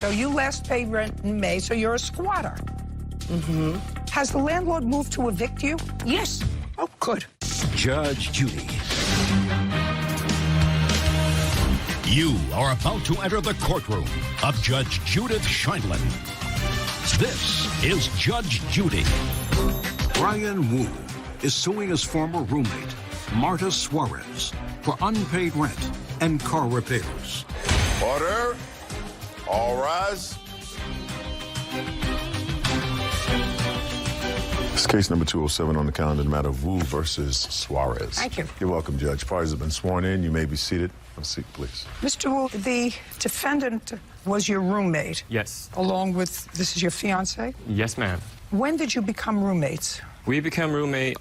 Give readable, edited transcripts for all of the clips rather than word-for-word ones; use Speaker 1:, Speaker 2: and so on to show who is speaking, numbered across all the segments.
Speaker 1: So you last paid rent in May, so you're a squatter.
Speaker 2: Mm-hmm.
Speaker 1: Has the landlord moved to evict you?
Speaker 2: Yes.
Speaker 1: Oh, good.
Speaker 3: Judge Judy. You are about to enter the courtroom of Judge Judith Scheindlin. This is Judge Judy. Brian Wu is suing his former roommate, Marta Suarez, for unpaid rent and car repairs.
Speaker 4: Order. All rise.
Speaker 5: It's case number 207 on the calendar, the matter of Wu versus Suarez.
Speaker 1: Thank you.
Speaker 5: You're welcome, Judge. Parties have been sworn in. You may be seated. Have a seat, please.
Speaker 1: Mr. Wu, the defendant was your roommate.
Speaker 6: Yes.
Speaker 1: Along with, this is your fiance?
Speaker 6: Yes, ma'am.
Speaker 1: When did you become roommates?
Speaker 6: We became roommate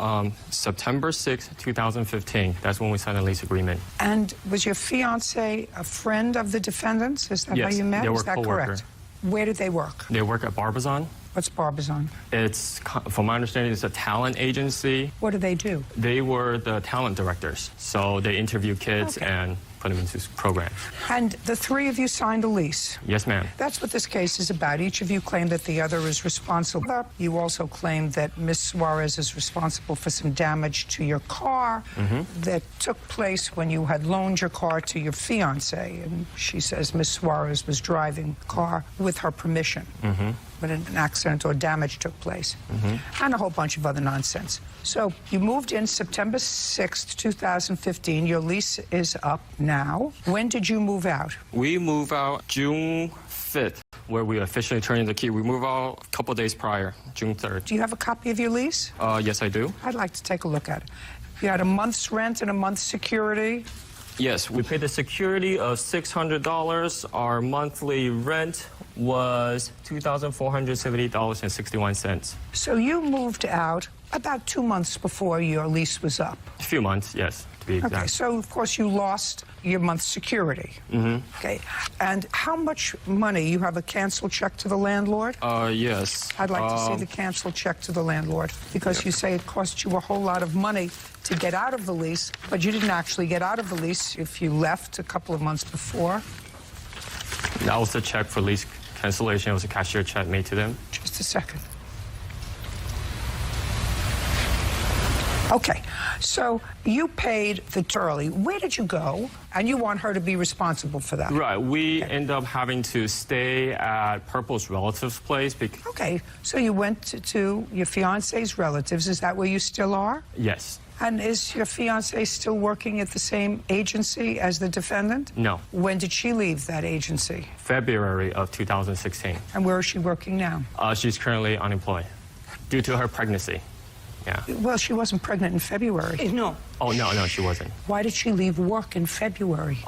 Speaker 6: September 6, 2015. That's when we signed a lease agreement.
Speaker 1: And was your fiance a friend of the defendant's? Is that how you met?
Speaker 6: They were
Speaker 1: Is that
Speaker 6: co-worker.
Speaker 1: correct? Where did they work?
Speaker 6: They work at Barbizon.
Speaker 1: What's Barbizon?
Speaker 6: It's, from my understanding, it's a talent agency.
Speaker 1: What do they do?
Speaker 6: They were the talent directors. So they interview kids and put them into programs.
Speaker 1: And the three of you signed a lease?
Speaker 6: Yes, ma'am.
Speaker 1: That's what this case is about. Each of you claim that the other is responsible. You also claim that Ms. Suarez is responsible for some damage to your car that took place when you had loaned your car to your fiance. And she says Ms. Suarez was driving the car with her permission. But an accident or damage took place. And a whole bunch of other nonsense. So you moved in September 6th, 2015. Your lease is up now. When did you move out?
Speaker 6: We moved out June 5th, where we officially turned in the key. We moved out a couple days prior, June 3rd.
Speaker 1: Do you have a copy of your lease?
Speaker 6: Yes, I do.
Speaker 1: I'd like to take a look at it. You had a month's rent and a month's security?
Speaker 6: Yes, we paid the security of $600. Our monthly rent was $2,470.61.
Speaker 1: So you moved out about 2 months before your lease was up?
Speaker 6: A few months, yes, to be exact.
Speaker 1: Okay, so of course you lost your month's security. Okay, and how much money? You have a canceled check to the landlord?
Speaker 6: Yes.
Speaker 1: I'd like to see the canceled check to the landlord, because you say it cost you a whole lot of money to get out of the lease, but you didn't actually get out of the lease if you left a couple of months before.
Speaker 6: That was the check for lease cancellation. It was a cashier check made to them.
Speaker 1: Just a second. Okay, so you paid the early. Where did you go? And you want her to be responsible for that?
Speaker 6: Right. We end up having to stay at Purple's relative's place.
Speaker 1: Okay, so you went to your fiance's relatives. Is that where you still are?
Speaker 6: Yes.
Speaker 1: And is your fiance still working at the same agency as the defendant?
Speaker 6: No.
Speaker 1: When did she leave that agency?
Speaker 6: February of 2016.
Speaker 1: And where is she working now?
Speaker 6: She's currently unemployed due to her pregnancy. Yeah.
Speaker 1: Well, she wasn't pregnant in February.
Speaker 2: No.
Speaker 6: Oh, no, she wasn't.
Speaker 1: Why did she leave work in February?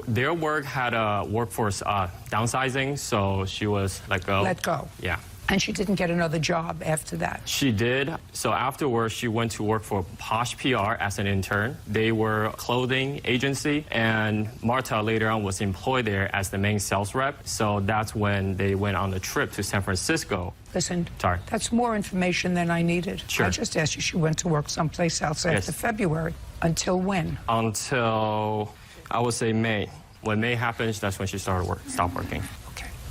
Speaker 6: Their work had a workforce downsizing, so she was let go.
Speaker 1: Let go.
Speaker 6: Yeah.
Speaker 1: And she didn't get another job after that?
Speaker 6: She did. So afterwards, she went to work for Posh PR as an intern. They were a clothing agency, and Marta later on was employed there as the main sales rep. So that's when they went on the trip to San Francisco.
Speaker 1: Listen,
Speaker 6: Sorry.
Speaker 1: That's more information than I needed.
Speaker 6: Sure.
Speaker 1: I just asked you, she went to work someplace else after February. Until when?
Speaker 6: Until, I would say, May. When May happens, that's when she stopped working.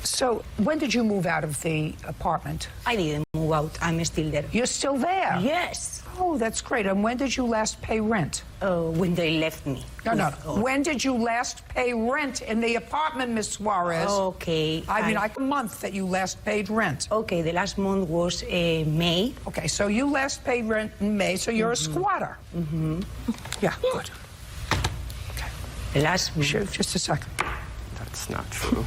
Speaker 1: So when did you move out of the apartment?
Speaker 2: I didn't move out. I'm still there.
Speaker 1: You're still there?
Speaker 2: Yes.
Speaker 1: Oh, that's great. And when did you last pay rent?
Speaker 2: When they left me.
Speaker 1: No. When did you last pay rent in the apartment, Miss Suarez?
Speaker 2: Okay.
Speaker 1: I mean, like a month that you last paid rent.
Speaker 2: Okay, the last month was May.
Speaker 1: Okay, so you last paid rent in May, so you're a squatter. Yeah, good. Okay.
Speaker 2: The last month.
Speaker 1: Sure, just a second.
Speaker 6: That's not true.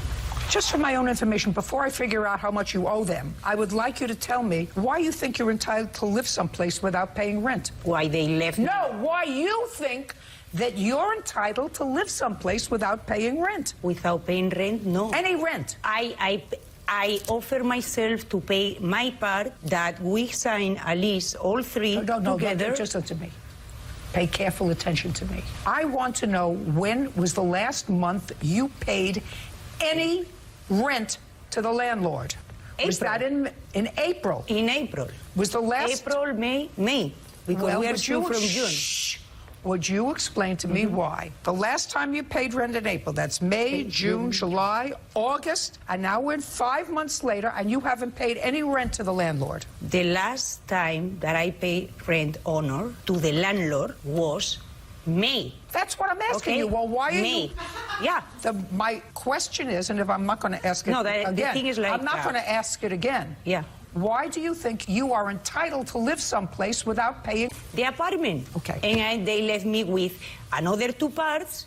Speaker 1: Just for my own information, before I figure out how much you owe them, I would like you to tell me why you think you're entitled to live someplace without paying rent.
Speaker 2: Why they left me.
Speaker 1: No, why you think that you're entitled to live someplace without paying rent.
Speaker 2: Without paying rent, no.
Speaker 1: Any rent.
Speaker 2: I offer myself to pay my part, that we sign a lease, all three together.
Speaker 1: No, just listen to me. Pay careful attention to me. I want to know, when was the last month you paid any rent to the landlord?
Speaker 2: April.
Speaker 1: Was that in April?
Speaker 2: In April.
Speaker 1: Was the last...
Speaker 2: April, May. Because we are due from June.
Speaker 1: would you explain to me why the last time you paid rent in April, that's May, June, July, August, and now we're 5 months later and you haven't paid any rent to the landlord?
Speaker 2: The last time that I paid rent honor to the landlord was May.
Speaker 1: That's what I'm asking you. Well, why are
Speaker 2: May.
Speaker 1: you...
Speaker 2: Yeah.
Speaker 1: My question is, and if I'm not going to ask it
Speaker 2: No,
Speaker 1: again,
Speaker 2: the thing is like
Speaker 1: I'm not
Speaker 2: that.
Speaker 1: going to ask it again.
Speaker 2: Yeah.
Speaker 1: Why do you think you are entitled to live someplace without paying?
Speaker 2: The apartment.
Speaker 1: Okay.
Speaker 2: And they left me with another 2 parts.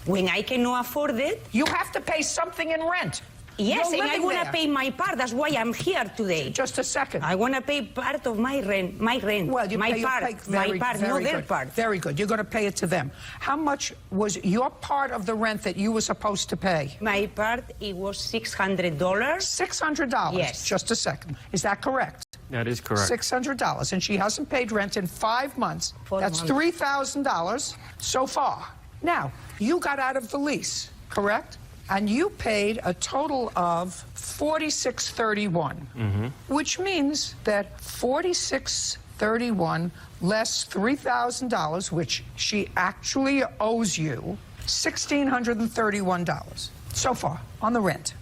Speaker 2: When I cannot afford it,
Speaker 1: You have to pay something in rent.
Speaker 2: yes,
Speaker 1: You're
Speaker 2: and I
Speaker 1: living
Speaker 2: want to
Speaker 1: there.
Speaker 2: pay my part. That's why I'm here today.
Speaker 1: Just a second.
Speaker 2: I want to pay part of my rent. My rent.
Speaker 1: Well, you
Speaker 2: my
Speaker 1: pay,
Speaker 2: part.
Speaker 1: very,
Speaker 2: my part,
Speaker 1: very
Speaker 2: not their
Speaker 1: good.
Speaker 2: part.
Speaker 1: Very good. You're going to pay it to them. How much was your part of the rent that you were supposed to pay?
Speaker 2: My part, it was $600.
Speaker 1: $600.
Speaker 2: Yes.
Speaker 1: Just a second. Is that correct?
Speaker 6: That is correct.
Speaker 1: $600, and she hasn't paid rent in 5 months.
Speaker 2: 4
Speaker 1: That's
Speaker 2: months.
Speaker 1: $3,000 so far. Now, you got out of the lease, correct? And you paid a total of $46.31, which means that $46.31 less $3,000, which she actually owes you, $1,631 so far on the rent.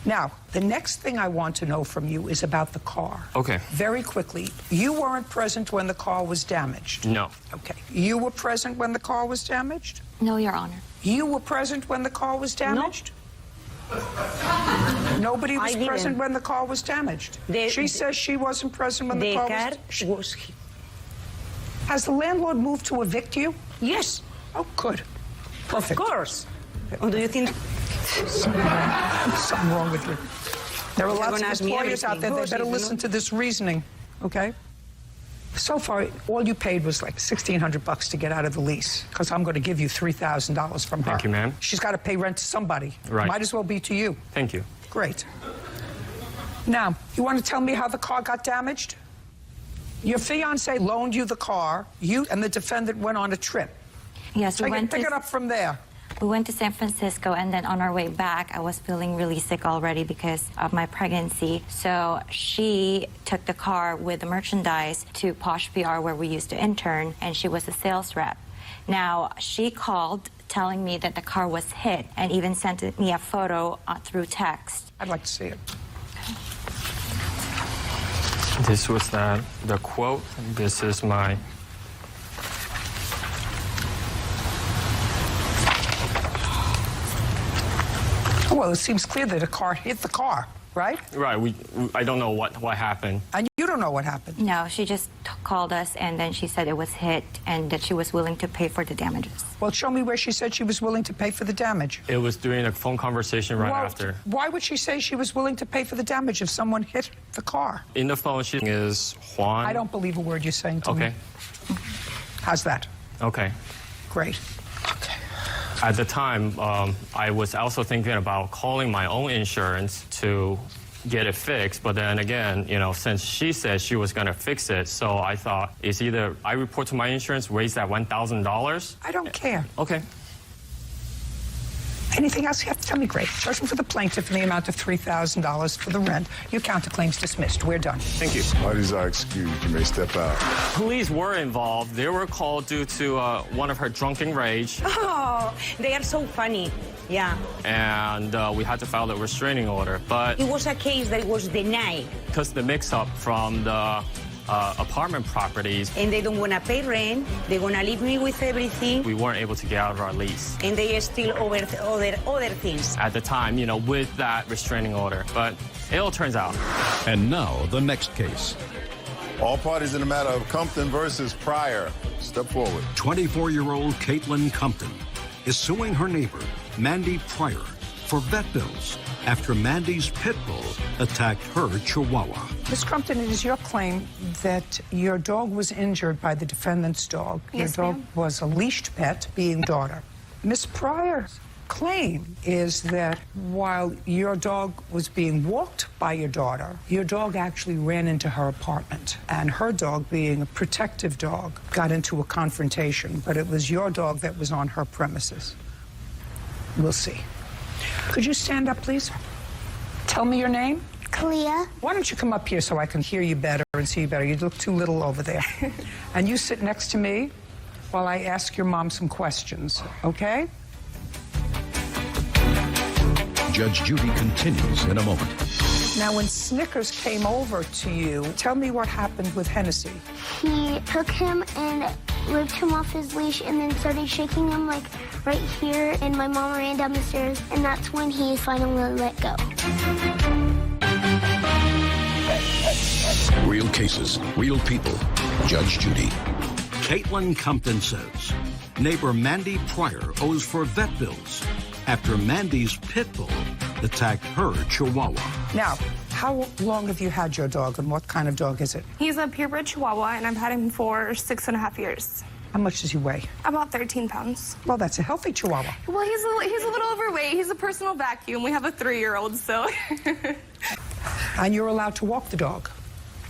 Speaker 1: Now, the next thing I want to know from you is about the car.
Speaker 6: Okay.
Speaker 1: Very quickly, you weren't present when the car was damaged.
Speaker 6: No.
Speaker 1: Okay. You were present when the car was damaged?
Speaker 7: No, Your Honor.
Speaker 1: You were present when the car was damaged? Nobody was
Speaker 2: I didn't.
Speaker 1: present when the car was damaged. She says she wasn't present when the
Speaker 2: The
Speaker 1: car
Speaker 2: car
Speaker 1: was...
Speaker 2: was...
Speaker 1: Has the landlord moved to evict you?
Speaker 2: Yes,
Speaker 1: Oh, good. Perfect.
Speaker 2: of course. Or do you think...
Speaker 1: Something wrong with you. There are
Speaker 2: You're
Speaker 1: lots
Speaker 2: gonna
Speaker 1: of
Speaker 2: ask me
Speaker 1: employers out there. They
Speaker 2: everything.
Speaker 1: better
Speaker 2: Of course,
Speaker 1: listen to this reasoning, okay? So far, all you paid was like $1,600 to get out of the lease, because I'm going to give you $3,000 from her.
Speaker 6: Thank you, ma'am.
Speaker 1: She's got to pay rent to somebody.
Speaker 6: Right.
Speaker 1: Might as well be to you.
Speaker 6: Thank you.
Speaker 1: Great. Now, you want to tell me how the car got damaged? Your fiance loaned you the car. You and the defendant went on a trip.
Speaker 7: Yes,
Speaker 1: Pick it up from there.
Speaker 7: We went to San Francisco, and then on our way back, I was feeling really sick already because of my pregnancy. So she took the car with the merchandise to Posh PR, where we used to intern, and she was a sales rep. Now, she called telling me that the car was hit and even sent me a photo through text.
Speaker 1: I'd like to see it.
Speaker 6: This was the quote. This is my...
Speaker 1: Well, it seems clear that a car hit the car, right?
Speaker 6: Right. I don't know what happened.
Speaker 1: And you don't know what happened.
Speaker 7: No, she just called us, and then she said it was hit and that she was willing to pay for the damages.
Speaker 1: Well, show me where she said she was willing to pay for the damage.
Speaker 6: It was during a phone conversation right
Speaker 1: Well,
Speaker 6: after.
Speaker 1: Why would she say she was willing to pay for the damage if someone hit the car?
Speaker 6: In the phone, she is Juan.
Speaker 1: I don't believe a word you're saying to me.
Speaker 6: Okay.
Speaker 1: How's that?
Speaker 6: Okay.
Speaker 1: Great. Okay.
Speaker 6: At the time, I was also thinking about calling my own insurance to get it fixed. But then again, since she said she was going to fix it, so I thought it's either I report to my insurance, raise that $1,000.
Speaker 1: I don't care.
Speaker 6: Okay.
Speaker 1: Anything else you have to tell me? Great. Judgment for the plaintiff in the amount of $3,000 for the rent. Your counterclaim's dismissed. We're done.
Speaker 6: Thank you.
Speaker 5: Parties are excused. You may step out.
Speaker 6: Police were involved. They were called due to one of her drunken rage,
Speaker 2: Oh, they are so funny. Yeah.
Speaker 6: and we had to file a restraining order. But
Speaker 2: It was a case that was denied,
Speaker 6: because the mix-up from the apartment properties,
Speaker 2: and they don't want to pay rent. They're going to leave me with everything,
Speaker 6: we weren't able to get out of our lease
Speaker 2: and they are still over other things.
Speaker 6: at the time, with that restraining order. But it all turns out.
Speaker 3: And now, the next case.
Speaker 4: All parties in the matter of Compton versus Pryor. Step forward.
Speaker 3: 24-year-old Caitlin Compton is suing her neighbor, Mandy Pryor, for vet bills after Mandy's pit bull attacked her chihuahua.
Speaker 1: Ms. Crumpton, it is your claim that your dog was injured by the defendant's dog.
Speaker 7: Yes,
Speaker 1: Your dog
Speaker 7: ma'am.
Speaker 1: was a leashed pet, being daughter. Ms. Pryor's claim is that while your dog was being walked by your dog actually ran into her apartment. And her dog, being a protective dog, got into a confrontation. But it was your dog that was on her premises. We'll see. Could you stand up, please? Tell me your name.
Speaker 8: Kalia.
Speaker 1: Why don't you come up here so I can hear you better and see you better? You look too little over there. And you sit next to me. while I ask your mom some questions, okay?
Speaker 3: Judge Judy continues in a moment.
Speaker 1: Now, when Snickers came over to you, tell me what happened with Hennessy.
Speaker 8: He took him and ripped him off his leash and then started shaking him like right here, and my mom ran down the stairs, and that's when he finally let go.
Speaker 3: Real cases, real people. Judge Judy. Caitlin Compton says neighbor Mandy Pryor owes for vet bills after Mandy's pit bull attacked her chihuahua.
Speaker 1: Now, how long have you had your dog, and what kind of dog is it?
Speaker 9: He's a purebred Chihuahua, and I've had him for 6.5 years.
Speaker 1: How much does he weigh?
Speaker 9: About 13 pounds.
Speaker 1: Well, that's a healthy Chihuahua.
Speaker 9: Well, he's a little overweight. He's a personal vacuum. We have a 3-year-old, so.
Speaker 1: And you're allowed to walk the dog.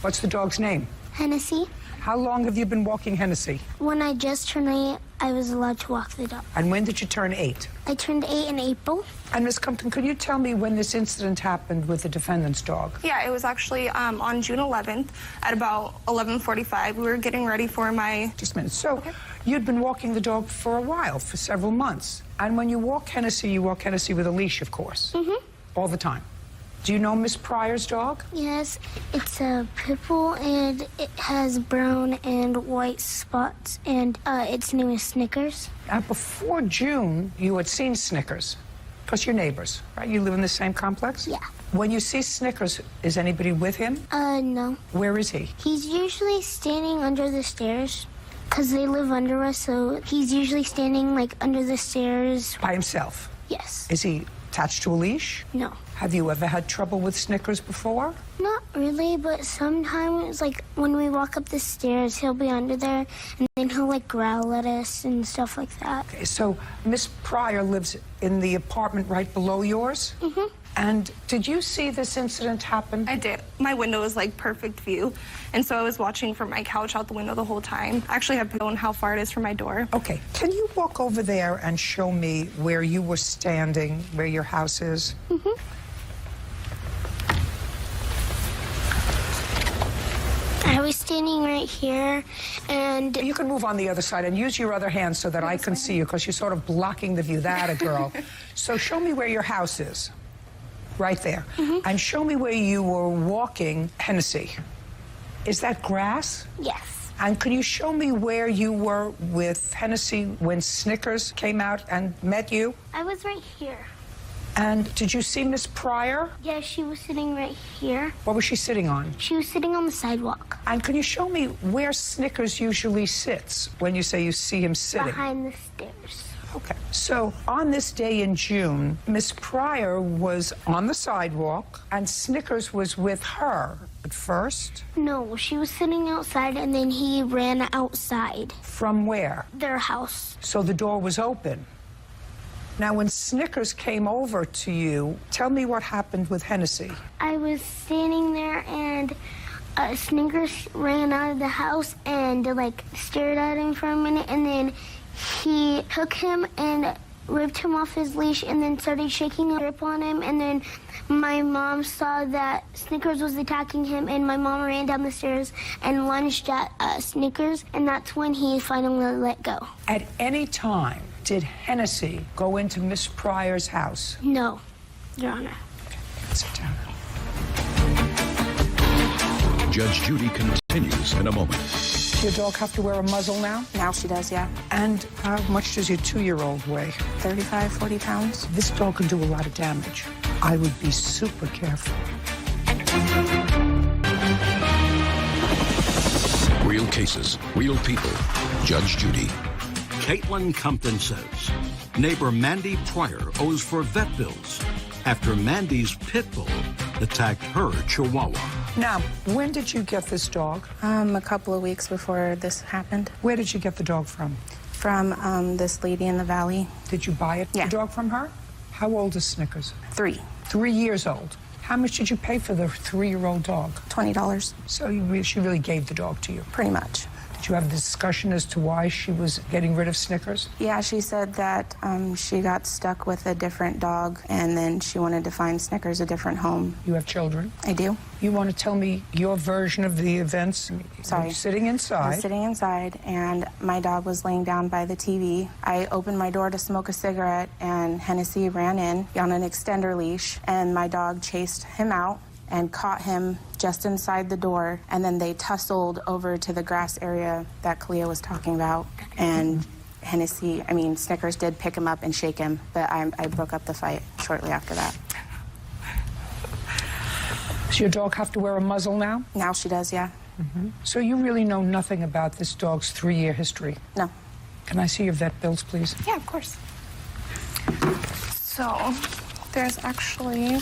Speaker 1: What's the dog's name?
Speaker 8: Hennessy.
Speaker 1: How long have you been walking Hennessy?
Speaker 8: When I just turned 8, I was allowed to walk the dog.
Speaker 1: And when did you turn 8?
Speaker 8: I turned 8 in April.
Speaker 1: And Ms. Compton, could you tell me when this incident happened with the defendant's dog?
Speaker 9: Yeah, it was actually on June 11th at about 11:45. We were getting ready for my...
Speaker 1: Just a minute. So, you'd been walking the dog for a while, for several months. And when you walk Hennessy with a leash, of course.
Speaker 8: Mm-hmm.
Speaker 1: All the time. Do you know Miss Pryor's dog?
Speaker 8: Yes, it's a pit bull, and it has brown and white spots, and its name is Snickers.
Speaker 1: Before June, you had seen Snickers, because you're neighbors, right? You live in the same complex?
Speaker 8: Yeah.
Speaker 1: When you see Snickers, is anybody with him?
Speaker 8: No.
Speaker 1: Where is he?
Speaker 8: He's usually standing under the stairs, because they live under us, so he's usually standing, like, under the stairs.
Speaker 1: By himself?
Speaker 8: Yes.
Speaker 1: Is he attached to a leash?
Speaker 8: No.
Speaker 1: Have you ever had trouble with Snickers before?
Speaker 8: Not really, but sometimes, like, when we walk up the stairs, he'll be under there, and then he'll, like, growl at us and stuff like that.
Speaker 1: Okay, so Miss Pryor lives in the apartment right below yours?
Speaker 8: Mm-hmm.
Speaker 1: And did you see this incident happen?
Speaker 9: I did. My window was like perfect view, and so I was watching from my couch out the window the whole time. I actually have known how far it is from my door.
Speaker 1: Okay, can you walk over there and show me where you were standing, where your house is?
Speaker 8: Mm-hmm. I was standing right here, and...
Speaker 1: You can move on the other side and use your other hand so that I can see you, because you're sort of blocking the view. That a girl. So show me where your house is. Right there.
Speaker 8: Mm-hmm.
Speaker 1: And show me where you were walking Hennessy. Is that grass?
Speaker 8: Yes.
Speaker 1: And can you show me where you were with Hennessy when Snickers came out and met you?
Speaker 8: I was right here.
Speaker 1: And did you see Miss Pryor?
Speaker 8: Yeah, she was sitting right here.
Speaker 1: What was she sitting on?
Speaker 8: She was sitting on the sidewalk.
Speaker 1: And can you show me where Snickers usually sits when you say you see him sitting?
Speaker 8: Behind the stairs.
Speaker 1: Okay. So on this day in June, Miss Pryor was on the sidewalk and Snickers was with her at first.
Speaker 8: No, she was sitting outside, and then he ran outside.
Speaker 1: From where?
Speaker 8: Their house.
Speaker 1: So the door was open. Now, when Snickers came over to you, tell me what happened with Hennessy.
Speaker 8: I was standing there, and Snickers ran out of the house and, like, stared at him for a minute, and then he took him and ripped him off his leash and then started shaking a grip on him, and then my mom saw that Snickers was attacking him, and my mom ran down the stairs and lunged at Snickers, and that's when he finally let go.
Speaker 1: At any time, did Hennessy go into Miss Pryor's house?
Speaker 8: No, Your Honor.
Speaker 1: Okay, sit down.
Speaker 3: Judge Judy continues in a moment.
Speaker 1: Does your dog have to wear a muzzle now?
Speaker 10: Now she does, yeah.
Speaker 1: And how much does your 2-year-old weigh?
Speaker 10: 35, 40 pounds.
Speaker 1: This dog can do a lot of damage. I would be super careful.
Speaker 3: Real cases, real people. Judge Judy. Caitlin Compton says neighbor Mandy Pryor owes for vet bills after Mandy's pit bull attacked her chihuahua.
Speaker 1: Now, when did you get this dog?
Speaker 10: A couple of weeks before this happened.
Speaker 1: Where did you get the dog from?
Speaker 10: From this lady in the valley.
Speaker 1: Did you buy it,
Speaker 10: Yeah.
Speaker 1: the dog from her? How old is Snickers?
Speaker 10: 3.
Speaker 1: 3 years old. How much did you pay for the 3-year-old dog?
Speaker 10: $20,
Speaker 1: So she really gave the dog to you.
Speaker 10: pretty much.
Speaker 1: Did you have a discussion as to why she was getting rid of Snickers?
Speaker 10: Yeah, she said that she got stuck with a different dog, and then she wanted to find Snickers a different home.
Speaker 1: You have children?
Speaker 10: I do.
Speaker 1: You want to tell me your version of the events?
Speaker 10: Sorry.
Speaker 1: You're sitting inside.
Speaker 10: I was sitting inside, and my dog was laying down by the TV. I opened my door to smoke a cigarette, and Hennessy ran in on an extender leash, and my dog chased him out and caught him just inside the door, and then they tussled over to the grass area that Kalia was talking about, and Snickers did pick him up and shake him, but I broke up the fight shortly after that.
Speaker 1: Does your dog have to wear a muzzle now?
Speaker 10: Now she does, yeah.
Speaker 1: So you really know nothing about this dog's 3-year history?
Speaker 10: No.
Speaker 1: Can I see your vet bills, please?
Speaker 9: Yeah, of course. So, there's actually,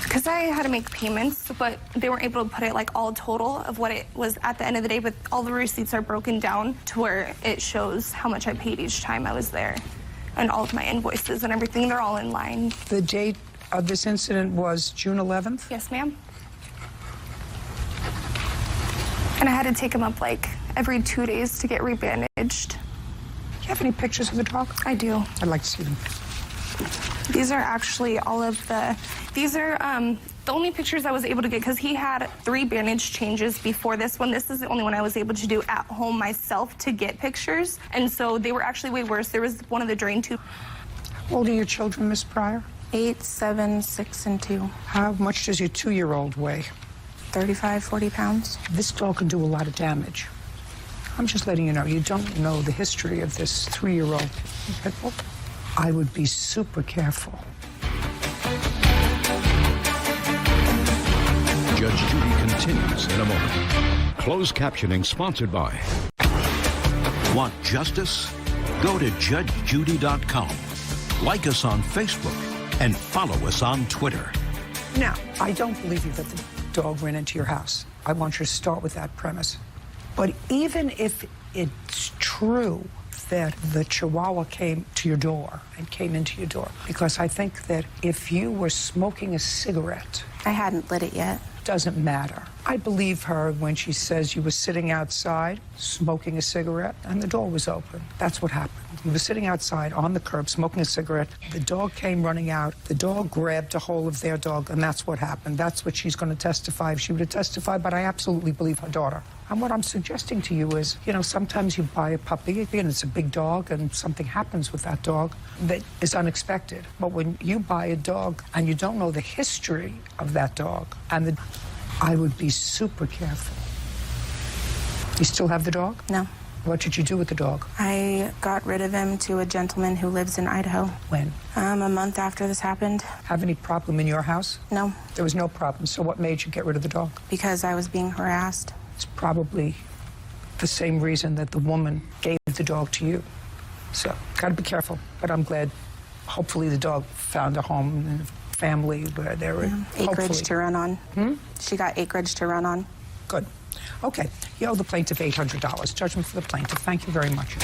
Speaker 9: because I had to make payments, but they weren't able to put it like all total of what it was at the end of the day, but all the receipts are broken down to where it shows how much I paid each time I was there. And all of my invoices and everything, they're all in line.
Speaker 1: The date of this incident was June 11th?
Speaker 9: Yes, ma'am. And I had to take him up like every 2 days to get rebandaged.
Speaker 1: Do you have any pictures of the dog?
Speaker 9: I do.
Speaker 1: I'd like to see them.
Speaker 9: These are actually all of these are the only pictures I was able to get, because he had 3 bandage changes before this one. This is the only one I was able to do at home myself to get pictures. And so they were actually way worse. There was one of the drain tube.
Speaker 1: How old are your children, Miss Pryor?
Speaker 10: 8, 7, 6, and 2.
Speaker 1: How much does your 2-year-old weigh?
Speaker 10: 35, 40 pounds.
Speaker 1: This dog can do a lot of damage. I'm just letting you know, you don't know the history of this 3-year-old pit bull. I would be super careful.
Speaker 3: Judge Judy continues in a moment. Closed captioning sponsored by. Want justice? Go to judgejudy.com. Like us on Facebook and follow us on Twitter.
Speaker 1: Now, I don't believe you that the dog ran into your house. I want you to start with that premise. But even if it's true that the Chihuahua came to your door and came into your door, because I think that if you were smoking a cigarette,
Speaker 10: I hadn't lit it yet.
Speaker 1: doesn't matter. I believe her when she says you were sitting outside smoking a cigarette and the door was open. That's what happened. You were sitting outside on the curb smoking a cigarette. The dog came running out. The dog grabbed a hold of their dog, and that's what happened. That's what she's going to testify if she would have testified, but I absolutely believe her daughter. And what I'm suggesting to you is, you know, sometimes you buy a puppy and it's a big dog and something happens with that dog that is unexpected. But when you buy a dog and you don't know the history of that dog, I would be super careful. You still have the dog?
Speaker 10: No.
Speaker 1: What did you do with the dog?
Speaker 10: I got rid of him to a gentleman who lives in Idaho.
Speaker 1: When?
Speaker 10: A month after this happened.
Speaker 1: Have any problem in your house?
Speaker 10: No.
Speaker 1: There was no problem. So what made you get rid of the dog?
Speaker 10: Because I was being harassed.
Speaker 1: It's probably the same reason that the woman gave the dog to you. So, gotta be careful. But I'm glad, hopefully, the dog found a home and a family where they were.
Speaker 10: Acreage to run on. She got acreage to run on.
Speaker 1: Good. Okay. You owe the plaintiff $800. Judgment for the plaintiff. Thank you very much.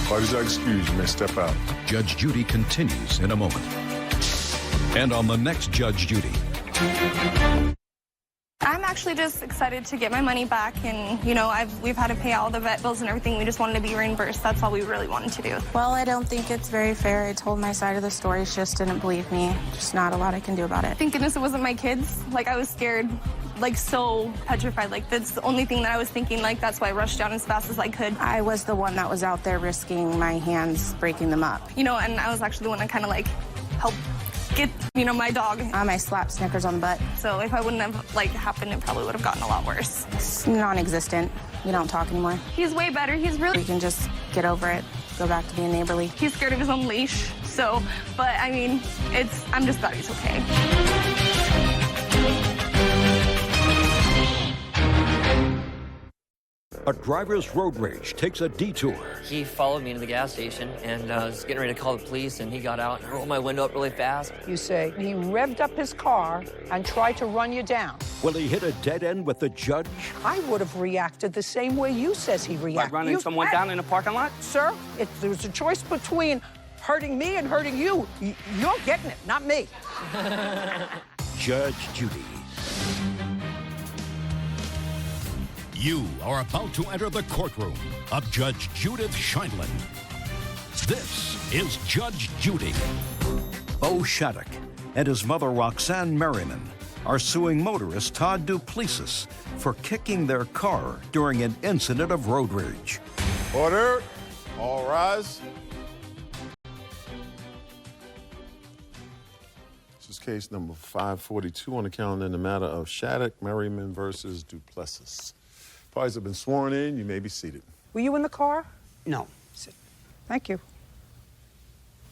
Speaker 5: Parties are excused. You may step out.
Speaker 3: Judge Judy continues in a moment. And on the next Judge Judy.
Speaker 9: I'm actually just excited to get my money back, and you know, we've had to pay all the vet bills and everything. We just wanted to be reimbursed. That's all we really wanted to do.
Speaker 10: Well, I don't think it's very fair. I told my side of the story. She just didn't believe me. Just not a lot I can do about it.
Speaker 9: Thank goodness it wasn't my kids. Like, I was scared, like so petrified. Like, that's the only thing that I was thinking. Like, that's why I rushed down as fast as I could.
Speaker 10: I was the one that was out there risking my hands breaking them up.
Speaker 9: You know, and I was actually the one that kind of like helped get, you know, my dog.
Speaker 10: I slapped Snickers on the butt.
Speaker 9: So if I wouldn't have like happened, it probably would have gotten a lot worse.
Speaker 10: It's non-existent. We don't talk anymore.
Speaker 9: He's way better. He's really.
Speaker 10: We can just get over it. Go back to being neighborly.
Speaker 9: He's scared of his own leash. So, but I mean, I'm just glad he's okay.
Speaker 3: A driver's road rage takes a detour.
Speaker 11: He followed me into the gas station and was getting ready to call the police, and he got out and rolled my window up really fast.
Speaker 1: You say he revved up his car and tried to run you down.
Speaker 3: Will he hit a dead end with the judge?
Speaker 1: I would have reacted the same way you says he reacted.
Speaker 12: Like running someone down in a parking lot?
Speaker 1: Sir, if there's a choice between hurting me and hurting you, you're getting it, not me.
Speaker 3: Judge Judy. You are about to enter the courtroom of Judge Judith Scheindlin. This is Judge Judy. Bo Shattuck and his mother Roxanne Merriman are suing motorist Todd Duplessis for kicking their car during an incident of road rage.
Speaker 4: Order. All rise. This is case number 542 on the calendar in the matter of Shattuck Merriman versus Duplessis. Parties have been sworn in. You may be seated.
Speaker 1: Were you in the car?
Speaker 12: No.
Speaker 1: Sit. Thank you.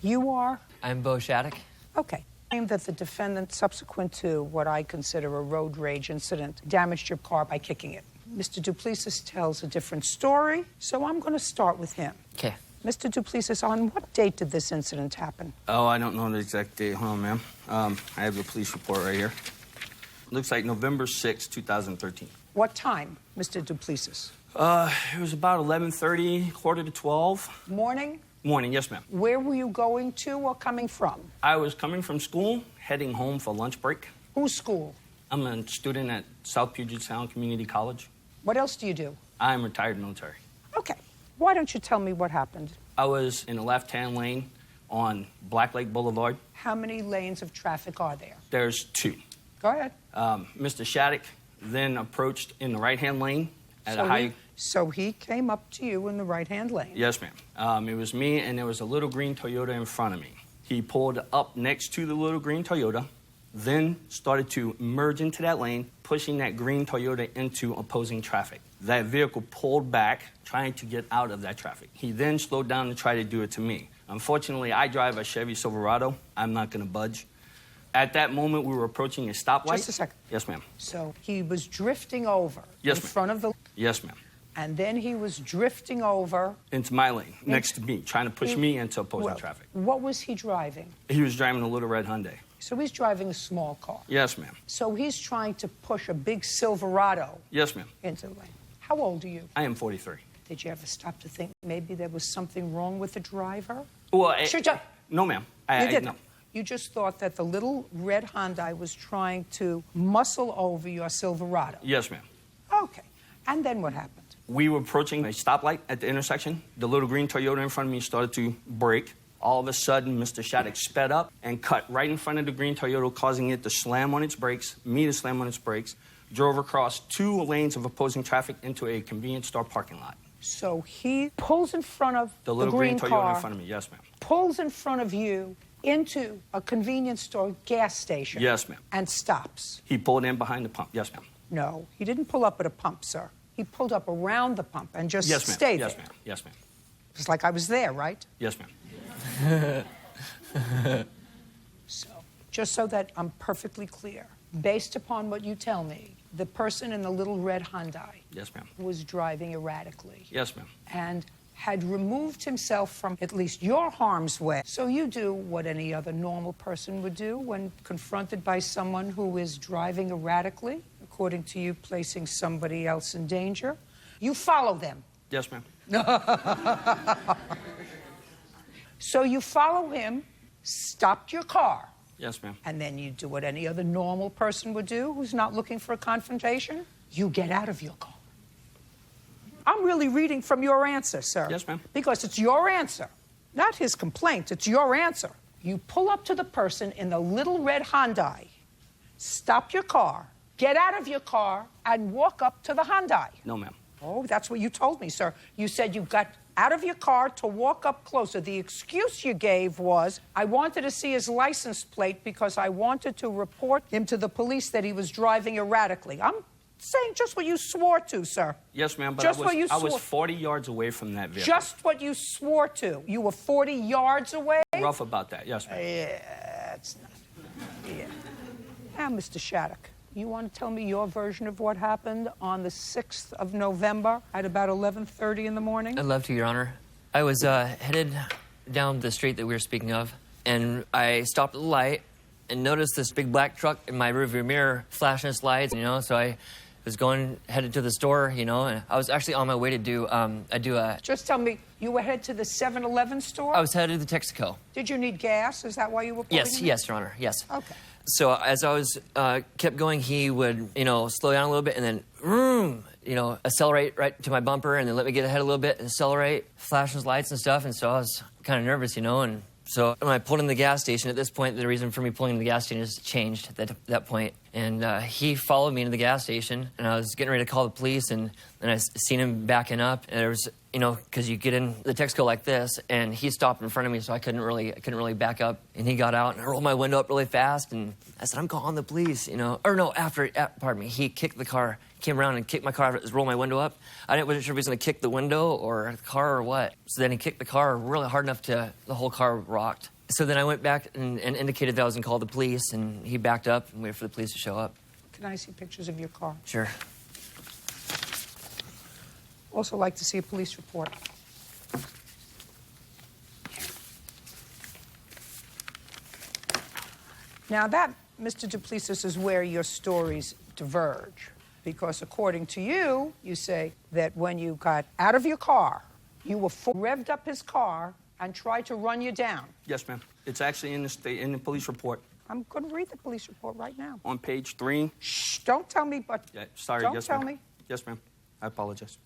Speaker 1: You are?
Speaker 11: I'm Bo Shattuck.
Speaker 1: Okay. Claim that the defendant, subsequent to what I consider a road rage incident, damaged your car by kicking it. Mr. Duplessis tells a different story, so I'm going to start with him.
Speaker 11: Okay.
Speaker 1: Mr. Duplessis, on what date did this incident happen?
Speaker 12: Oh, I don't know the exact date. Hold on, ma'am. I have the police report right here. Looks like November 6, 2013.
Speaker 1: What time, Mr. Duplessis?
Speaker 12: It was about 11:30, quarter to 12.
Speaker 1: Morning?
Speaker 12: Morning, yes, ma'am.
Speaker 1: Where were you going to or coming from?
Speaker 12: I was coming from school, heading home for lunch break.
Speaker 1: Whose school?
Speaker 12: I'm a student at South Puget Sound Community College.
Speaker 1: What else do you do?
Speaker 12: I'm retired military.
Speaker 1: Okay. Why don't you tell me what happened?
Speaker 12: I was in the left-hand lane on Black Lake Boulevard.
Speaker 1: How many lanes of traffic are there?
Speaker 12: There's 2.
Speaker 1: Go ahead.
Speaker 12: Mr. Shattuck then approached in the right-hand lane at a high...
Speaker 1: So he came up to you in the right-hand lane?
Speaker 12: Yes, ma'am. It was me, and there was a little green Toyota in front of me. He pulled up next to the little green Toyota, then started to merge into that lane, pushing that green Toyota into opposing traffic. That vehicle pulled back, trying to get out of that traffic. He then slowed down and tried to do it to me. Unfortunately, I drive a Chevy Silverado. I'm not going to budge. At that moment, we were approaching a stoplight.
Speaker 1: Just a second.
Speaker 12: Yes, ma'am.
Speaker 1: So he was drifting over in front of the...
Speaker 12: Yes, ma'am.
Speaker 1: And then he was drifting over...
Speaker 12: Into my lane, next to me, trying to push me into opposing traffic.
Speaker 1: What was he driving?
Speaker 12: He was driving a little red Hyundai.
Speaker 1: So he's driving a small car.
Speaker 12: Yes, ma'am.
Speaker 1: So he's trying to push a big Silverado...
Speaker 12: Yes, ma'am.
Speaker 1: ...into the lane. How old are you?
Speaker 12: I am 43.
Speaker 1: Did you ever stop to think maybe there was something wrong with the driver?
Speaker 12: Well, no, ma'am.
Speaker 1: You didn't?
Speaker 12: No.
Speaker 1: You just thought that the little red Hyundai was trying to muscle over your Silverado?
Speaker 12: Yes, ma'am.
Speaker 1: Okay. And then what happened?
Speaker 12: We were approaching a stoplight at the intersection. The little green Toyota in front of me started to brake. All of a sudden, Mr. Shattuck sped up and cut right in front of the green Toyota, causing it to slam on its brakes, me to slam on its brakes, drove across 2 lanes of opposing traffic into a convenience store parking lot.
Speaker 1: So he pulls in front of
Speaker 12: the little
Speaker 1: green
Speaker 12: Toyota
Speaker 1: car,
Speaker 12: in front of me. Yes, ma'am.
Speaker 1: Pulls in front of you into a convenience store gas station.
Speaker 12: Yes, ma'am.
Speaker 1: And stops.
Speaker 12: He pulled in behind the pump. Yes, ma'am.
Speaker 1: No, he didn't pull up at a pump, sir. He pulled up around the pump and just stayed there.
Speaker 12: Yes, ma'am. Yes, ma'am.
Speaker 1: It's like I was there, right?
Speaker 12: Yes, ma'am.
Speaker 1: So, just so that I'm perfectly clear, based upon what you tell me, the person in the little red Hyundai
Speaker 12: Yes, ma'am.
Speaker 1: was driving erratically.
Speaker 12: Yes, ma'am.
Speaker 1: And had removed himself from at least your harm's way. So you do what any other normal person would do when confronted by someone who is driving erratically, according to you, placing somebody else in danger. You follow them.
Speaker 12: Yes, ma'am.
Speaker 1: So you follow him, stopped your car.
Speaker 12: Yes, ma'am.
Speaker 1: And then you do what any other normal person would do who's not looking for a confrontation. You get out of your car. I'm really reading from your answer, sir.
Speaker 12: Yes, ma'am.
Speaker 1: Because it's your answer, not his complaint. It's your answer. You pull up to the person in the little red Hyundai, stop your car, get out of your car, and walk up to the Hyundai.
Speaker 12: No, ma'am.
Speaker 1: Oh, that's what you told me, sir. You said you got out of your car to walk up closer. The excuse you gave was, I wanted to see his license plate because I wanted to report him to the police that he was driving erratically. I'm saying just what you swore to, sir.
Speaker 12: Yes, ma'am, but
Speaker 1: just
Speaker 12: I was 40 yards away from that vehicle.
Speaker 1: Just what you swore to. You were 40 yards away?
Speaker 12: Rough about that, yes, ma'am.
Speaker 1: Yeah, it's not. Yeah. Now, Mr. Shattuck, you want to tell me your version of what happened on the 6th of November at about 11:30 in the morning?
Speaker 11: I'd love to, Your Honor. I was headed down the street that we were speaking of, and I stopped at the light and noticed this big black truck in my rearview mirror flashing its lights, so I was headed to the store, and I was actually on my way to do a...
Speaker 1: Just tell me, you were headed to the 7-Eleven store?
Speaker 11: I was headed to Texaco.
Speaker 1: Did you need gas? Is that why you were pulling in?
Speaker 11: Yes, Your Honor, yes.
Speaker 1: Okay.
Speaker 11: So as I was kept going, he would, slow down a little bit and then, vroom, accelerate right to my bumper and then let me get ahead a little bit and accelerate, flashing his lights and stuff. And so I was kind of nervous, and so when I pulled in the gas station, at this point, the reason for me pulling in the gas station has changed at that point. And he followed me into the gas station, and I was getting ready to call the police, and I seen him backing up, and there was, because you get in the Texaco like this, and he stopped in front of me, so I couldn't really back up. And he got out, and I rolled my window up really fast, and I said, I'm calling the police, Or no, pardon me, he kicked the car, came around and kicked my car, rolled my window up. I wasn't sure if he was going to kick the window or the car or what. So then he kicked the car really hard enough the whole car rocked. So then I went back and indicated that I was going to call the police, and he backed up and waited for the police to show up.
Speaker 1: Can I see pictures of your car?
Speaker 11: Sure.
Speaker 1: Also like to see a police report. Now that, Mr. Duplessis, is where your stories diverge. Because according to you, you say that when you got out of your car, you were revved up his car and tried to run you down.
Speaker 12: Yes, ma'am. It's actually in the police report.
Speaker 1: I'm going to read the police report right now.
Speaker 12: On page 3.
Speaker 1: Shh, don't tell me, but
Speaker 12: yeah, sorry,
Speaker 1: don't
Speaker 12: yes,
Speaker 1: tell
Speaker 12: ma'am.
Speaker 1: me.
Speaker 12: Yes, ma'am. I apologize.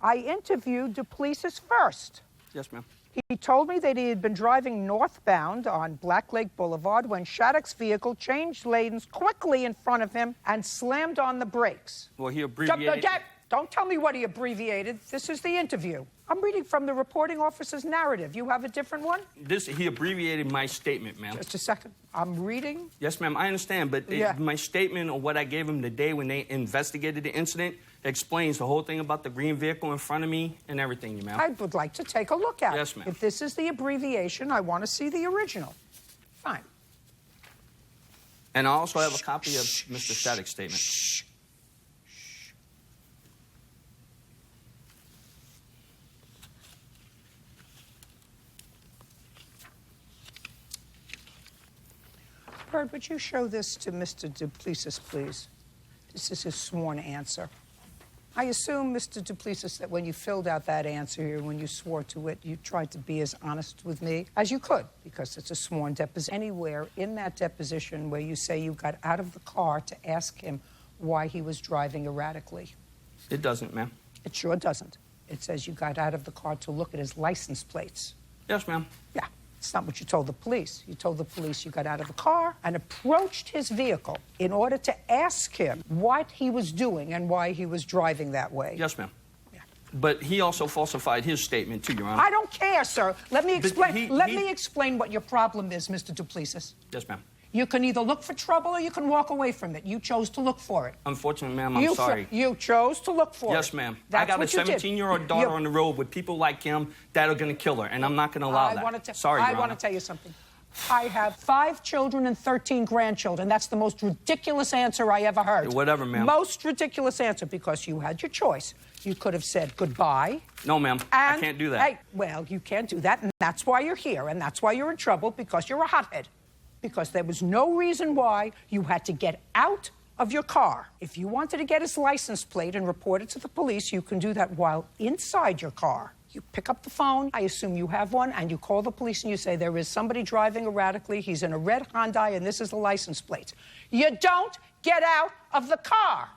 Speaker 1: I interviewed Duplessis first.
Speaker 12: Yes, ma'am.
Speaker 1: He told me that he had been driving northbound on Black Lake Boulevard when Shattuck's vehicle changed lanes quickly in front of him and slammed on the brakes.
Speaker 12: Well, he abbreviated...
Speaker 1: Don't tell me what he abbreviated. This is the interview. I'm reading from the reporting officer's narrative. You have a different one?
Speaker 12: He abbreviated my statement, ma'am.
Speaker 1: Just a second. I'm reading.
Speaker 12: Yes, ma'am, I understand, but my statement or what I gave him the day when they investigated the incident explains the whole thing about the green vehicle in front of me and everything, ma'am.
Speaker 1: I would like to take a look at it.
Speaker 12: Yes, ma'am.
Speaker 1: If this is the abbreviation, I want to see the original. Fine.
Speaker 12: And I also have a copy of Mr. Shattuck's statement.
Speaker 1: Bird, would you show this to Mr. Duplessis, please? This is his sworn answer. I assume, Mr. Duplessis, that when you filled out that answer here, when you swore to it, you tried to be as honest with me as you could, because it's a sworn deposition. Anywhere in that deposition where you say you got out of the car to ask him why he was driving erratically?
Speaker 12: It doesn't, ma'am.
Speaker 1: It sure doesn't. It says you got out of the car to look at his license plates.
Speaker 12: Yes, ma'am.
Speaker 1: Yeah. It's not what you told the police. You told the police you got out of the car and approached his vehicle in order to ask him what he was doing and why he was driving that way.
Speaker 12: Yes, ma'am.
Speaker 1: Yeah.
Speaker 12: But he also falsified his statement, too, Your Honor.
Speaker 1: I don't care, sir. Let me explain. Let me explain what your problem is, Mr. Duplessis.
Speaker 12: Yes, ma'am.
Speaker 1: You can either look for trouble or you can walk away from it. You chose to look for it.
Speaker 12: Unfortunately, ma'am, I'm sorry.
Speaker 1: You chose to look for it.
Speaker 12: Yes, ma'am. I got a 17-year-old daughter on the road with people like him that are going to kill her, and I'm not going to allow that. Sorry, Your Honor.
Speaker 1: I want to tell you something. I have 5 children and 13 grandchildren. That's the most ridiculous answer I ever heard.
Speaker 12: Whatever, ma'am.
Speaker 1: Most ridiculous answer, because you had your choice. You could have said goodbye.
Speaker 12: No, ma'am. I can't do that.
Speaker 1: Hey, well, you can't do that, and that's why you're here, and that's why you're in trouble, because you're a hothead. Because there was no reason why you had to get out of your car. If you wanted to get his license plate and report it to the police, you can do that while inside your car. You pick up the phone, I assume you have one, and you call the police and you say, there is somebody driving erratically, he's in a red Hyundai, and this is the license plate. You don't get out of the car.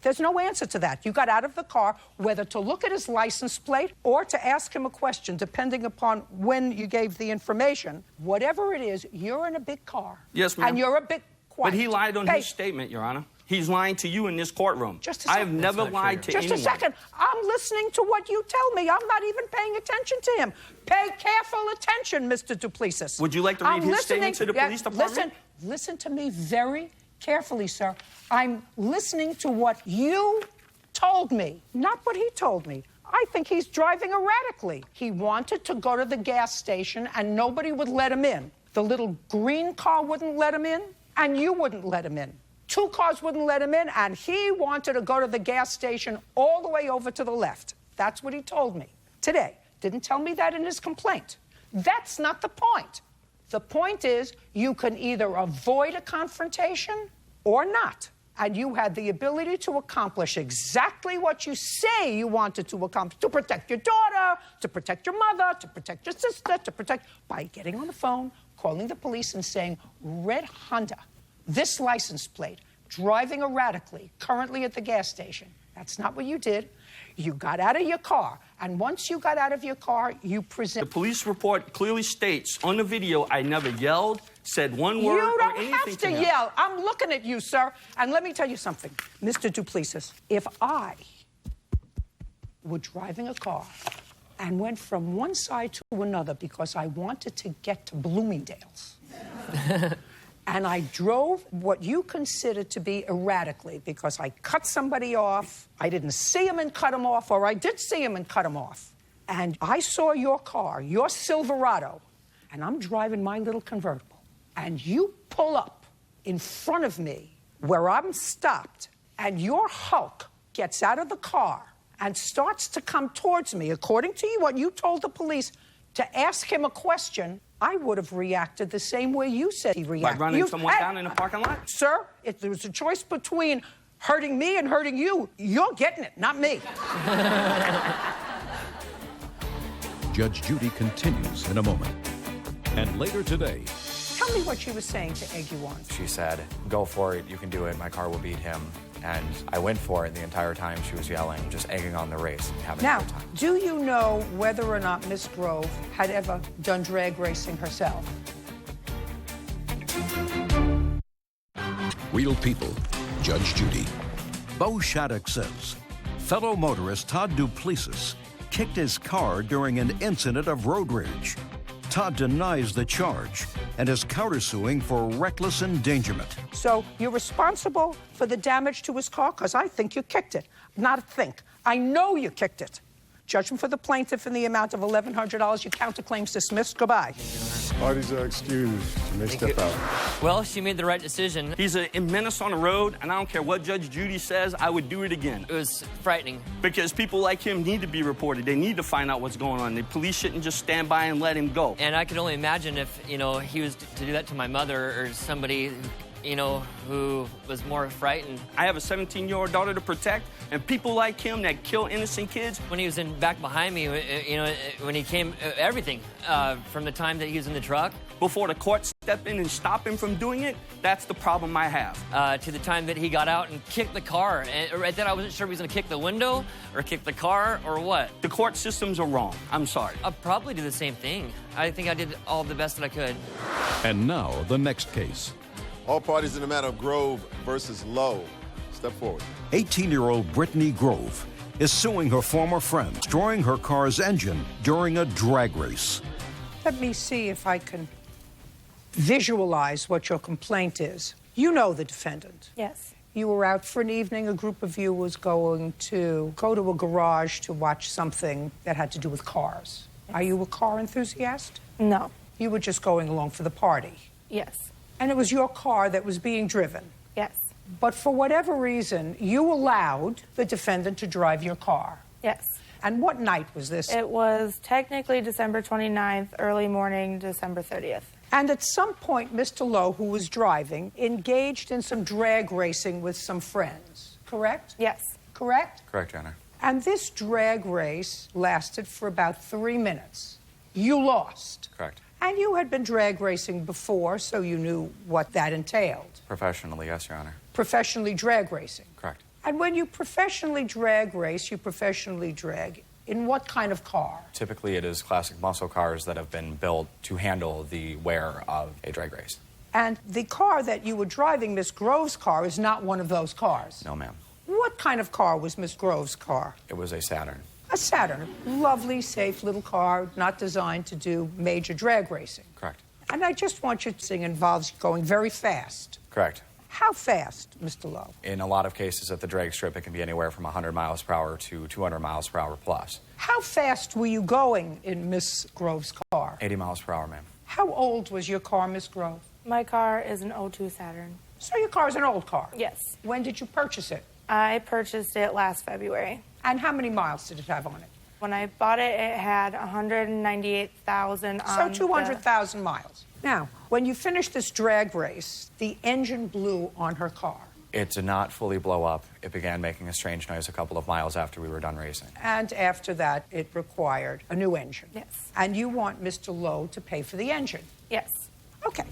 Speaker 1: There's no answer to that. You got out of the car, whether to look at his license plate or to ask him a question, depending upon when you gave the information. Whatever it is, you're in a big car.
Speaker 12: Yes, ma'am.
Speaker 1: And you're a bit quiet.
Speaker 12: But he lied on his statement, Your Honor. He's lying to you in this courtroom.
Speaker 1: Just a second.
Speaker 12: I have never lied to anyone.
Speaker 1: Just a second. I'm listening to what you tell me. I'm not even paying attention to him. Pay careful attention, Mr. Duplessis.
Speaker 12: Would you like to read his statement to the police department?
Speaker 1: Listen to me very carefully, sir. I'm listening to what you told me, not what he told me. I think he's driving erratically. He wanted to go to the gas station and nobody would let him in. The little green car wouldn't let him in, and you wouldn't let him in. 2 cars wouldn't let him in, and he wanted to go to the gas station all the way over to the left. That's what he told me today. Didn't tell me that in his complaint. That's not the point. The point is, you can either avoid a confrontation or not. And you had the ability to accomplish exactly what you say you wanted to accomplish, to protect your daughter, to protect your mother, to protect your sister, by getting on the phone, calling the police and saying, red Honda, this license plate, driving erratically, currently at the gas station. That's not what you did. You got out of your car, and once you got out of your car, you present...
Speaker 12: The police report clearly states on the video I never yelled, said one word,
Speaker 1: You
Speaker 12: or
Speaker 1: don't
Speaker 12: anything
Speaker 1: have to
Speaker 12: him.
Speaker 1: yell. I'm looking at you, sir. And let me tell you something, Mr. Duplessis. If I were driving a car and went from one side to another because I wanted to get to Bloomingdale's, and I drove what you consider to be erratically because I cut somebody off, I didn't see him and cut him off, or I did see him and cut him off, and I saw your car, your Silverado, and I'm driving my little convertible, and you pull up in front of me where I'm stopped, and your Hulk gets out of the car and starts to come towards me, according to you, what you told the police, to ask him a question, I would have reacted the same way you said he reacted.
Speaker 12: By running someone down in the parking lot?
Speaker 1: Sir, if there was a choice between hurting me and hurting you, you're getting it, not me.
Speaker 3: Judge Judy continues in a moment. And later today...
Speaker 1: Tell me what she was saying to egg you on.
Speaker 13: She said, go for it, you can do it, my car will beat him. And I went for it the entire time she was yelling, just egging on the race and having a
Speaker 1: Now,
Speaker 13: good time.
Speaker 1: do you know whether or not Miss Grove had ever done drag racing herself?
Speaker 3: Real people, Judge Judy. Bo Shattuck says fellow motorist Todd Duplessis kicked his car during an incident of road rage. Todd denies the charge and is countersuing for reckless endangerment.
Speaker 1: So you're responsible for the damage to his car? Because I think you kicked it. Not a think. I know you kicked it. Judgment for the plaintiff in the amount of $1,100. Your counterclaim's dismissed. Goodbye.
Speaker 4: Parties are excused. You may step out.
Speaker 11: Well, she made the right decision.
Speaker 12: He's a menace on the road, and I don't care what Judge Judy says, I would do it again.
Speaker 11: It was frightening.
Speaker 12: Because people like him need to be reported. They need to find out what's going on. The police shouldn't just stand by and let him go.
Speaker 11: And I can only imagine if, he was to do that to my mother or somebody, who was more frightened.
Speaker 12: I have a 17-year-old daughter to protect, and people like him that kill innocent kids.
Speaker 11: When he was in back behind me, when he came, everything, from the time that he was in the truck.
Speaker 12: Before the court step in and stop him from doing it, that's the problem I have.
Speaker 11: To the time that he got out and kicked the car. And right then I wasn't sure if he was going to kick the window or kick the car or what.
Speaker 12: The court systems are wrong. I'm sorry.
Speaker 11: I'll probably do the same thing. I think I did all the best that I could.
Speaker 3: And now, the next case.
Speaker 4: All parties in the matter of Grove versus Lowe. Step forward.
Speaker 3: 18-year-old Brittany Grove is suing her former friend, destroying her car's engine during a drag race.
Speaker 1: Let me see if I can visualize what your complaint is. You know the defendant.
Speaker 9: Yes.
Speaker 1: You were out for an evening. A group of you was going to go to a garage to watch something that had to do with cars. Yes. Are you a car enthusiast?
Speaker 9: No.
Speaker 1: You were just going along for the party.
Speaker 9: Yes.
Speaker 1: And it was your car that was being driven.
Speaker 9: Yes.
Speaker 1: But for whatever reason, you allowed the defendant to drive your car.
Speaker 9: Yes.
Speaker 1: And what night was this?
Speaker 9: It was technically December 29th, early morning, December 30th.
Speaker 1: And at some point, Mr. Lowe, who was driving, engaged in some drag racing with some friends, correct?
Speaker 9: Yes.
Speaker 1: Correct?
Speaker 13: Correct, Your Honor.
Speaker 1: And this drag race lasted for about 3 minutes. You lost.
Speaker 13: Correct.
Speaker 1: And you had been drag racing before, so you knew what that entailed.
Speaker 13: Professionally, yes, Your Honor.
Speaker 1: Professionally drag racing.
Speaker 13: Correct.
Speaker 1: And when you professionally drag race, you professionally drag in what kind of car?
Speaker 13: Typically, it is classic muscle cars that have been built to handle the wear of a drag race.
Speaker 1: And the car that you were driving, Miss Grove's car, is not one of those cars.
Speaker 13: No, ma'am.
Speaker 1: What kind of car was Miss Grove's car?
Speaker 13: It was a Saturn.
Speaker 1: A Saturn. Lovely, safe little car, not designed to do major drag racing.
Speaker 13: Correct.
Speaker 1: And I just want you to think involves going very fast.
Speaker 13: Correct.
Speaker 1: How fast, Mr. Lowe?
Speaker 13: In a lot of cases at the drag strip, it can be anywhere from 100 miles per hour to 200 miles per hour plus.
Speaker 1: How fast were you going in Miss Grove's car?
Speaker 13: 80 miles per hour, ma'am.
Speaker 1: How old was your car, Miss Grove?
Speaker 9: My car is an 02 Saturn.
Speaker 1: So your car is an old car?
Speaker 9: Yes.
Speaker 1: When did you purchase it?
Speaker 9: I purchased it last February.
Speaker 1: And how many miles did it have on it?
Speaker 9: When I bought it, it had 198,000 on
Speaker 1: So 200,000 miles. Now, when you finished this drag race, the engine blew on her car.
Speaker 13: It did not fully blow up. It began making a strange noise a couple of miles after we were done racing.
Speaker 1: And after that, it required a new engine.
Speaker 9: Yes.
Speaker 1: And you want Mr. Lowe to pay for the engine.
Speaker 9: Yes.
Speaker 1: Okay.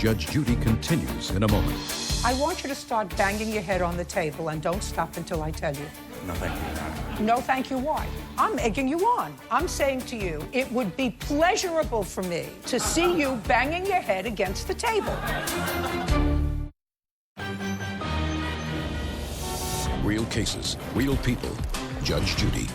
Speaker 3: Judge Judy continues in a moment.
Speaker 1: I want you to start banging your head on the table and don't stop until I tell you.
Speaker 13: No, thank you, Your Honor.
Speaker 1: No, thank you, why? I'm egging you on. I'm saying to you, it would be pleasurable for me to see you banging your head against the table.
Speaker 3: Real cases, real people. Judge Judy.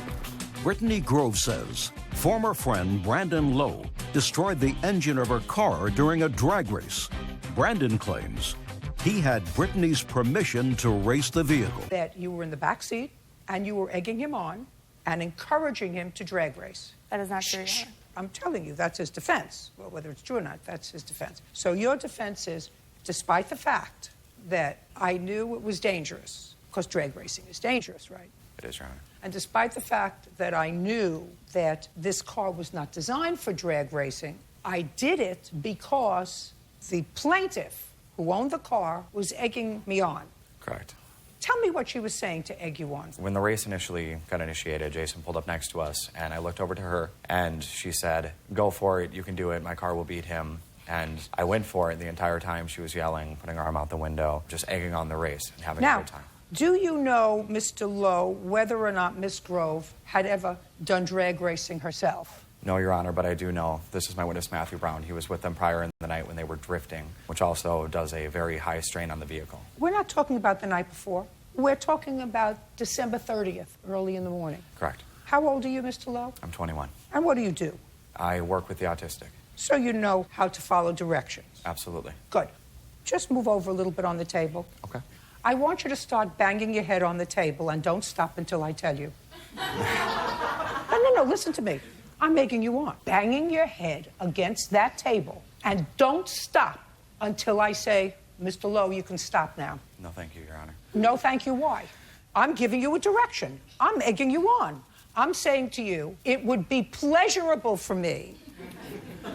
Speaker 3: Brittany Grove says former friend Brandon Lowe destroyed the engine of her car during a drag race. Brandon claims he had Brittany's permission to race the vehicle.
Speaker 1: That you were in the back seat and you were egging him on and encouraging him to drag race.
Speaker 9: That is not true.
Speaker 1: Shh. I'm telling you, that's his defense. Well, whether it's true or not, that's his defense. So your defense is, despite the fact that I knew it was dangerous, because drag racing is dangerous, right?
Speaker 13: It is, Your Honor.
Speaker 1: And despite the fact that I knew that this car was not designed for drag racing, I did it because the plaintiff who owned the car was egging me on.
Speaker 13: Correct.
Speaker 1: Tell me what she was saying to egg you on.
Speaker 13: When the race initially got initiated, Jason pulled up next to us, and I looked over to her, and she said, "Go for it, you can do it, my car will beat him." And I went for it the entire time. She was yelling, putting her arm out the window, just egging on the race and having a good time.
Speaker 1: Do you know, Mr. Lowe, whether or not Miss Grove had ever done drag racing herself?
Speaker 13: No, Your Honor, but I do know. This is my witness, Matthew Brown. He was with them prior in the night when they were drifting, which also does a very high strain on the vehicle.
Speaker 1: We're not talking about the night before. We're talking about December 30th, early in the morning.
Speaker 13: Correct.
Speaker 1: How old are you, Mr. Lowe?
Speaker 13: I'm 21.
Speaker 1: And what do you do?
Speaker 13: I work with the autistic.
Speaker 1: So you know how to follow directions.
Speaker 13: Absolutely.
Speaker 1: Good. Just move over a little bit on the table.
Speaker 13: Okay.
Speaker 1: I want you to start banging your head on the table and don't stop until I tell you. No, listen to me. I'm making you on. Banging your head against that table and don't stop until I say, Mr. Lowe, you can stop now.
Speaker 13: No, thank you, Your Honor.
Speaker 1: No, thank you, why? I'm giving you a direction. I'm egging you on. I'm saying to you, it would be pleasurable for me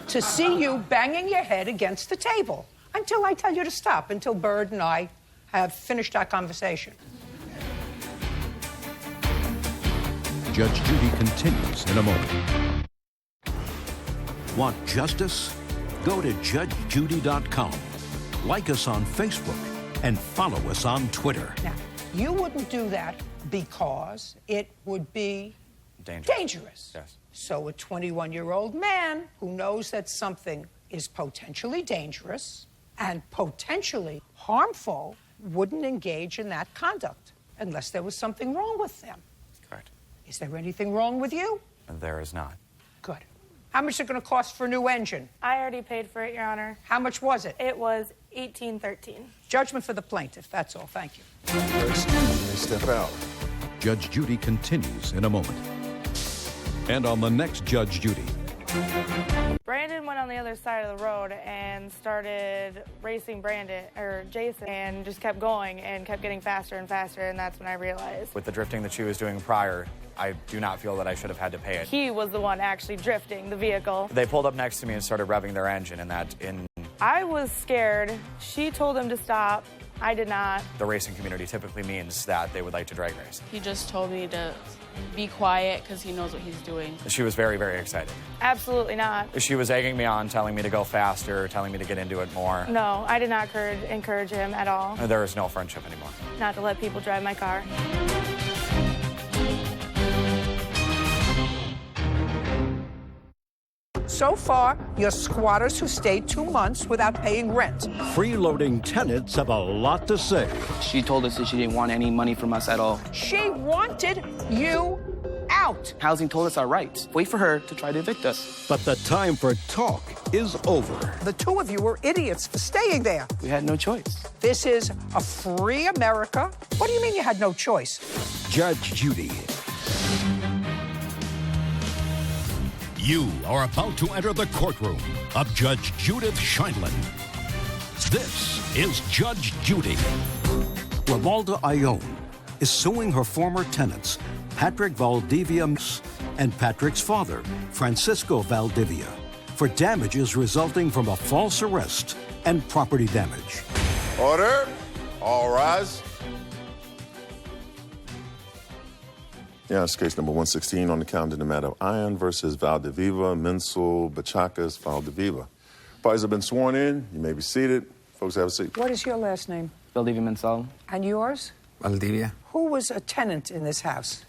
Speaker 1: to see you banging your head against the table until I tell you to stop, until Bird and I have finished our conversation.
Speaker 3: Judge Judy continues in a moment. Want justice? Go to judgejudy.com. Like us on Facebook and follow us on Twitter.
Speaker 1: Now, you wouldn't do that because it would be dangerous.
Speaker 13: Yes.
Speaker 1: So a 21-year-old man who knows that something is potentially dangerous and potentially harmful wouldn't engage in that conduct unless there was something wrong with them.
Speaker 13: Correct.
Speaker 1: Is there anything wrong with you?
Speaker 13: There is not.
Speaker 1: Good. How much is it going to cost for a new engine?
Speaker 9: I already paid for it, Your Honor.
Speaker 1: How much was it?
Speaker 9: It was $18.13.
Speaker 1: Judgment for the plaintiff. That's all. Thank you.
Speaker 4: Excuse me, step out.
Speaker 3: Judge Judy continues in a moment. And on the next Judge Judy.
Speaker 9: Brandon went on the other side of the road and started racing Jason, and just kept going and kept getting faster and faster, and that's when I realized.
Speaker 13: With the drifting that she was doing prior, I do not feel that I should have had to pay it.
Speaker 9: He was the one actually drifting the vehicle.
Speaker 13: They pulled up next to me and started revving their engine, and
Speaker 9: I was scared. She told him to stop. I did not.
Speaker 13: The racing community typically means that they would like to drag race.
Speaker 14: He just told me to be quiet because he knows what he's doing.
Speaker 13: She was very, very excited.
Speaker 9: Absolutely not.
Speaker 13: She was egging me on, telling me to go faster, telling me to get into it more.
Speaker 9: No, I did not encourage him at all.
Speaker 13: There is no friendship anymore.
Speaker 9: Not to let people drive my car.
Speaker 1: So far, you're squatters who stayed 2 months without paying rent.
Speaker 3: Freeloading tenants have a lot to say.
Speaker 15: She told us that she didn't want any money from us at all.
Speaker 1: She wanted you out.
Speaker 15: Housing told us our rights. Wait for her to try to evict us.
Speaker 3: But the time for talk is over.
Speaker 1: The two of you were idiots for staying there.
Speaker 15: We had no choice.
Speaker 1: This is a free America. What do you mean you had no choice?
Speaker 3: Judge Judy. You are about to enter the courtroom of Judge Judith Scheindlin. This is Judge Judy. Ramalda Ione is suing her former tenants, Patrick Valdivia and Patrick's father, Francisco Valdivia, for damages resulting from a false arrest and property damage.
Speaker 4: Order. All rise. Yeah, it's case number 116 on the calendar in the matter of Ion versus Valdivia, Mensul, Bachakas, Valdivia. Parties have been sworn in. You may be seated. Folks, have a seat.
Speaker 1: What is your last name?
Speaker 15: Valdivia Mansell.
Speaker 1: And yours?
Speaker 16: Valdivia.
Speaker 1: Who was a tenant in this house?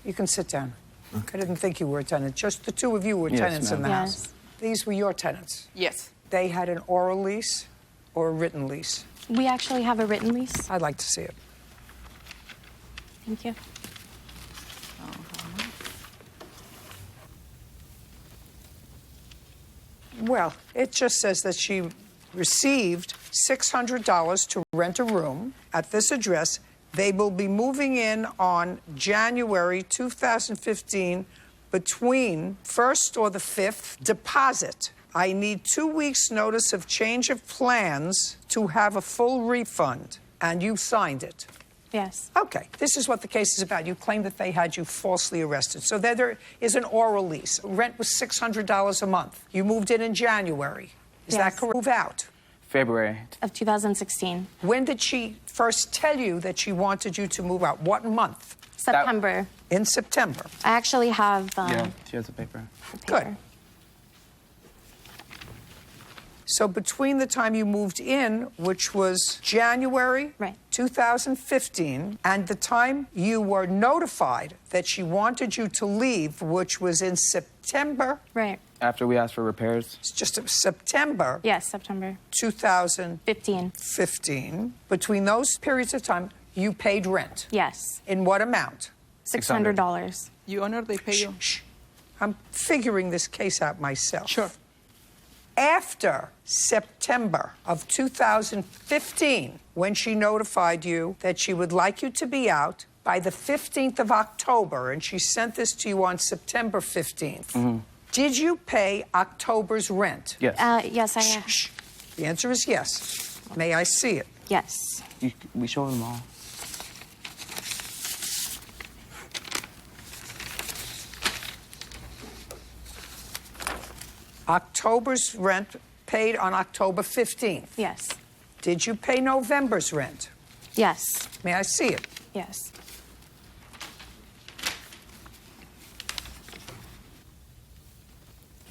Speaker 1: You can sit down. I didn't think you were a tenant. Just the two of you were tenants in the house. These were your tenants?
Speaker 14: Yes.
Speaker 1: They had an oral lease or a written lease?
Speaker 17: We actually have a written lease.
Speaker 1: I'd like to see it.
Speaker 17: Thank you.
Speaker 1: Well, it just says that she received $600 to rent a room at this address. They will be moving in on January 2015 between 1st or the 5th. Deposit. I need 2 weeks' notice of change of plans to have a full refund. And you signed it.
Speaker 17: Yes.
Speaker 1: Okay, this is what the case is about. You claim that they had you falsely arrested. So there is an oral lease. Rent was $600 a month. You moved in January. Is that correct? Move out.
Speaker 15: February.
Speaker 17: Of 2016.
Speaker 1: When did she first tell you that she wanted you to move out? What month?
Speaker 17: September.
Speaker 1: In September.
Speaker 17: I actually have...
Speaker 15: yeah, she has a paper.
Speaker 1: Good. So between the time you moved in, which was January 2015, and the time you were notified that she wanted you to leave, which was in September.
Speaker 17: Right.
Speaker 15: After we asked for repairs.
Speaker 1: It's just September.
Speaker 17: Yes, September.
Speaker 1: 2015. 15. Between those periods of time, you paid rent.
Speaker 17: Yes.
Speaker 1: In what amount?
Speaker 17: $600.
Speaker 14: You honor, they pay you.
Speaker 1: Shh. I'm figuring this case out myself.
Speaker 14: Sure.
Speaker 1: After September of 2015, when she notified you that she would like you to be out by the 15th of October, and she sent this to you on September 15th, did you pay October's rent?
Speaker 15: Yes.
Speaker 17: Yes, I am.
Speaker 1: Shh. The answer is yes. May I see it?
Speaker 17: Yes.
Speaker 15: We show them all.
Speaker 1: October's rent paid on October 15th.
Speaker 17: Yes.
Speaker 1: Did you pay November's rent?
Speaker 17: Yes.
Speaker 1: May I see it?
Speaker 17: Yes.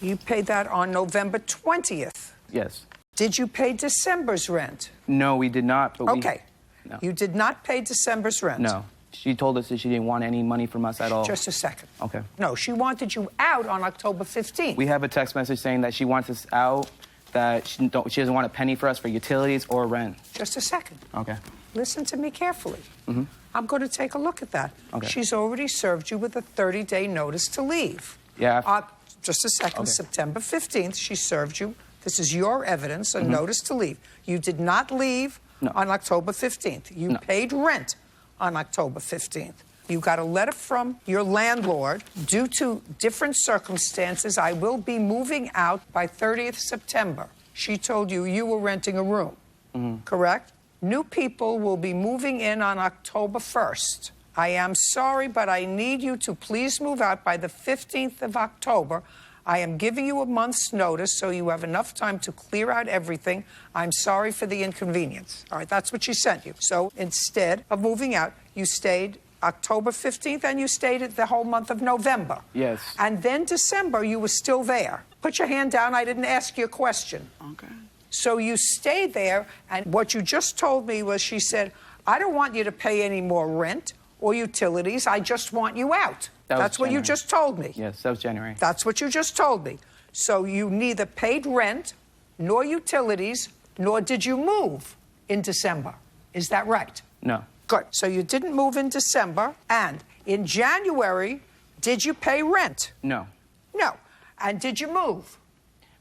Speaker 1: You paid that on November 20th.
Speaker 15: Yes.
Speaker 1: Did you pay December's rent?
Speaker 15: No, we did not. But
Speaker 1: Okay.
Speaker 15: No.
Speaker 1: You did not pay December's rent?
Speaker 15: No. She told us that she didn't want any money from us at all.
Speaker 1: Just a second.
Speaker 15: Okay.
Speaker 1: No, she wanted you out on October 15th.
Speaker 15: We have a text message saying that she wants us out, that she doesn't want a penny for us for utilities or rent.
Speaker 1: Just a second.
Speaker 15: Okay.
Speaker 1: Listen to me carefully. I'm going to take a look at that.
Speaker 15: Okay.
Speaker 1: She's already served you with a 30-day notice to leave.
Speaker 15: Yeah.
Speaker 1: Just a second.
Speaker 15: Okay.
Speaker 1: September 15th, she served you. This is your evidence, a notice to leave. You did not leave on October 15th. You paid rent on October 15th. You got a letter from your landlord. Due to different circumstances, I will be moving out by 30th September. She told you you were renting a room, correct? New people will be moving in on October 1st. I am sorry, but I need you to please move out by the 15th of October. I am giving you a month's notice so you have enough time to clear out everything. I'm sorry for the inconvenience. All right, that's what she sent you. So instead of moving out, you stayed October 15th and you stayed the whole month of November.
Speaker 15: Yes.
Speaker 1: And then December, you were still there. Put your hand down. I didn't ask you a question.
Speaker 14: Okay.
Speaker 1: So you stayed there, and what you just told me was she said, I don't want you to pay any more rent or utilities. I just want you out. That's what you just told me.
Speaker 15: Yes, that was January.
Speaker 1: That's what you just told me. So you neither paid rent nor utilities, nor did you move in December. Is that right?
Speaker 15: No.
Speaker 1: Good. So you didn't move in December. And in January, did you pay rent?
Speaker 15: No.
Speaker 1: No. And did you move?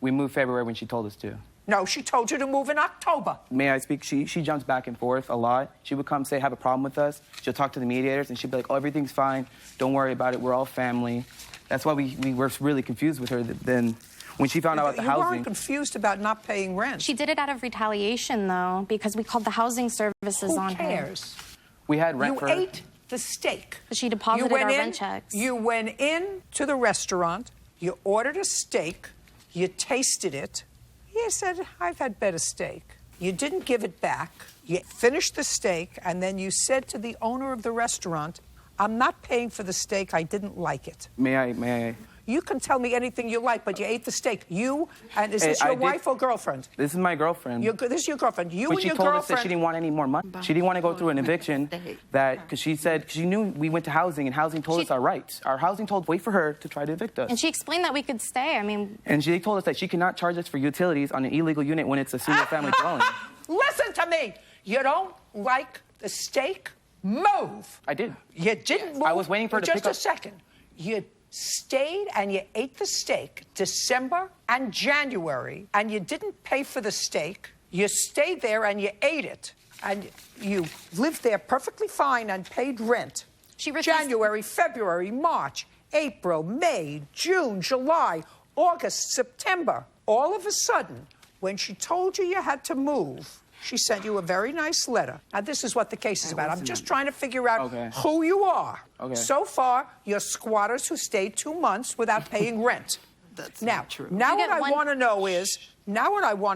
Speaker 15: We moved February when she told us to.
Speaker 1: No, she told you to move in October.
Speaker 15: May I speak? She jumps back and forth a lot. She would come say, have a problem with us. She'll talk to the mediators, and she'd be like, oh, everything's fine. Don't worry about it. We're all family. That's why we were really confused with her. Then when she found out about the housing...
Speaker 1: You weren't confused about not paying rent.
Speaker 17: She did it out of retaliation, though, because we called the housing services on her.
Speaker 1: Who cares?
Speaker 15: We had rent for...
Speaker 1: You ate the steak.
Speaker 17: She deposited our rent checks.
Speaker 1: You went in to the restaurant. You ordered a steak. You tasted it. You said, I've had better steak. You didn't give it back. You finished the steak, and then you said to the owner of the restaurant, I'm not paying for the steak. I didn't like it.
Speaker 15: May I?
Speaker 1: You can tell me anything you like, but you ate the steak. You, and is this your wife or girlfriend?
Speaker 15: This is my girlfriend.
Speaker 1: This is your girlfriend. You and your girlfriend.
Speaker 15: She told us that she didn't want any more money. She didn't want to go through an eviction because she said, she knew we went to housing and housing told us our rights. Our housing told wait for her to try to evict us.
Speaker 17: And she explained that we could stay. I mean...
Speaker 15: And she told us that she cannot charge us for utilities on an illegal unit when it's a single family dwelling.
Speaker 1: Listen to me. You don't like the steak? Move.
Speaker 15: I did.
Speaker 1: You didn't move.
Speaker 15: I was waiting for her to pick up.
Speaker 1: Just a second. You stayed and you ate the steak December and January, and you didn't pay for the steak. You stayed there and you ate it, and you lived there perfectly fine and paid rent. January, February, March, April, May, June, July, August, September. All of a sudden, when she told you had to move, she sent you a very nice letter. Now, this is what the case is about. I'm just trying to figure out who you are. So far, you're squatters who stayed 2 months without paying rent.
Speaker 16: That's
Speaker 1: now,
Speaker 16: not true.
Speaker 1: Now what I want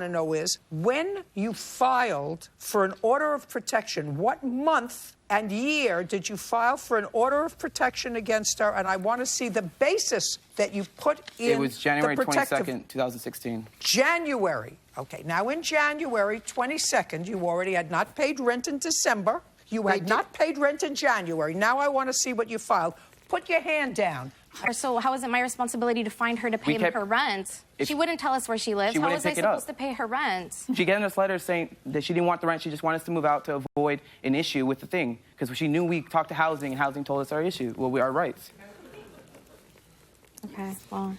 Speaker 1: to know is, when you filed for an order of protection, what month and year did you file for an order of protection against her? And I want to see the basis that you put in.
Speaker 15: It was January
Speaker 1: the
Speaker 15: 22nd, 2016.
Speaker 1: January. Okay, now in January 22nd, you already had not paid rent in December. You had not paid rent in January. Now I want to see what you filed. Put your hand down.
Speaker 17: So how is it my responsibility to find her to pay her rent? She wouldn't tell us where she lives. How was I supposed to pay her rent?
Speaker 15: She gave us letters saying that she didn't want the rent. She just wanted us to move out to avoid an issue with the thing. Because she knew we talked to housing, and housing told us our issue, our rights.
Speaker 17: Okay, well...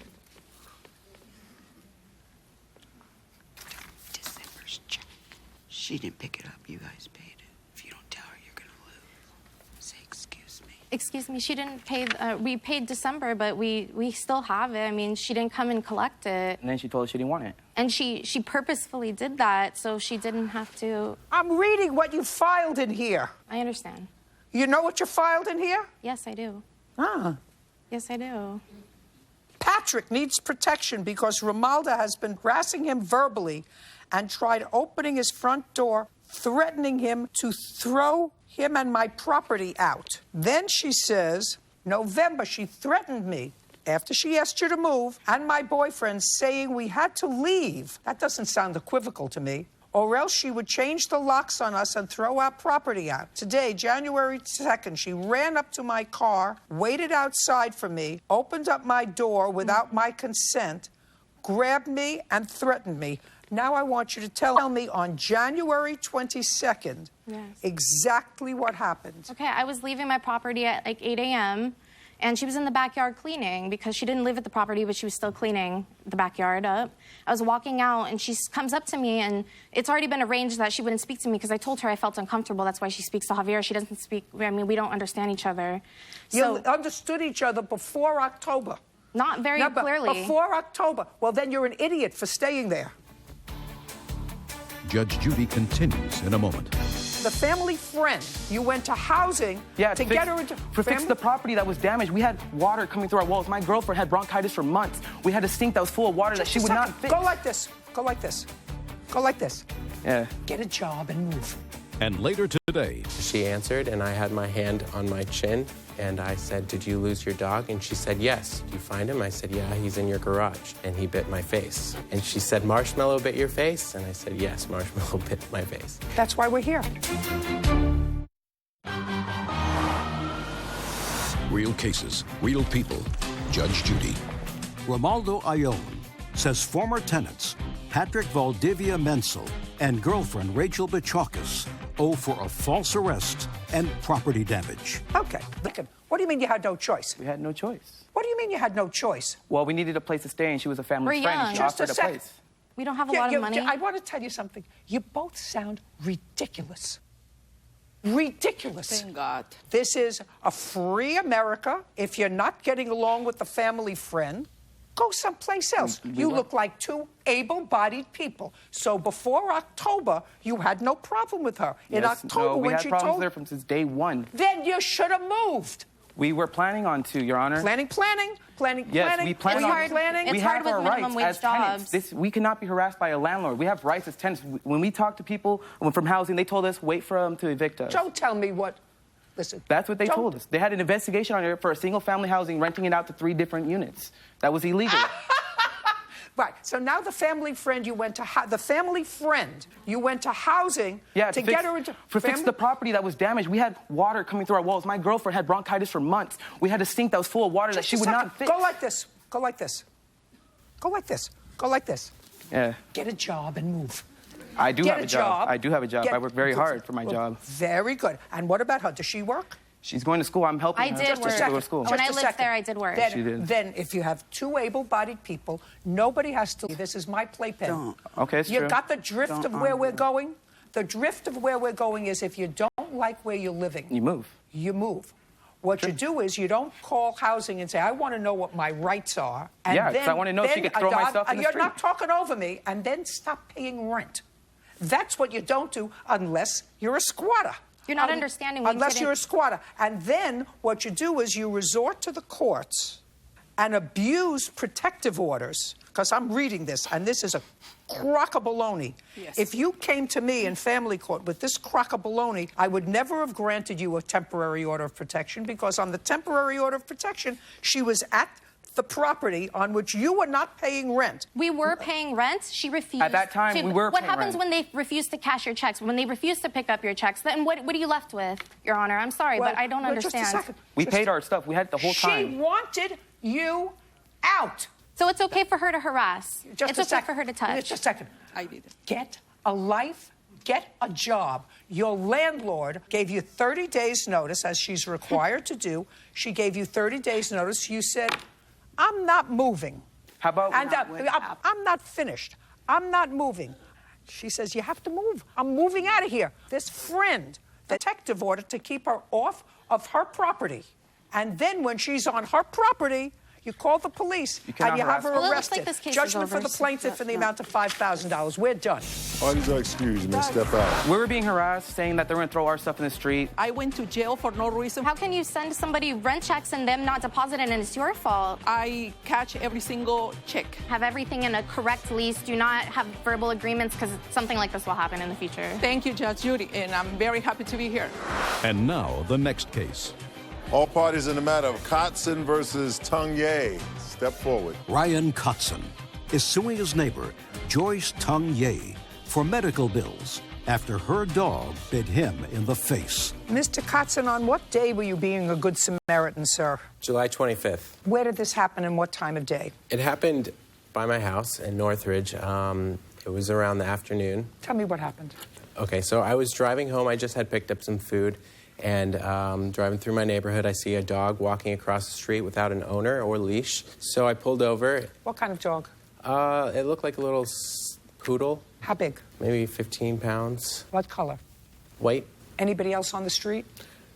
Speaker 16: December's check. She didn't pick it up. You guys paid it. If you don't tell her, you're going to lose. Say excuse me.
Speaker 17: Excuse me, she didn't pay... we paid December, but we still have it. I mean, she didn't come and collect it.
Speaker 15: And then she told us she didn't want it.
Speaker 17: And she purposefully did that, so she didn't have to...
Speaker 1: I'm reading what you filed in here.
Speaker 17: I understand.
Speaker 1: You know what you filed in here?
Speaker 17: Yes, I do.
Speaker 1: Ah.
Speaker 17: Yes, I do.
Speaker 1: Patrick needs protection because Romalda has been harassing him verbally and tried opening his front door, threatening him to throw him and my property out. Then she says, November, she threatened me after she asked you to move, and my boyfriend, saying we had to leave. That doesn't sound equivocal to me. Or else she would change the locks on us and throw our property out. Today, January 2nd, she ran up to my car, waited outside for me, opened up my door without my consent, grabbed me, and threatened me. Now I want you to tell me on January 22nd exactly what happened.
Speaker 17: Okay, I was leaving my property at like 8 a.m., and she was in the backyard cleaning because she didn't live at the property, but she was still cleaning the backyard up. I was walking out, and she comes up to me, and it's already been arranged that she wouldn't speak to me because I told her I felt uncomfortable. That's why she speaks to Javier. She doesn't speak. I mean, we don't understand each other.
Speaker 1: You understood each other before October.
Speaker 17: Not very clearly.
Speaker 1: Before October. Well, then you're an idiot for staying there.
Speaker 3: Judge Judy continues in a moment.
Speaker 1: The family friend, you went to housing to get her into...
Speaker 15: To fix the property that was damaged. We had water coming through our walls. My girlfriend had bronchitis for months. We had a sink that was full of water that she would not fix.
Speaker 1: Go like this. Go like this. Go like this.
Speaker 15: Yeah.
Speaker 1: Get a job and move.
Speaker 3: And later today...
Speaker 18: She answered, and I had my hand on my chin, and I said, did you lose your dog? And she said, yes. Did you find him? I said, yeah, he's in your garage. And he bit my face. And she said, Marshmallow bit your face? And I said, yes, Marshmallow bit my face.
Speaker 1: That's why we're here.
Speaker 3: Real cases, real people. Judge Judy.
Speaker 19: Romaldo Ayon says former tenants Patrick Valdivia Menzel and girlfriend Rachel Bachakis owe for a false arrest and property damage.
Speaker 1: Okay, look, what do you mean you had no choice?
Speaker 15: We had no choice.
Speaker 1: What do you mean you had no choice?
Speaker 15: Well, we needed a place to stay, and she was a family friend. And she offered a place.
Speaker 17: We don't have a lot of money.
Speaker 1: I want to tell you something. You both sound ridiculous. Ridiculous.
Speaker 16: Thank God.
Speaker 1: This is a free America. If you're not getting along with the family friend, go someplace else. You look like two able-bodied people. So before October, you had no problem with her. In October, when she told...
Speaker 15: we had problems there from since day one.
Speaker 1: Then you should have moved.
Speaker 15: We were planning on to, Your Honor.
Speaker 1: Planning.
Speaker 15: Yes, we plan on
Speaker 1: planning.
Speaker 17: It's hard with minimum wage jobs.
Speaker 15: We cannot be harassed by a landlord. We have rights as tenants. When we talk to people from housing, they told us, wait for them to evict us.
Speaker 1: Don't tell me what... listen.
Speaker 15: That's what they told us. They had an investigation on it for a single-family housing, renting it out to 3 different units. That was illegal.
Speaker 1: Right. So now the family friend you went to housing to get her into
Speaker 15: fix the property that was damaged. We had water coming through our walls. My girlfriend had bronchitis for months. We had a sink that was full of water that she would not fix.
Speaker 1: Go like this. Go like this. Go like this. Go like this.
Speaker 15: Yeah.
Speaker 1: Get a job and move.
Speaker 15: I do have a job. I do have a job. I work very hard for my job.
Speaker 1: Very good. And what about her? Does she work?
Speaker 15: She's going to school. I'm helping her.
Speaker 17: I did work.
Speaker 15: Go to school.
Speaker 17: When I lived there, I did work.
Speaker 1: Then if you have 2 able-bodied people, nobody has to. This is my playpen.
Speaker 15: Okay, it's
Speaker 1: you
Speaker 15: true.
Speaker 1: got the drift of where we're going? The drift of where we're going is if you don't like where you're living.
Speaker 15: You move.
Speaker 1: You move. What you do is you don't call housing and say, I want to know what my rights are. And
Speaker 15: yeah, because I want to know if she could throw my stuff in the street.
Speaker 1: You're not talking over me. And then stop paying rent. That's what you don't do unless you're a squatter.
Speaker 17: You're not understanding.
Speaker 1: Unless you're a squatter. And then what you do is you resort to the courts and abuse protective orders, because I'm reading this, and this is a crock of baloney.
Speaker 20: Yes.
Speaker 1: If you came to me in family court with this crock of baloney, I would never have granted you a temporary order of protection, because on the temporary order of protection, she was at the property on which you were not paying rent.
Speaker 17: We were paying rent. She refused.
Speaker 15: At that time, we were
Speaker 17: What
Speaker 15: paying
Speaker 17: happens
Speaker 15: rent.
Speaker 17: when they refuse to cash your checks? When they refuse to pick up your checks, then what are you left with, Your Honor? I'm sorry, but I don't understand.
Speaker 1: Just a second.
Speaker 15: We paid our stuff. We had the whole time.
Speaker 1: She wanted you out.
Speaker 17: So it's okay for her to harass. It's okay for her to touch.
Speaker 1: Just a second.
Speaker 20: I did.
Speaker 1: Get a life. Get a job. Your landlord gave you 30 days notice, as she's required to do. She gave you 30 days notice. You said, I'm not moving.
Speaker 15: How about...
Speaker 1: And I'm not finished. I'm not moving. She says, you have to move. I'm moving out of here. This friend, the protective order to keep her off of her property. And then when she's on her property, you call the police and you have her arrested. Judgment for the plaintiff in the amount of $5,000. We're done.
Speaker 4: Parties are excused. You may step out.
Speaker 15: We were being harassed, saying that they're going to throw our stuff in the street.
Speaker 20: I went to jail for no reason.
Speaker 17: How can you send somebody rent checks and them not deposit it and it's your fault?
Speaker 20: I catch every single check.
Speaker 17: Have everything in a correct lease. Do not have verbal agreements, because something like this will happen in the future.
Speaker 20: Thank you, Judge Judy, and I'm very happy to be here.
Speaker 19: And now, the next case.
Speaker 4: All parties in the matter of Kotzen versus Tung Ye. Step forward.
Speaker 19: Ryan Kotzen is suing his neighbor, Joyce Tung Ye, for medical bills after her dog bit him in the face.
Speaker 1: Mr. Kotzen, on what day were you being a good Samaritan, sir?
Speaker 18: July 25th.
Speaker 1: Where did this happen and what time of day?
Speaker 18: It happened by my house in Northridge. It was around the afternoon.
Speaker 1: Tell me what happened.
Speaker 18: Okay, so I was driving home. I just had picked up some food. And driving through my neighborhood, I see a dog walking across the street without an owner or leash. So I pulled over.
Speaker 1: What kind of dog?
Speaker 18: It looked like a little poodle.
Speaker 1: How big?
Speaker 18: Maybe 15 pounds.
Speaker 1: What color?
Speaker 18: White.
Speaker 1: Anybody else on the street?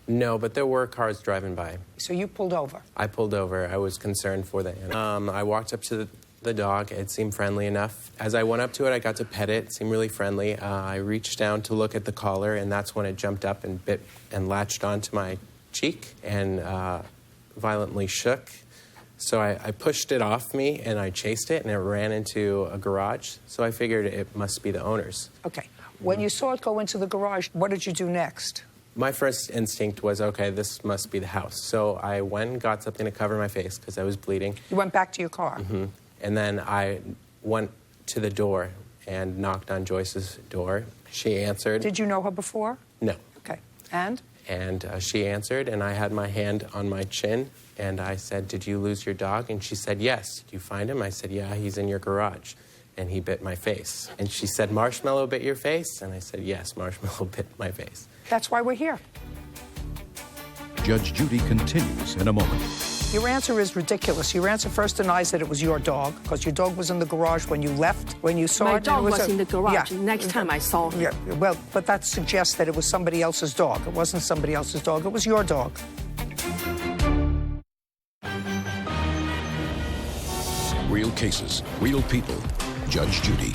Speaker 18: No, but there were cars driving by.
Speaker 1: So you pulled over?
Speaker 18: I pulled over. I was concerned for the animal. I walked up to the dog. It seemed friendly enough. As I went up to it, I got to pet it. It seemed really friendly. I reached down to look at the collar, and that's when it jumped up and bit and latched onto my cheek and violently shook. So I pushed it off me, and I chased it, and it ran into a garage. So I figured it must be the owner's.
Speaker 1: Okay. When you saw it go into the garage, what did you do next?
Speaker 18: My first instinct was, okay, this must be the house. So I went and got something to cover my face because I was bleeding.
Speaker 1: You went back to your car?
Speaker 18: Mm-hmm. And then I went to the door and knocked on Joyce's door. She answered.
Speaker 1: Did you know her before?
Speaker 18: No.
Speaker 1: Okay. And?
Speaker 18: And she answered, and I had my hand on my chin, and I said, did you lose your dog? And she said, yes. Did you find him? I said, yeah, he's in your garage. And he bit my face. And she said, Marshmallow bit your face? And I said, yes, Marshmallow bit my face.
Speaker 1: That's why we're here.
Speaker 19: Judge Judy continues in a moment.
Speaker 1: Your answer is ridiculous. Your answer first denies that it was your dog, because your dog was in the garage when you left, when you saw it.
Speaker 20: My dog was in the garage next time I saw him.
Speaker 1: Yeah, well, but that suggests that it was somebody else's dog. It wasn't somebody else's dog. It was your dog.
Speaker 3: Real cases, real people. Judge Judy.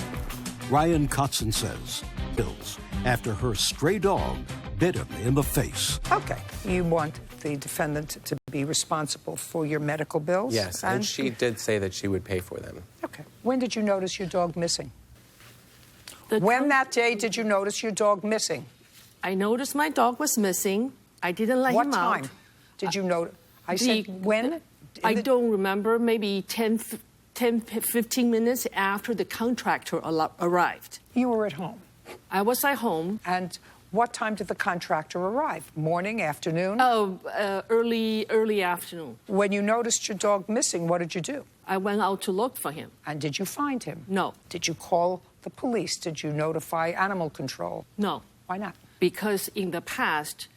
Speaker 19: Ryan Kotzen says, bills after her stray dog bit him in the face.
Speaker 1: Okay. You want the defendant to be responsible for your medical bills?
Speaker 18: Yes, and she did say that she would pay for them.
Speaker 1: Okay. When did you notice your dog missing? When that day did you notice your dog missing?
Speaker 20: I noticed my dog was missing I didn't let
Speaker 1: what
Speaker 20: him out.
Speaker 1: What time did you know? I said when?
Speaker 20: I don't remember, maybe 10, 15 minutes after the contractor arrived.
Speaker 1: You were at home?
Speaker 20: I was at home.
Speaker 1: And what time did the contractor arrive? Morning, afternoon?
Speaker 20: Oh, early afternoon.
Speaker 1: When you noticed your dog missing, what did you do?
Speaker 20: I went out to look for him.
Speaker 1: And did you find him?
Speaker 20: No.
Speaker 1: Did you call the police? Did you notify animal control?
Speaker 20: No.
Speaker 1: Why not?
Speaker 20: Because in the past,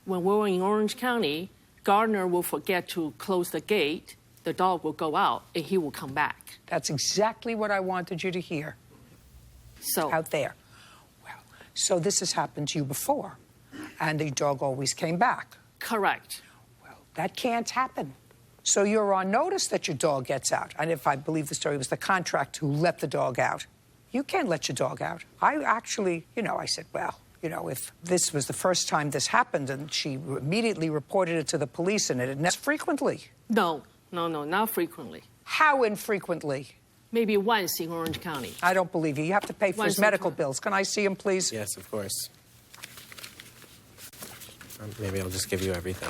Speaker 20: when we were in Orange County, Gardner will forget to close the gate, the dog will go out, and he will come back.
Speaker 1: That's exactly what I wanted you to hear.
Speaker 20: So
Speaker 1: out there. Well, so this has happened to you before, and the dog always came back.
Speaker 20: Correct.
Speaker 1: Well, that can't happen. So you're on notice that your dog gets out. And if I believe the story, it was the contractor who let the dog out. You can't let your dog out. I actually, I said, well, if this was the first time this happened, and she immediately reported it to the police, and it frequently.
Speaker 20: No, not frequently.
Speaker 1: How infrequently?
Speaker 20: Maybe once in Orange County.
Speaker 1: I don't believe you. You have to pay for his medical bills. Can I see him, please?
Speaker 18: Yes, of course. Maybe I'll just give you everything.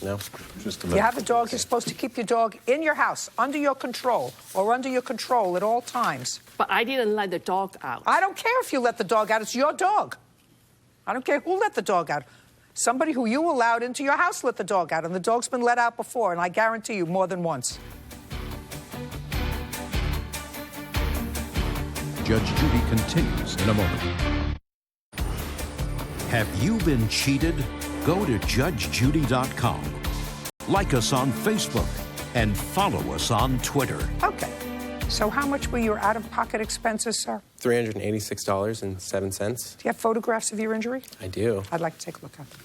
Speaker 18: No?
Speaker 4: Just a
Speaker 1: You
Speaker 4: minute.
Speaker 1: have a dog, you're supposed to keep your dog in your house, under your control at all times.
Speaker 20: But I didn't let the dog out.
Speaker 1: I don't care if you let the dog out. It's your dog. I don't care who let the dog out. Somebody who you allowed into your house let the dog out, and the dog's been let out before, and I guarantee you more than once.
Speaker 19: Judge Judy continues in a moment. Have you been cheated? Go to judgejudy.com. Like us on Facebook and follow us on Twitter.
Speaker 1: Okay. So how much were your out-of-pocket expenses, sir?
Speaker 18: $386.07.
Speaker 1: Do you have photographs of your injury?
Speaker 18: I do.
Speaker 1: I'd like to take a look at them.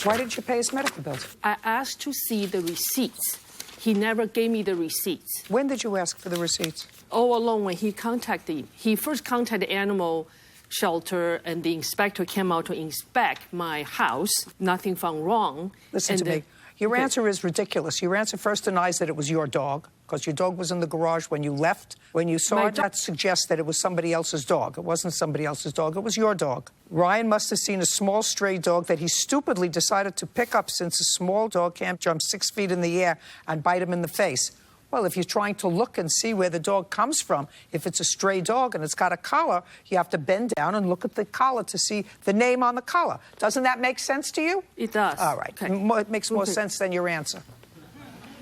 Speaker 1: Why didn't you pay his medical bills?
Speaker 20: I asked to see the receipts. He never gave me the receipts.
Speaker 1: When did you ask for the receipts?
Speaker 20: All along when he contacted, he first contacted the animal shelter, and the inspector came out to inspect my house. Nothing found wrong.
Speaker 1: Listen to me. Your answer is ridiculous. Your answer first denies that it was your dog, because your dog was in the garage when you left. When you saw it, that suggests that it was somebody else's dog. It wasn't somebody else's dog. It was your dog. Ryan must have seen a small stray dog that he stupidly decided to pick up, since a small dog can't jump 6 feet in the air, and bite him in the face. Well, if you're trying to look and see where the dog comes from, if it's a stray dog and it's got a collar, you have to bend down and look at the collar to see the name on the collar. Doesn't that make sense to you?
Speaker 20: It does.
Speaker 1: All right. Okay. It makes more sense than your answer.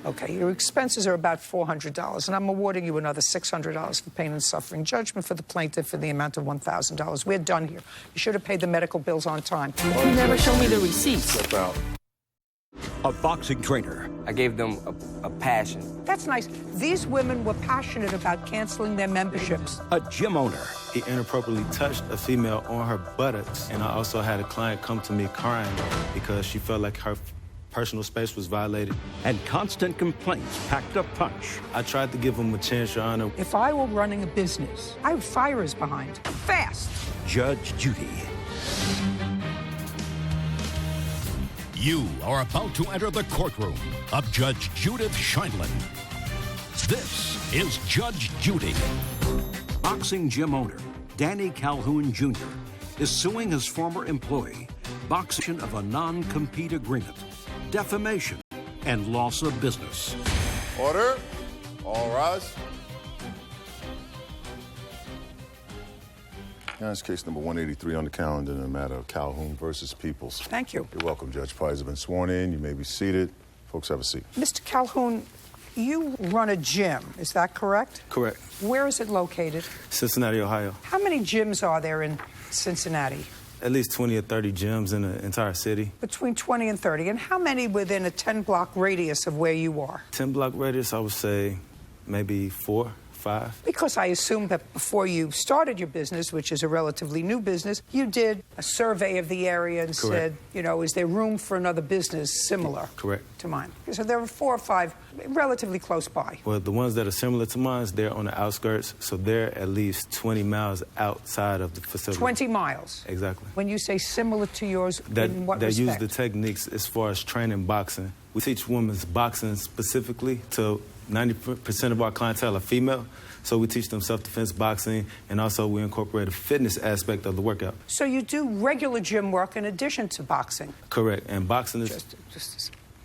Speaker 1: Okay, your expenses are about $400, and I'm awarding you another $600 for pain and suffering judgment for the plaintiff in the amount of $1,000. We're done here. You should have paid the medical bills on time.
Speaker 20: He never showed me the receipts.
Speaker 19: A boxing trainer.
Speaker 21: I gave them a passion.
Speaker 1: That's nice. These women were passionate about canceling their memberships.
Speaker 19: A gym owner.
Speaker 22: He inappropriately touched a female on her buttocks, and I also had a client come to me crying because she felt like her personal space was violated.
Speaker 19: And constant complaints packed a punch.
Speaker 22: I tried to give him a chance, Your Honor.
Speaker 1: If I were running a business, I would fire his behind. Fast.
Speaker 19: Judge Judy.
Speaker 3: You are about to enter the courtroom of Judge Judith Scheindlin. This is Judge Judy.
Speaker 19: Boxing gym owner Danny Calhoun Jr. is suing his former employee, boxing of a non-compete agreement, defamation, and loss of business.
Speaker 4: Order. All rise. Now it's case number 183 on the calendar in the matter of Calhoun versus Peoples.
Speaker 1: Thank you.
Speaker 4: You're welcome, Judge. Parties have been sworn in. You may be seated. Folks, have a seat.
Speaker 1: Mr. Calhoun, you run a gym, is that correct?
Speaker 22: Correct.
Speaker 1: Where is it located?
Speaker 22: Cincinnati, Ohio.
Speaker 1: How many gyms are there in Cincinnati?
Speaker 22: At least 20 or 30 gyms in the entire city.
Speaker 1: Between 20 and 30. And how many within a 10-block radius of where you are?
Speaker 22: 10-block radius, I would say maybe 4, 5.
Speaker 1: Because I assume that before you started your business, which is a relatively new business, you did a survey of the area and said, is there room for another business similar to mine? So there were 4 or 5 relatively close by.
Speaker 22: Well, the ones that are similar to mine, they're on the outskirts, so they're at least 20 miles outside of the facility.
Speaker 1: 20 miles?
Speaker 22: Exactly.
Speaker 1: When you say similar to yours, in what respect?
Speaker 22: Use the techniques as far as training boxing. We teach women's boxing specifically to 90% of our clientele are female, So we teach them self-defense boxing, and also we incorporate a fitness aspect of the workout.
Speaker 1: So you do regular gym work in addition to boxing?
Speaker 22: Correct. And boxing is...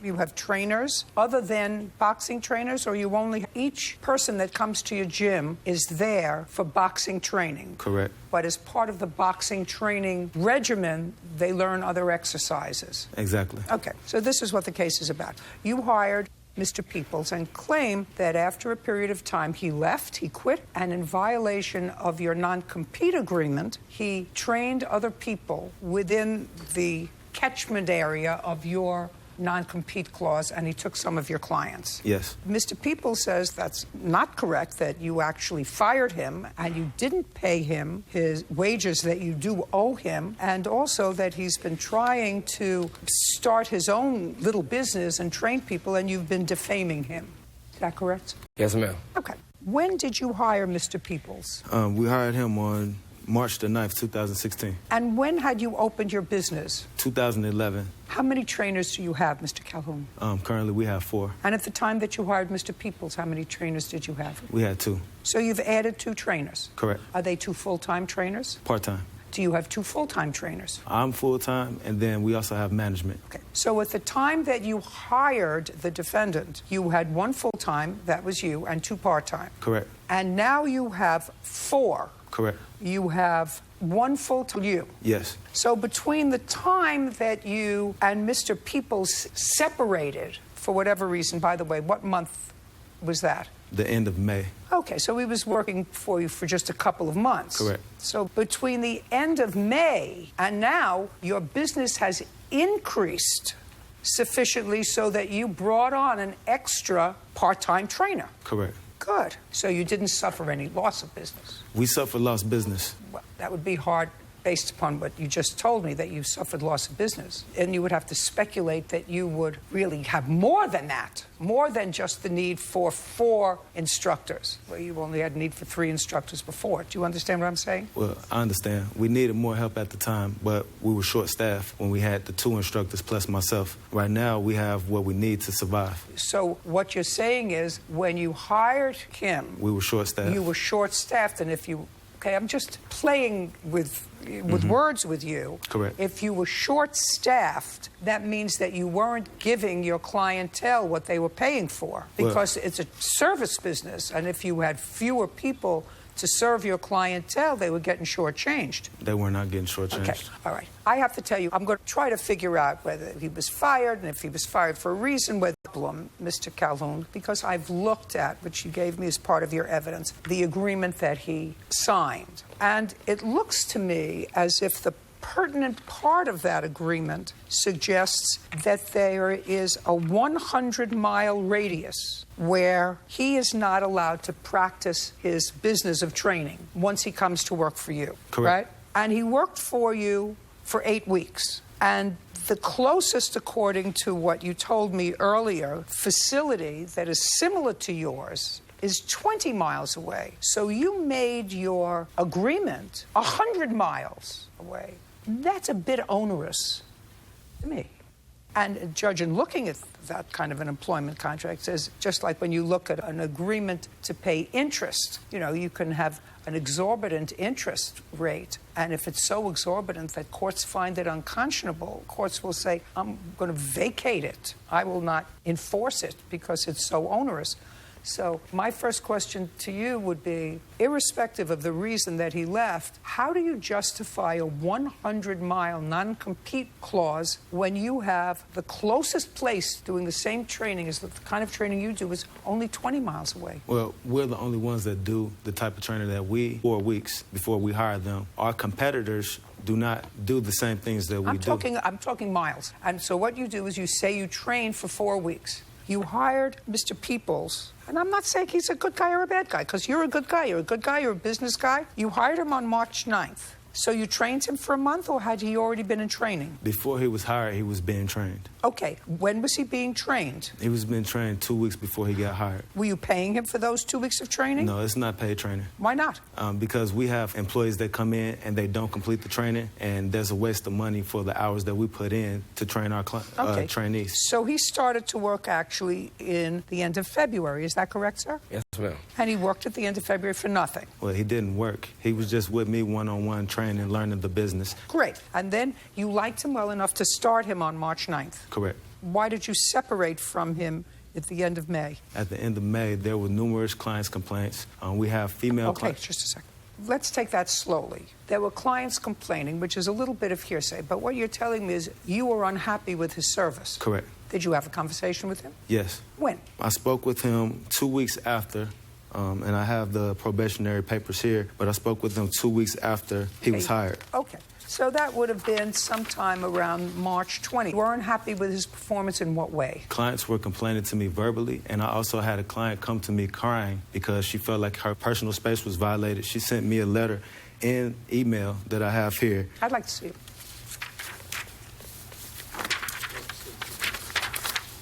Speaker 1: You have trainers other than boxing trainers, or you only... Each person that comes to your gym is there for boxing training?
Speaker 22: Correct.
Speaker 1: But as part of the boxing training regimen, they learn other exercises?
Speaker 22: Exactly.
Speaker 1: Okay, so this is what the case is about. You hired Mr. Peoples and claim that after a period of time he left, he quit, and in violation of your non-compete agreement, he trained other people within the catchment area of your non-compete clause, and he took some of your clients.
Speaker 22: Yes.
Speaker 1: Mr. Peoples says that's not correct, that you actually fired him and you didn't pay him his wages that you do owe him, and also that he's been trying to start his own little business and train people, and you've been defaming him. Is that correct?
Speaker 22: Yes, ma'am.
Speaker 1: Okay. When did you hire Mr. Peoples?
Speaker 22: We hired him on March the 9th, 2016.
Speaker 1: And when had you opened your business?
Speaker 22: 2011.
Speaker 1: How many trainers do you have, Mr. Calhoun?
Speaker 22: Currently, we have 4.
Speaker 1: And at the time that you hired Mr. Peoples, how many trainers did you have?
Speaker 22: We had 2.
Speaker 1: So you've added 2 trainers?
Speaker 22: Correct.
Speaker 1: Are they 2 full-time trainers?
Speaker 22: Part-time.
Speaker 1: Do you have 2 full-time trainers?
Speaker 22: I'm full-time, and then we also have management.
Speaker 1: Okay. So at the time that you hired the defendant, you had 1 full-time, that was you, and 2 part-time.
Speaker 22: Correct.
Speaker 1: And now you have 4.
Speaker 22: Correct.
Speaker 1: You have 1 full-time, you.
Speaker 22: Yes.
Speaker 1: So between the time that you and Mr. Peoples separated, for whatever reason, by the way, what month was that?
Speaker 22: The end of May.
Speaker 1: Okay, so he was working for you for just a couple of months.
Speaker 22: Correct.
Speaker 1: So between the end of May and now, your business has increased sufficiently so that you brought on an extra part-time trainer.
Speaker 22: Correct.
Speaker 1: Good. So you didn't suffer any loss of business.
Speaker 22: We suffered lost business.
Speaker 1: Well, that would be hard based upon what you just told me, that you suffered loss of business. And you would have to speculate that you would really have more than that, more than just the need for 4 instructors, where you only had need for 3 instructors before. Do you understand what I'm saying?
Speaker 22: Well, I understand. We needed more help at the time, but we were short-staffed when we had the 2 instructors plus myself. Right now, we have what we need to survive.
Speaker 1: So what you're saying is when you hired him,
Speaker 22: we were short-staffed.
Speaker 1: You were short-staffed, and if you... Okay, I'm just playing with words with you.
Speaker 22: Correct.
Speaker 1: If you were short-staffed, that means that you weren't giving your clientele what they were paying for, because it's a service business, and if you had fewer people to serve your clientele, they were getting shortchanged.
Speaker 22: They were not getting shortchanged.
Speaker 1: Okay, all right. I have to tell you, I'm going to try to figure out whether he was fired, and if he was fired for a reason, whether Mr. Calhoun, because I've looked at, which you gave me as part of your evidence, the agreement that he signed. And it looks to me as if the pertinent part of that agreement suggests that there is a 100-mile radius where he is not allowed to practice his business of training once he comes to work for you.
Speaker 22: Correct.
Speaker 1: Right? And he worked for you for 8 weeks. And the closest, according to what you told me earlier, facility that is similar to yours is 20 miles away. So you made your agreement 100 miles away. That's a bit onerous to me. And a judge, in looking at that kind of an employment contract, says, just like when you look at an agreement to pay interest, you know, you can have an exorbitant interest rate. And if it's so exorbitant that courts find it unconscionable, courts will say, I'm going to vacate it. I will not enforce it because it's so onerous. So my first question to you would be, irrespective of the reason that he left, how do you justify a 100-mile non-compete clause when you have the closest place doing the same training as the kind of training you do is only 20 miles away?
Speaker 22: Well, we're the only ones that do the type of training that we, 4 weeks before we hire them. Our competitors do not do the same things that we do.
Speaker 1: I'm talking miles. And so what you do is you say you train for 4 weeks. You hired Mr. Peoples, and I'm not saying he's a good guy or a bad guy, because you're a good guy. You're a good guy. You're a business guy. You hired him on March 9th. So you trained him for a month, or had he already been in training?
Speaker 22: Before he was hired, he was being trained.
Speaker 1: Okay, when was he being trained?
Speaker 22: He was being trained 2 weeks before he got hired.
Speaker 1: Were you paying him for those 2 weeks of training?
Speaker 22: No, it's not paid training.
Speaker 1: Why not?
Speaker 22: Because we have employees that come in and they don't complete the training, and there's a waste of money for the hours that we put in to train our trainees.
Speaker 1: So he started to work actually in the end of February. Is that correct, sir?
Speaker 21: Yes, ma'am.
Speaker 1: And he worked at the end of February for nothing.
Speaker 22: Well, he didn't work. He was just with me one-on-one training, learning the business.
Speaker 1: Great. And then you liked him well enough to start him on March 9th.
Speaker 22: Correct.
Speaker 1: Why did you separate from him at the end of May?
Speaker 22: At the end of May, there were numerous clients' complaints. We have female
Speaker 1: clients. Okay, just a second. Let's take that slowly. There were clients complaining, which is a little bit of hearsay, but what you're telling me is you were unhappy with his service.
Speaker 22: Correct.
Speaker 1: Did you have a conversation with him?
Speaker 22: Yes.
Speaker 1: When?
Speaker 22: I spoke with him 2 weeks after, and I have the probationary papers here, but I spoke with him 2 weeks after he was hired.
Speaker 1: Okay. So that would have been sometime around March 20. You weren't happy with his performance in what way?
Speaker 22: Clients were complaining to me verbally, and I also had a client come to me crying because she felt like her personal space was violated. She sent me a letter in email that I have here.
Speaker 1: I'd like to see it.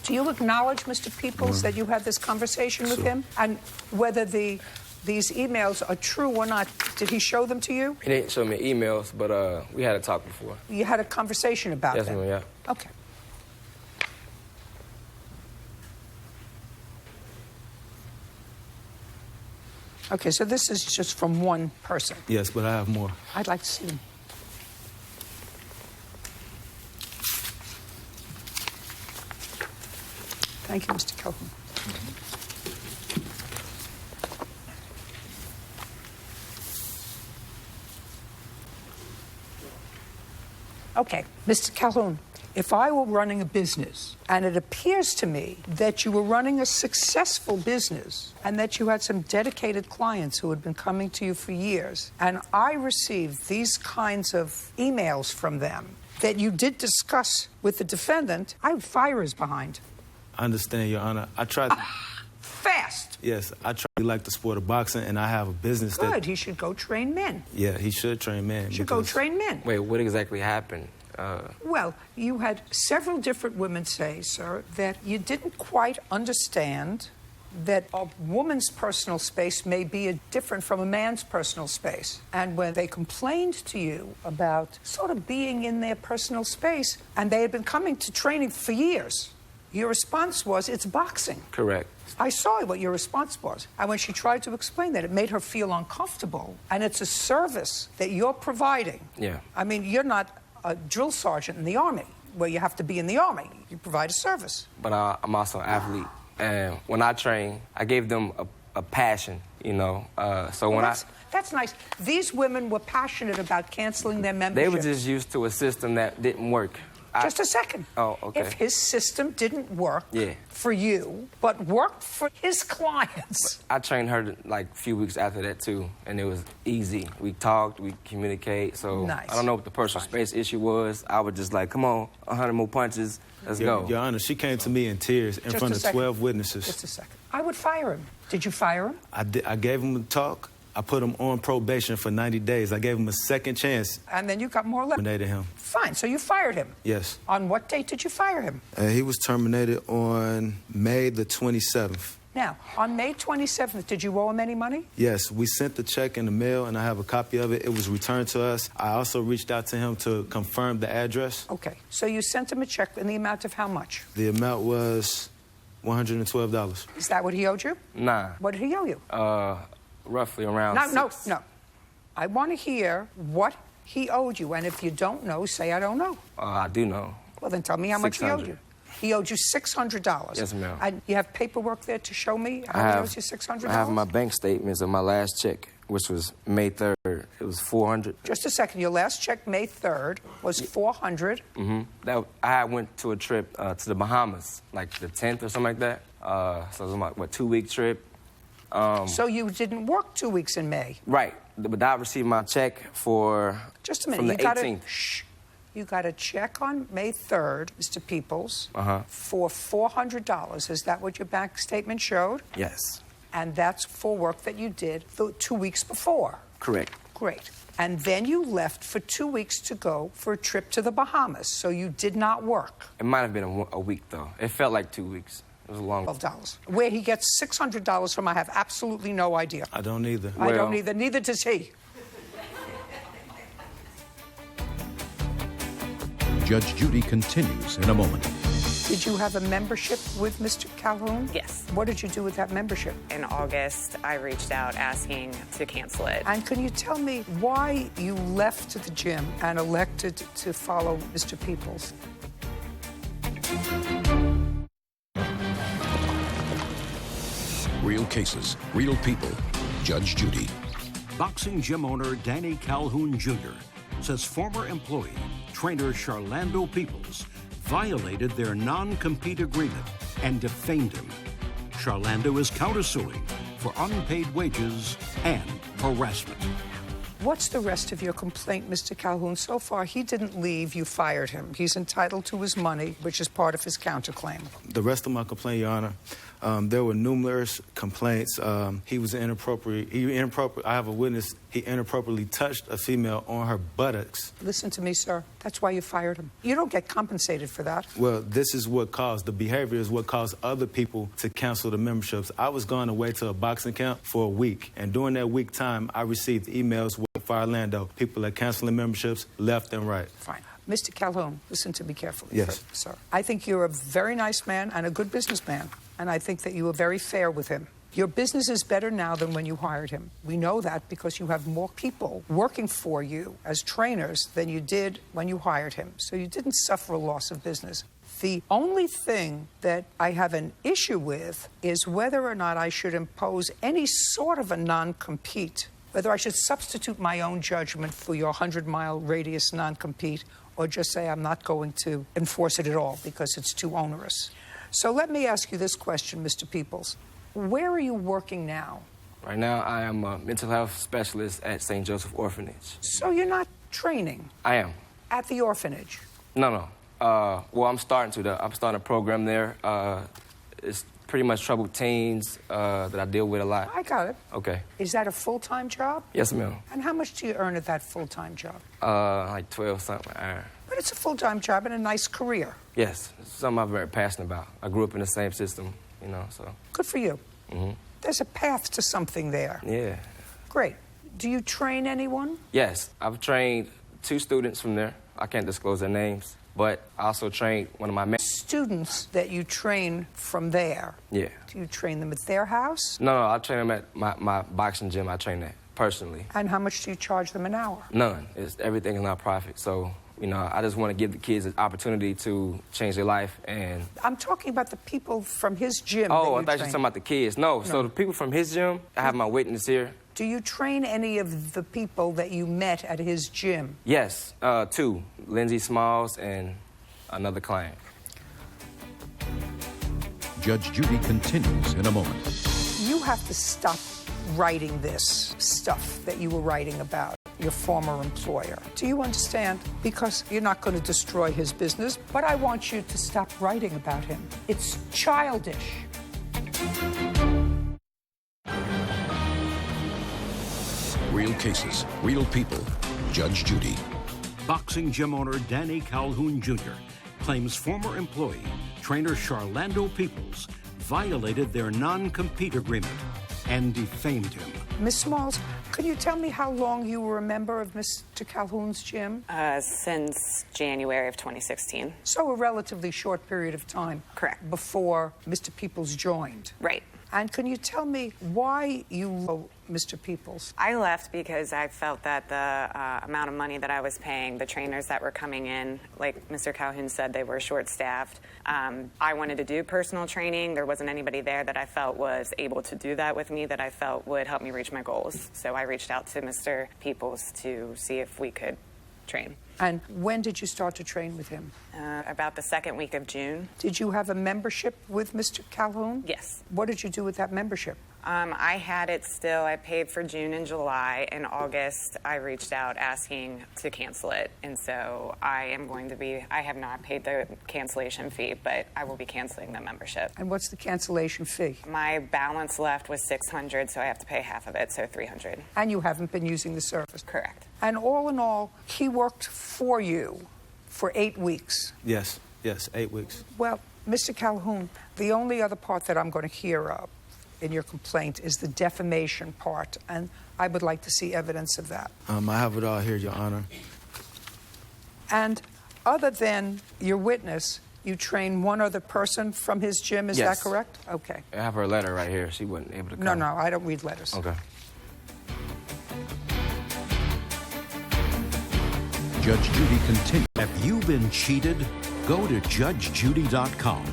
Speaker 1: Do you acknowledge, Mr. Peoples, that you had this conversation with him? And whether these emails are true or not, did he show them to you?
Speaker 21: He didn't show me emails, but we had a talk before.
Speaker 1: You had a conversation about them?
Speaker 21: Yes, ma'am, yeah.
Speaker 1: Okay. Okay, so this is just from one person?
Speaker 22: Yes, but I have more.
Speaker 1: I'd like to see them. Thank you, Mr. Calhoun. Okay, Mr. Calhoun, if I were running a business and it appears to me that you were running a successful business and that you had some dedicated clients who had been coming to you for years, and I received these kinds of emails from them that you did discuss with the defendant, I would fire his behind.
Speaker 22: I understand, Your Honor. I tried to...
Speaker 1: Fast!
Speaker 22: Yes, I like the sport of boxing, and I have a business
Speaker 1: Good, he should go train men.
Speaker 22: Yeah, he should train men.
Speaker 1: He should go train men.
Speaker 21: Wait, what exactly happened?
Speaker 1: Well, you had several different women say, sir, that you didn't quite understand that a woman's personal space may be different from a man's personal space. And when they complained to you about sort of being in their personal space, and they had been coming to training for years, your response was, it's boxing.
Speaker 21: Correct.
Speaker 1: I saw what your response was. And when she tried to explain that, it made her feel uncomfortable. And it's a service that you're providing.
Speaker 21: Yeah.
Speaker 1: I mean, you're not a drill sergeant in the Army, where you have to be in the Army. You provide a service.
Speaker 21: But I'm also an athlete. And when I train, I gave them a passion, you know. So when
Speaker 1: That's nice. These women were passionate about canceling their membership.
Speaker 21: They were just used to a system that didn't work.
Speaker 1: Just a second.
Speaker 21: Oh, okay.
Speaker 1: If his system didn't work
Speaker 21: Yeah.
Speaker 1: for you, but worked for his clients.
Speaker 21: I trained her like a few weeks after that too, and it was easy. We talked, we communicate. So
Speaker 1: Nice.
Speaker 21: I don't know what the personal space issue was. I was just like, come on, 100 more punches, let's go.
Speaker 22: Your Honor, she came to me in tears in front of 12 witnesses.
Speaker 1: Just a second. I would fire him. Did you fire him?
Speaker 22: I gave him a talk. I put him on probation for 90 days. I gave him a second chance.
Speaker 1: And then you got more left.
Speaker 22: Terminated him.
Speaker 1: Fine, so you fired him.
Speaker 22: Yes.
Speaker 1: On what date did you fire him?
Speaker 22: He was terminated on May the 27th.
Speaker 1: Now, on May 27th, did you owe him any money?
Speaker 22: Yes, we sent the check in the mail, and I have a copy of it. It was returned to us. I also reached out to him to confirm the address.
Speaker 1: Okay, so you sent him a check in the amount of how much?
Speaker 22: The amount was $112.
Speaker 1: Is that what he owed you?
Speaker 21: Nah.
Speaker 1: What did he owe you?
Speaker 21: Roughly around
Speaker 1: No. I want to hear what he owed you, and if you don't know, say I don't know.
Speaker 21: I do know.
Speaker 1: Well, then tell me how much he owed you. He owed you $600.
Speaker 21: Yes, ma'am.
Speaker 1: And you have paperwork there to show me how he owes you $600?
Speaker 21: I have my bank statements of my last check, which was May 3rd. It was $400.
Speaker 1: Just a second. Your last check, May 3rd, was $400.
Speaker 21: Mm-hmm. I went to a trip to the Bahamas, like the 10th or something like that. So it was my, 2-week trip.
Speaker 1: So you didn't work 2 weeks in May?
Speaker 21: Right. But I received my check for...
Speaker 1: Just a minute.
Speaker 21: From the 18th.
Speaker 1: You got a check on May 3rd, Mr. Peoples, for $400. Is that what your bank statement showed?
Speaker 21: Yes.
Speaker 1: And that's for work that you did 2 weeks before?
Speaker 21: Correct.
Speaker 1: Great. And then you left for 2 weeks to go for a trip to the Bahamas, so you did not work.
Speaker 21: It might have been a week, though. It felt like 2 weeks. It was a long...
Speaker 1: $12. Where he gets $600 from, I have absolutely no idea.
Speaker 22: I don't either.
Speaker 1: I don't either. Neither does he.
Speaker 3: Judge Judy continues in a moment.
Speaker 1: Did you have a membership with Mr. Calhoun?
Speaker 2: Yes.
Speaker 1: What did you do with that membership?
Speaker 2: In August, I reached out asking to cancel it.
Speaker 1: And can you tell me why you left the gym and elected to follow Mr. Peoples?
Speaker 3: Real cases, real people. Judge Judy.
Speaker 19: Boxing gym owner Danny Calhoun Jr. says former employee, trainer Charlando Peoples, violated their non-compete agreement and defamed him. Charlando is countersuing for unpaid wages and harassment.
Speaker 1: What's the rest of your complaint, Mr. Calhoun? So far, he didn't leave. You fired him. He's entitled to his money, which is part of his counterclaim.
Speaker 22: The rest of my complaint, Your Honor, there were numerous complaints. He was inappropriate. I have a witness. He inappropriately touched a female on her buttocks.
Speaker 1: Listen to me, sir. That's why you fired him. You don't get compensated for that.
Speaker 22: Well, this is what caused, the behavior is what caused other people to cancel the memberships. I was going away to a boxing camp for a week, and during that week time, I received emails with Orlando. People are canceling memberships left and right.
Speaker 1: Fine. Mr. Calhoun, listen to me carefully,
Speaker 22: yes,
Speaker 1: sir. I think you're a very nice man and a good businessman, and I think that you were very fair with him. Your business is better now than when you hired him. We know that because you have more people working for you as trainers than you did when you hired him. So you didn't suffer a loss of business. The only thing that I have an issue with is whether or not I should impose any sort of a non-compete, whether I should substitute my own judgment for your 100-mile radius non-compete or just say I'm not going to enforce it at all because it's too onerous. So let me ask you this question, Mr. Peoples. Where are you working now?
Speaker 21: Right now, I am a mental health specialist at St. Joseph Orphanage.
Speaker 1: So you're not training?
Speaker 21: I am.
Speaker 1: At the orphanage?
Speaker 21: No. Well, I'm starting a program there. It's pretty much troubled teens that I deal with a lot.
Speaker 1: I got it.
Speaker 21: Okay.
Speaker 1: Is that a full-time job?
Speaker 21: Yes, ma'am.
Speaker 1: And how much do you earn at that full-time job?
Speaker 21: Like 12 something an hour.
Speaker 1: But it's a full-time job and a nice career.
Speaker 21: Yes, it's something I'm very passionate about. I grew up in the same system, you know, so.
Speaker 1: Good for you.
Speaker 21: Mm-hmm.
Speaker 1: There's a path to something there.
Speaker 21: Yeah.
Speaker 1: Great. Do you train anyone?
Speaker 21: Yes, I've trained 2 students from there. I can't disclose their names, but I also trained one of my
Speaker 1: students that you train from there.
Speaker 21: Yeah.
Speaker 1: Do you train them at their house?
Speaker 21: No, I train them at my boxing gym. I train that personally.
Speaker 1: And how much do you charge them an hour?
Speaker 21: None. Everything is not profit. So, you know, I just want to give the kids an opportunity to change their life. And
Speaker 1: I'm talking about the people from his gym.
Speaker 21: Oh, I thought you were talking about the kids. No, so the people from his gym, I have my witness here.
Speaker 1: Do you train any of the people that you met at his gym?
Speaker 21: Yes, 2. Lindsay Smalls and another client.
Speaker 3: Judge Judy continues in a moment.
Speaker 1: You have to stop writing this stuff that you were writing about your former employer. Do you understand? Because you're not going to destroy his business, but I want you to stop writing about him. It's childish.
Speaker 3: Real cases, real people. Judge Judy.
Speaker 19: Boxing gym owner Danny Calhoun Jr. claims former employee, trainer Charlando Peoples, violated their non-compete agreement and defamed him.
Speaker 1: Miss Smalls, can you tell me how long you were a member of Mr. Calhoun's gym?
Speaker 2: Since January of 2016.
Speaker 1: So a relatively short period of time.
Speaker 2: Correct.
Speaker 1: Before Mr. Peoples joined.
Speaker 2: Right.
Speaker 1: And can you tell me why you Mr. Peoples?
Speaker 2: I left because I felt that the amount of money that I was paying, the trainers that were coming in, like Mr. Calhoun said, they were short-staffed. I wanted to do personal training. There wasn't anybody there that I felt was able to do that with me, that I felt would help me reach my goals. So I reached out to Mr. Peoples to see if we could train.
Speaker 1: And when did you start to train with him?
Speaker 2: About the second week of June.
Speaker 1: Did you have a membership with Mr. Calhoun?
Speaker 2: Yes.
Speaker 1: What did you do with that membership?
Speaker 2: I had it still. I paid for June and July. In August, I reached out asking to cancel it. And so I have not paid the cancellation fee, but I will be canceling the membership.
Speaker 1: And what's the cancellation fee?
Speaker 2: My balance left was $600, so I have to pay half of it, so $300.
Speaker 1: And you haven't been using the service?
Speaker 2: Correct.
Speaker 1: And all in all, he worked for you for 8 weeks?
Speaker 22: Yes, 8 weeks.
Speaker 1: Well, Mr. Calhoun, the only other part that I'm going to hear of in your complaint is the defamation part, and I would like to see evidence of that.
Speaker 22: I have it all here, Your Honor.
Speaker 1: And other than your witness, you train one other person from his gym, is
Speaker 21: Yes.
Speaker 1: that correct? Okay.
Speaker 21: I have her letter right here. She wasn't able to come.
Speaker 1: No, I don't read letters.
Speaker 21: Okay.
Speaker 19: Judge Judy continues. Have you been cheated? Go to judgejudy.com.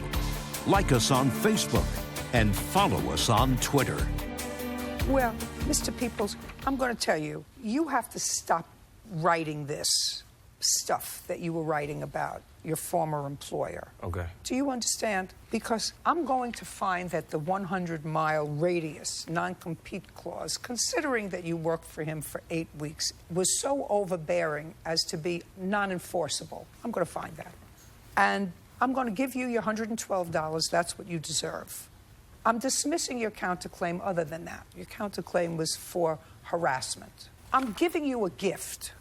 Speaker 19: Like us on Facebook and follow us on Twitter.
Speaker 1: Well, Mr. Peoples, I'm going to tell you, you have to stop writing this stuff that you were writing about your former employer.
Speaker 21: Okay.
Speaker 1: Do you understand? Because I'm going to find that the 100-mile radius non-compete clause, considering that you worked for him for 8 weeks, was so overbearing as to be non-enforceable. I'm going to find that. And I'm going to give you your $112. That's what you deserve. I'm dismissing your counterclaim other than that. Your counterclaim was for harassment. I'm giving you a gift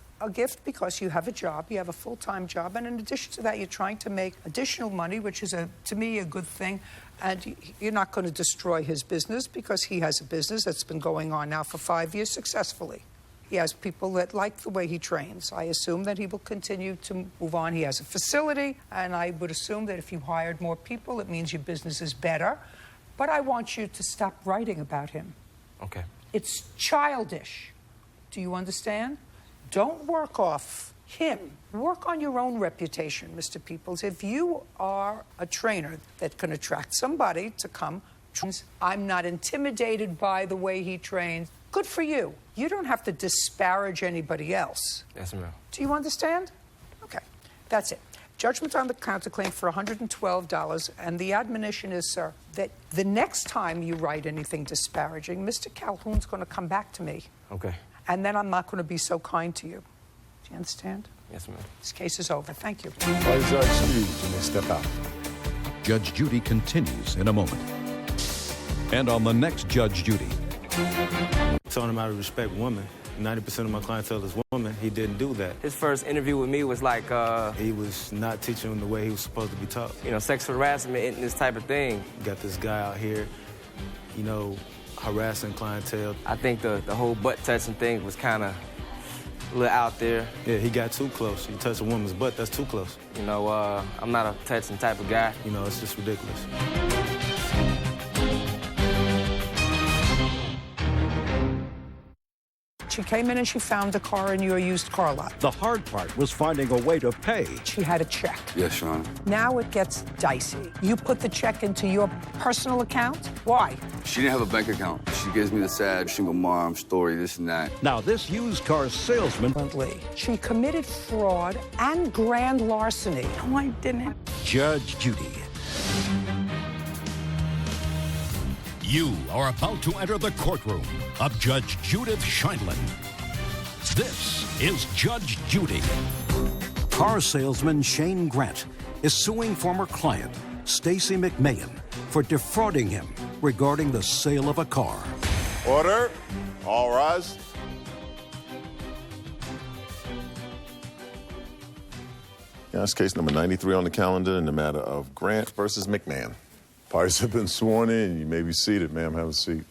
Speaker 1: because you have a job, you have a full-time job, and in addition to that, you're trying to make additional money, which is, to me, a good thing, and you're not going to destroy his business because he has a business that's been going on now for 5 years successfully. He has people that like the way he trains. I assume that he will continue to move on. He has a facility, and I would assume that if you hired more people, it means your business is better. But I want you to stop writing about him.
Speaker 21: Okay.
Speaker 1: It's childish. Do you understand? Don't work off him. Work on your own reputation, Mr. Peoples. If you are a trainer that can attract somebody to come, I'm not intimidated by the way he trains. Good for you. You don't have to disparage anybody else.
Speaker 21: Yes, ma'am.
Speaker 1: Do you understand? Okay, that's it. Judgment on the counterclaim for $112, and the admonition is, sir, that the next time you write anything disparaging, Mr. Calhoun's going to come back to me.
Speaker 21: Okay.
Speaker 1: And then I'm not going to be so kind to you. Do you understand?
Speaker 21: Yes, ma'am.
Speaker 1: This case is over. Thank you.
Speaker 4: Parties are excused and they step out.
Speaker 19: Judge Judy continues in a moment. And on the next Judge Judy.
Speaker 22: Telling him how to respect women. 90% of my clientele is women. He didn't do that.
Speaker 21: His first interview with me was like...
Speaker 22: he was not teaching him the way he was supposed to be taught.
Speaker 21: You know, sexual harassment and this type of thing.
Speaker 22: Got this guy out here, you know, harassing clientele.
Speaker 21: I think the whole butt-touching thing was kind of a little out there.
Speaker 22: Yeah, he got too close. You touch a woman's butt, that's too close.
Speaker 21: You know, I'm not a touching type of guy.
Speaker 22: You know, it's just ridiculous.
Speaker 1: She came in and she found a car in your used car lot.
Speaker 19: The hard part was finding a way to pay.
Speaker 1: She had a check.
Speaker 6: Yes, Your Honor.
Speaker 1: Now it gets dicey. You put the check into your personal account? Why?
Speaker 6: She didn't have a bank account. She gives me the sad single mom story, this and that.
Speaker 19: Now, this used car salesman...
Speaker 1: She committed fraud and grand larceny. No, I didn't.
Speaker 19: Judge Judy.
Speaker 3: You are about to enter the courtroom of Judge Judith Scheindlin. This is Judge Judy.
Speaker 19: Car salesman Shane Grant is suing former client Stacy McMahon for defrauding him regarding the sale of a car.
Speaker 4: Order. All rise. Yeah, that's case number 93 on the calendar in the matter of Grant versus McMahon. Parties have been sworn in. You may be seated, ma'am. Have a seat.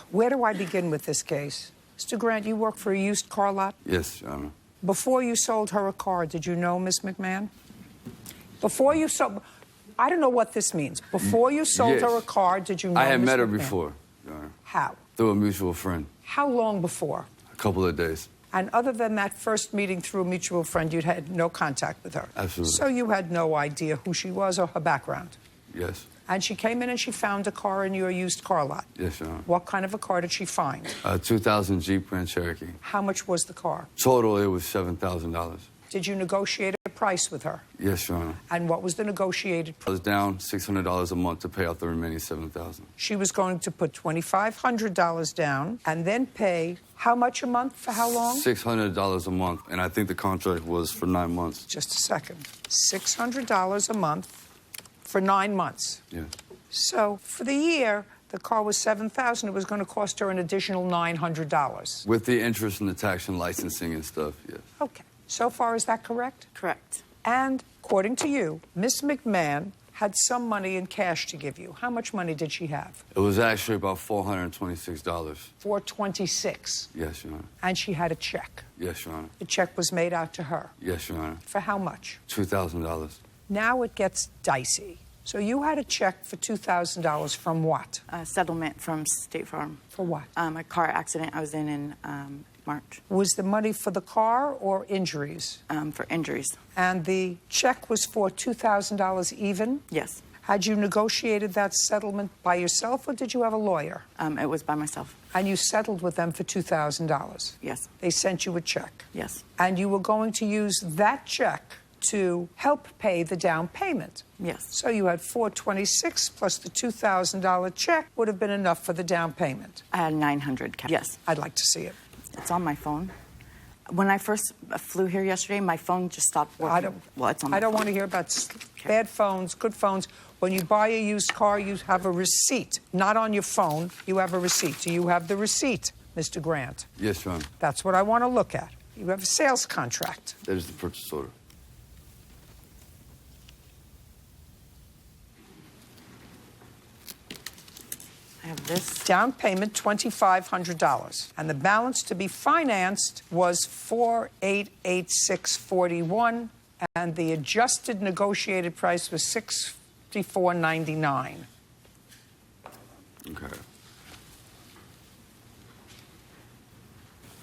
Speaker 1: Where do I begin with this case? Mr. Grant, you work for a used car lot?
Speaker 6: Yes, Your Honor.
Speaker 1: Before you sold her a car, did you know Miss McMahon? Before you sold... I don't know what this means. Before you sold her a car, did you know
Speaker 6: I had
Speaker 1: Miss
Speaker 6: met her
Speaker 1: McMahon?
Speaker 6: before, Your Honor.
Speaker 1: How?
Speaker 6: Through a mutual friend.
Speaker 1: How long before?
Speaker 6: A couple of days.
Speaker 1: And other than that first meeting through a mutual friend, you'd had no contact with her?
Speaker 6: Absolutely.
Speaker 1: So you had no idea who she was or her background?
Speaker 6: Yes.
Speaker 1: And she came in and she found a car in your used car lot?
Speaker 6: Yes, Your Honor.
Speaker 1: What kind of a car did she find?
Speaker 6: A 2000 Jeep Grand Cherokee.
Speaker 1: How much was the car?
Speaker 6: Total, it was $7,000.
Speaker 1: Did you negotiate a price with her?
Speaker 6: Yes, Your Honor.
Speaker 1: And what was the negotiated price?
Speaker 6: I was down $600 a month to pay off the remaining $7,000.
Speaker 1: She was going to put $2,500 down and then pay how much a month for how long?
Speaker 6: $600 a month, and I think the contract was for 9 months.
Speaker 1: Just a second. $600 a month for 9 months.
Speaker 6: Yeah.
Speaker 1: So for the year, the car was $7,000. It was going to cost her an additional $900.
Speaker 6: With the interest and the tax and licensing and stuff, yes.
Speaker 1: Okay. So far, is that correct?
Speaker 2: Correct.
Speaker 1: And according to you, Miss McMahon had some money in cash to give you. How much money did she have?
Speaker 6: It was actually about $426.
Speaker 1: $426.
Speaker 6: Yes, Your Honor.
Speaker 1: And she had a check.
Speaker 6: Yes, Your Honor.
Speaker 1: The check was made out to her.
Speaker 6: Yes, Your Honor.
Speaker 1: For how much?
Speaker 6: $2,000.
Speaker 1: Now it gets dicey. So you had a check for $2,000 from what?
Speaker 7: A settlement from State Farm.
Speaker 1: For what?
Speaker 7: A car accident I was in March.
Speaker 1: Was the money for the car or injuries?
Speaker 7: For injuries.
Speaker 1: And the check was for $2,000 even?
Speaker 7: Yes.
Speaker 1: Had you negotiated that settlement by yourself, or did you have a lawyer?
Speaker 7: It was by myself.
Speaker 1: And you settled with them for $2,000?
Speaker 7: Yes.
Speaker 1: They sent you a check?
Speaker 7: Yes.
Speaker 1: And you were going to use that check to help pay the down payment?
Speaker 7: Yes.
Speaker 1: So you had $426 plus the $2,000 check would have been enough for the down payment?
Speaker 7: I had $900 cash. Yes.
Speaker 1: I'd like to see it.
Speaker 7: It's on my phone. When I first flew here yesterday, my phone just stopped working. It's on my
Speaker 1: I don't
Speaker 7: phone.
Speaker 1: want to hear about bad phones, good phones. When you buy a used car, you have a receipt. Not on your phone, you have a receipt. Do you have the receipt, Mr. Grant?
Speaker 6: Yes, Your Honor.
Speaker 1: That's what I want to look at. You have a sales contract.
Speaker 6: That is the purchase order.
Speaker 1: I have this. Down payment, $2,500. And the balance to be financed was $4,886.41, and the adjusted negotiated price was $64.99.
Speaker 6: Okay.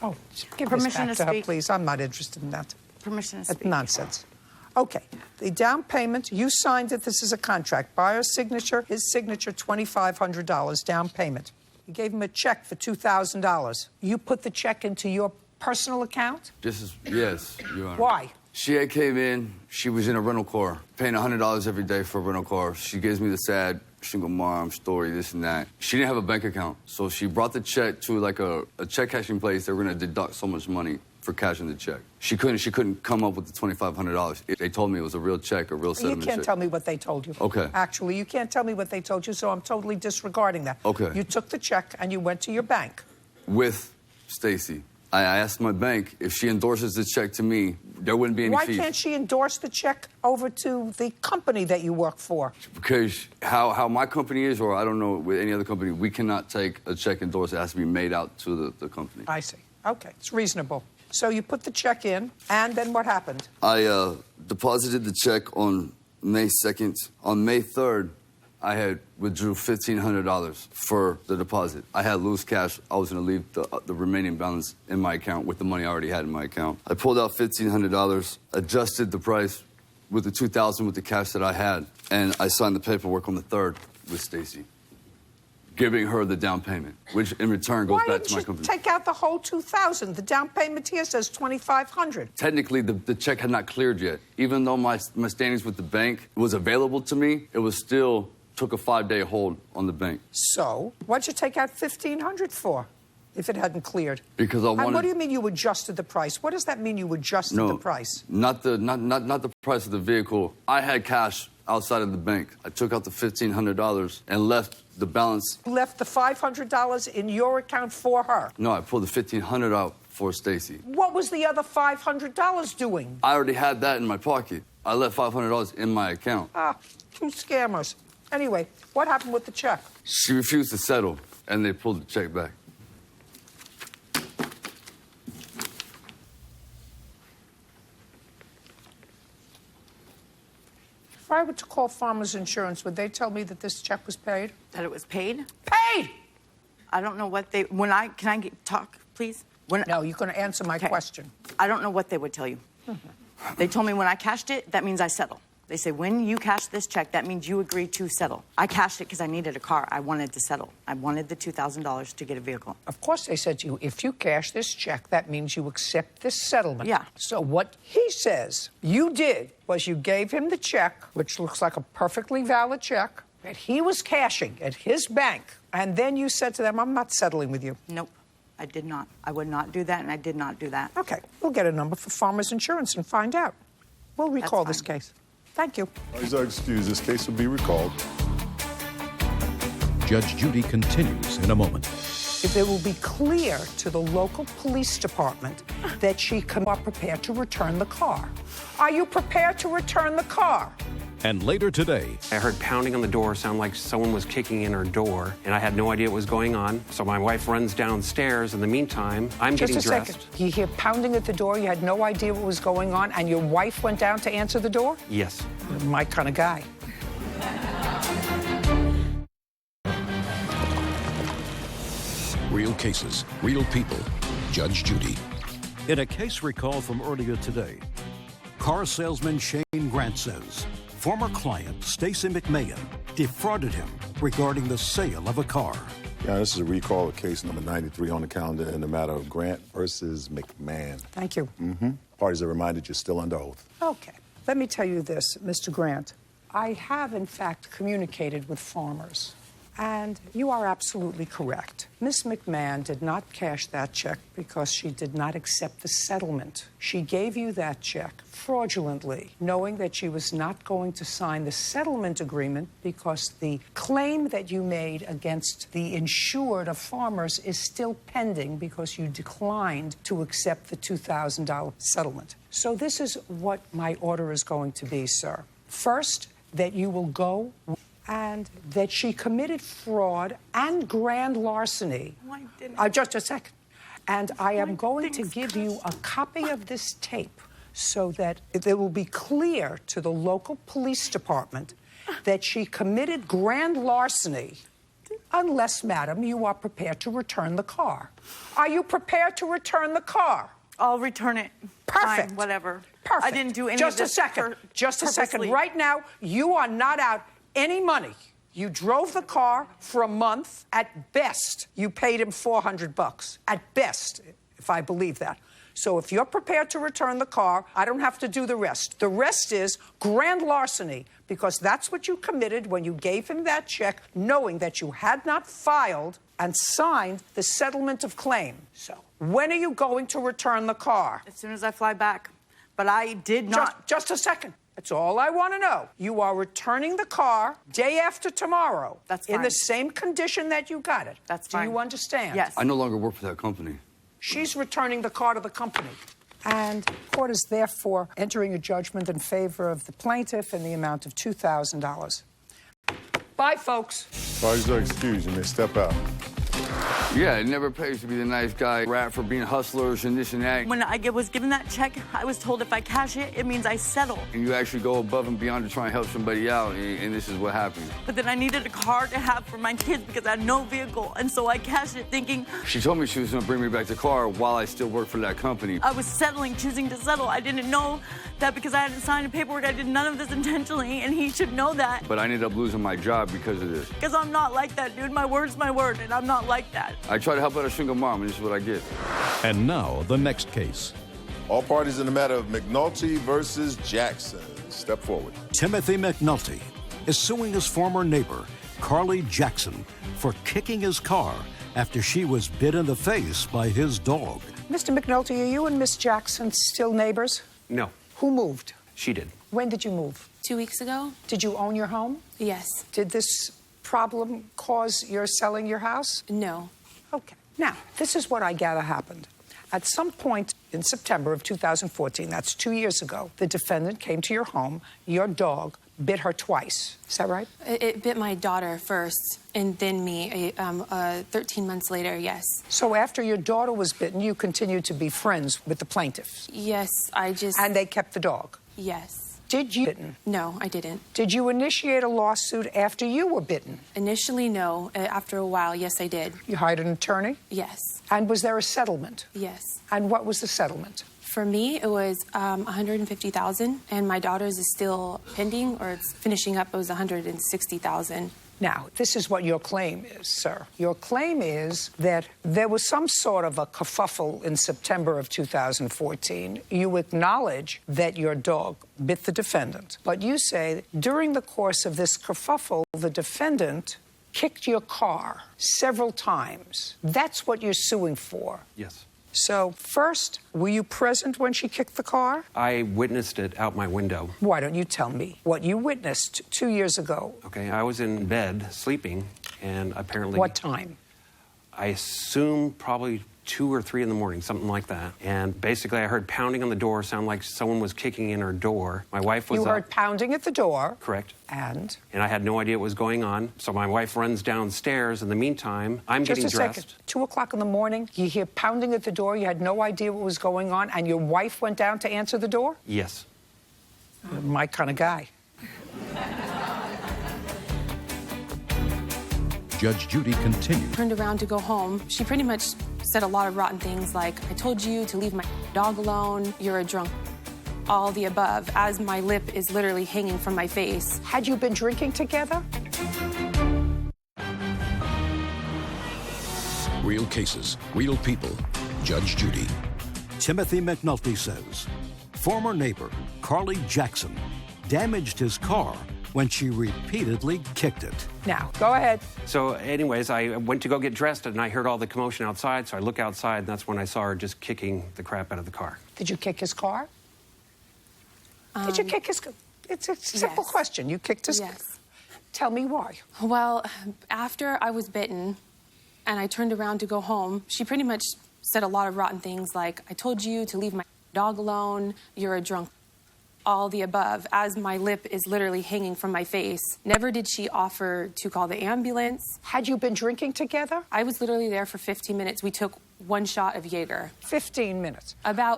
Speaker 1: Oh, give
Speaker 7: Permission
Speaker 1: this
Speaker 7: to
Speaker 1: back to her,
Speaker 7: speak.
Speaker 1: please. I'm not interested in that.
Speaker 7: Permission to
Speaker 1: That's
Speaker 7: speak.
Speaker 1: nonsense. Okay, the down payment, you signed it. This is a contract. Buyer's signature, his signature, $2,500 down payment. You gave him a check for $2,000. You put the check into your personal account?
Speaker 6: Yes, Your Honor.
Speaker 1: Why?
Speaker 6: She had came in, she was in a rental car, paying $100 every day for a rental car. She gives me the sad single mom story, this and that. She didn't have a bank account, so she brought the check to like a check cashing place. They were gonna deduct so much money for cashing the check. She couldn't come up with the $2,500. They told me it was a real check, a real settlement check.
Speaker 1: You can't tell me what they told you.
Speaker 6: Okay.
Speaker 1: Actually, you can't tell me what they told you, so I'm totally disregarding that.
Speaker 6: Okay.
Speaker 1: You took the check and you went to your bank.
Speaker 6: With Stacy. I asked my bank if she endorses the check to me, there wouldn't be any
Speaker 1: Why
Speaker 6: fees.
Speaker 1: can't she endorse the check over to the company that you work for?
Speaker 6: Because how my company is, or I don't know with any other company, we cannot take a check endorsed. It has to be made out to the company.
Speaker 1: I see. Okay, it's reasonable. So you put the check in, and then what happened?
Speaker 6: I deposited the check on May 2nd. On May 3rd, I had withdrew $1,500 for the deposit. I had loose cash. I was going to leave the remaining balance in my account with the money I already had in my account. I pulled out $1,500, adjusted the price with the $2,000 with the cash that I had, and I signed the paperwork on the 3rd with Stacy, giving her the down payment, which in return goes back to my company.
Speaker 1: Take out the whole $2,000. The down payment here says $2,500.
Speaker 6: Technically, the check had not cleared yet. Even though my standings with the bank was available to me, it was still took a 5-day hold on the bank.
Speaker 1: So what'd you take out $1,500 for if it hadn't cleared?
Speaker 6: Because I wanted.
Speaker 1: And what do you mean you adjusted the price? What does that mean you adjusted the price?
Speaker 6: Not the price of the vehicle. I had cash outside of the bank. I took out the $1,500 and left the balance.
Speaker 1: You left the $500 in your account for her.
Speaker 6: No, I pulled the $1,500 out for Stacy.
Speaker 1: What was the other $500 doing?
Speaker 6: I already had that in my pocket. I left $500 in my account.
Speaker 1: Ah, two scammers. Anyway, what happened with the check?
Speaker 6: She refused to settle, and they pulled the check back.
Speaker 1: If I were to call Farmers Insurance, would they tell me that this check was paid?
Speaker 7: That it was paid?
Speaker 1: Paid!
Speaker 7: I don't know what they... talk, please?
Speaker 1: No, you're going to answer my question.
Speaker 7: I don't know what they would tell you. They told me when I cashed it, that means I settle. They say, when you cash this check, that means you agree to settle. I cashed it because I needed a car. I wanted to settle. I wanted the $2,000 to get a vehicle.
Speaker 1: Of course, they said to you, if you cash this check, that means you accept this settlement.
Speaker 7: Yeah.
Speaker 1: So what he says you did was you gave him the check, which looks like a perfectly valid check, that he was cashing at his bank. And then you said to them, I'm not settling with you.
Speaker 7: Nope, I did not. I would not do that, and I did not do that.
Speaker 1: Okay, we'll get a number for Farmers Insurance and find out. We'll recall this case. Thank you.
Speaker 4: Parties are excused. This case will be recalled.
Speaker 3: Judge Judy continues in a moment.
Speaker 1: If it will be clear to the local police department that she can be prepared to return the car. Are you prepared to return the car?
Speaker 3: And later today,
Speaker 5: I heard pounding on the door sound like someone was kicking in her door, and I had no idea what was going on. So my wife runs downstairs. In the meantime, I'm getting dressed.
Speaker 1: Just a second. You hear pounding at the door, you had no idea what was going on, and your wife went down to answer the door?
Speaker 5: Yes.
Speaker 1: You're my kind of guy.
Speaker 3: real cases, real people. Judge Judy.
Speaker 19: In a case recalled from earlier today, car salesman Shane Grant says former client Stacey McMahon defrauded him regarding the sale of a car.
Speaker 4: Yeah, this is a recall of case number 93 on the calendar in the matter of Grant versus McMahon.
Speaker 1: Thank you.
Speaker 4: Parties are reminded you're still under oath.
Speaker 1: Okay. Let me tell you this, Mr. Grant. I have, in fact, communicated with farmers. And you are absolutely correct. Miss McMahon did not cash that check because she did not accept the settlement. She gave you that check fraudulently, knowing that she was not going to sign the settlement agreement because the claim that you made against the insured of farmers is still pending because you declined to accept the $2,000 settlement. So this is what my order is going to be, sir. First, that you will go and that she committed fraud and grand larceny. Just a second. And I am going to give you a copy of this tape so that it will be clear to the local police department that she committed grand larceny unless, madam, you are prepared to return the car. Are you prepared to return the car?
Speaker 7: I'll return it.
Speaker 1: Perfect.
Speaker 7: Fine, whatever.
Speaker 1: Perfect.
Speaker 7: I didn't do any
Speaker 1: Just
Speaker 7: of this.
Speaker 1: a second. Just a second.
Speaker 7: purposely.
Speaker 1: Right now, you are not out any money. You drove the car for a month. At best, you paid him $400. At best, if I believe that. So if you're prepared to return the car, I don't have to do the rest. The rest is grand larceny, because that's what you committed when you gave him that check, knowing that you had not filed and signed the settlement of claim. So when are you going to return the car?
Speaker 7: As soon as I fly back. But I did not.
Speaker 1: Just a second. That's all I want to know. You are returning the car day after tomorrow.
Speaker 7: That's
Speaker 1: in
Speaker 7: fine.
Speaker 1: the same condition that you got it.
Speaker 7: That's
Speaker 1: Do
Speaker 7: fine.
Speaker 1: you understand?
Speaker 7: Yes.
Speaker 6: I no longer work for that company.
Speaker 1: She's returning the car to the company. And court is therefore entering a judgment in favor of the plaintiff in the amount of $2,000. Bye, folks.
Speaker 4: Parties are excused. You may step out.
Speaker 6: Yeah, it never pays to be the nice guy, rap for being hustlers and this and that.
Speaker 7: When I was given that check, I was told if I cash it, it means I settle.
Speaker 6: And you actually go above and beyond to try and help somebody out, and this is what happened.
Speaker 7: But then I needed a car to have for my kids because I had no vehicle. And so I cashed it thinking
Speaker 6: She told me she was going to bring me back the car while I still work for that company.
Speaker 7: I was settling, choosing to settle. I didn't know that because I hadn't signed the paperwork. I did none of this intentionally, and he should know that.
Speaker 6: But I ended up losing my job because of this.
Speaker 7: Because I'm not like that, dude. My word's my word, and I'm not like that.
Speaker 6: I try to help out a single mom, and this is what I get.
Speaker 3: And now, the next case.
Speaker 4: All parties in the matter of McNulty versus Jackson. Step forward.
Speaker 19: Timothy McNulty is suing his former neighbor, Carly Jackson, for kicking his car after she was bit in the face by his dog.
Speaker 1: Mr. McNulty, are you and Miss Jackson still neighbors?
Speaker 5: No,
Speaker 1: Who moved?
Speaker 5: she did.
Speaker 1: When did you move?
Speaker 9: 2 weeks ago?
Speaker 1: Did you own your home?
Speaker 9: Yes.
Speaker 1: Did this problem cause your selling your house?
Speaker 9: No.
Speaker 1: Okay. Now, this is what I gather happened. At some point in September of 2014, that's 2 years ago, the defendant came to your home. Your dog bit her twice. Is that right?
Speaker 9: It bit my daughter first, and then me 13 months later, yes.
Speaker 1: So after your daughter was bitten, you continued to be friends with the plaintiffs?
Speaker 9: Yes, I just...
Speaker 1: And they kept the dog?
Speaker 9: Yes.
Speaker 1: Did you bitten?
Speaker 9: No, I didn't.
Speaker 1: Did you initiate a lawsuit after you were bitten?
Speaker 9: Initially, no. After a while, yes, I did.
Speaker 1: You hired an attorney?
Speaker 9: Yes.
Speaker 1: And was there a settlement?
Speaker 9: Yes.
Speaker 1: And what was the settlement?
Speaker 8: For me, it was $150,000, and my daughter's is still pending, or it's finishing up. It was $160,000.
Speaker 1: Now, this is what your claim is, sir. Your claim is that there was some sort of a kerfuffle in September of 2014. You acknowledge that your dog bit the defendant, but you say that during the course of this kerfuffle, the defendant kicked your car several times. That's what you're suing for.
Speaker 5: Yes.
Speaker 1: So, first, were you present when she kicked the car?
Speaker 5: I witnessed it out my window.
Speaker 1: Why don't you tell me what you witnessed 2 years ago?
Speaker 5: Okay, I was in bed sleeping, and apparently...
Speaker 1: What time?
Speaker 5: I assume probably 2 or 3 in the morning, something like that. And basically, I heard pounding on the door, sound like someone was kicking in her door. My wife was
Speaker 1: You heard pounding at the door.
Speaker 5: Correct.
Speaker 1: And
Speaker 5: I had no idea what was going on. So my wife runs downstairs. In the meantime, I'm getting dressed.
Speaker 1: Just a second. 2 o'clock in the morning, you hear pounding at the door. You had no idea what was going on, and your wife went down to answer the door?
Speaker 5: Yes.
Speaker 1: My kind of guy.
Speaker 3: Judge Judy continued.
Speaker 8: Turned around to go home. She pretty much said a lot of rotten things like, I told you to leave my dog alone, you're a drunk. All the above, as my lip is literally hanging from my face.
Speaker 1: Had you been drinking together?
Speaker 3: Real cases, real people. Judge Judy.
Speaker 19: Timothy McNulty says former neighbor Carly Jackson damaged his car when she repeatedly kicked it.
Speaker 1: Now, go ahead.
Speaker 5: So anyways, I went to go get dressed, and I heard all the commotion outside, so I look outside, and that's when I saw her just kicking the crap out of the car.
Speaker 1: Did you kick his car? Did you kick his car? It's a simple question. You kicked his car?
Speaker 8: Yes.
Speaker 1: Tell me why.
Speaker 8: Well, after I was bitten and I turned around to go home, she pretty much said a lot of rotten things like, I told you to leave my dog alone, you're a drunk. All the above, as my lip is literally hanging from my face. Never did she offer to call the ambulance.
Speaker 1: Had you been drinking together?
Speaker 8: I was literally there for 15 minutes. We took 1 shot of Jaeger.
Speaker 1: 15 minutes?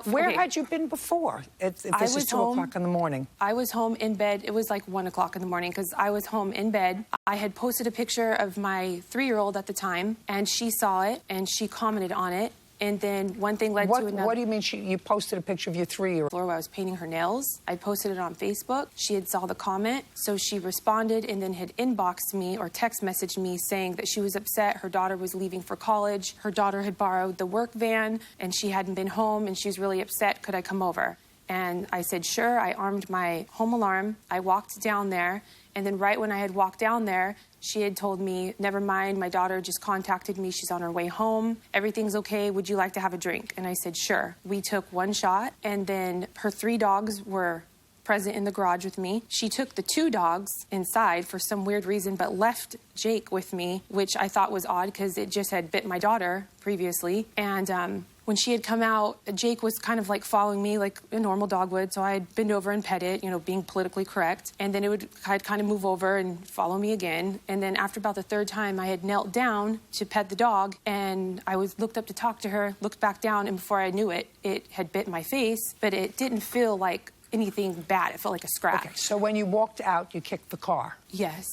Speaker 8: Where
Speaker 1: had you been before? If this is 2 o'clock in the morning.
Speaker 8: I was home in bed. It was like 1 o'clock in the morning because I was home in bed. I had posted a picture of my 3-year-old at the time, and she saw it, and she commented on it. And then one thing led to another.
Speaker 1: What do you mean you posted a picture of your 3-year-old?
Speaker 8: Where I was painting her nails. I posted it on Facebook. She had saw the comment, so she responded and then had inboxed me or text messaged me saying that she was upset. Her daughter was leaving for college. Her daughter had borrowed the work van, and she hadn't been home, and she was really upset. Could I come over? And I said, sure. I armed my home alarm. I walked down there, and then right when I had walked down there, she had told me, never mind, my daughter just contacted me. She's on her way home. Everything's okay. Would you like to have a drink? And I said, sure. We took 1 shot, and then her 3 dogs were present in the garage with me. She took the 2 dogs inside for some weird reason, but left Jake with me, which I thought was odd because it just had bit my daughter previously. And when she had come out, Jake was kind of like following me like a normal dog would, so I'd bend over and pet it, you know, being politically correct. And then I'd kind of move over and follow me again. And then after about the 3rd time, I had knelt down to pet the dog, and I looked up to talk to her, looked back down, and before I knew it, it had bit my face, but it didn't feel like anything bad. It felt like a scratch.
Speaker 1: Okay, so when you walked out, you kicked the car?
Speaker 8: Yes.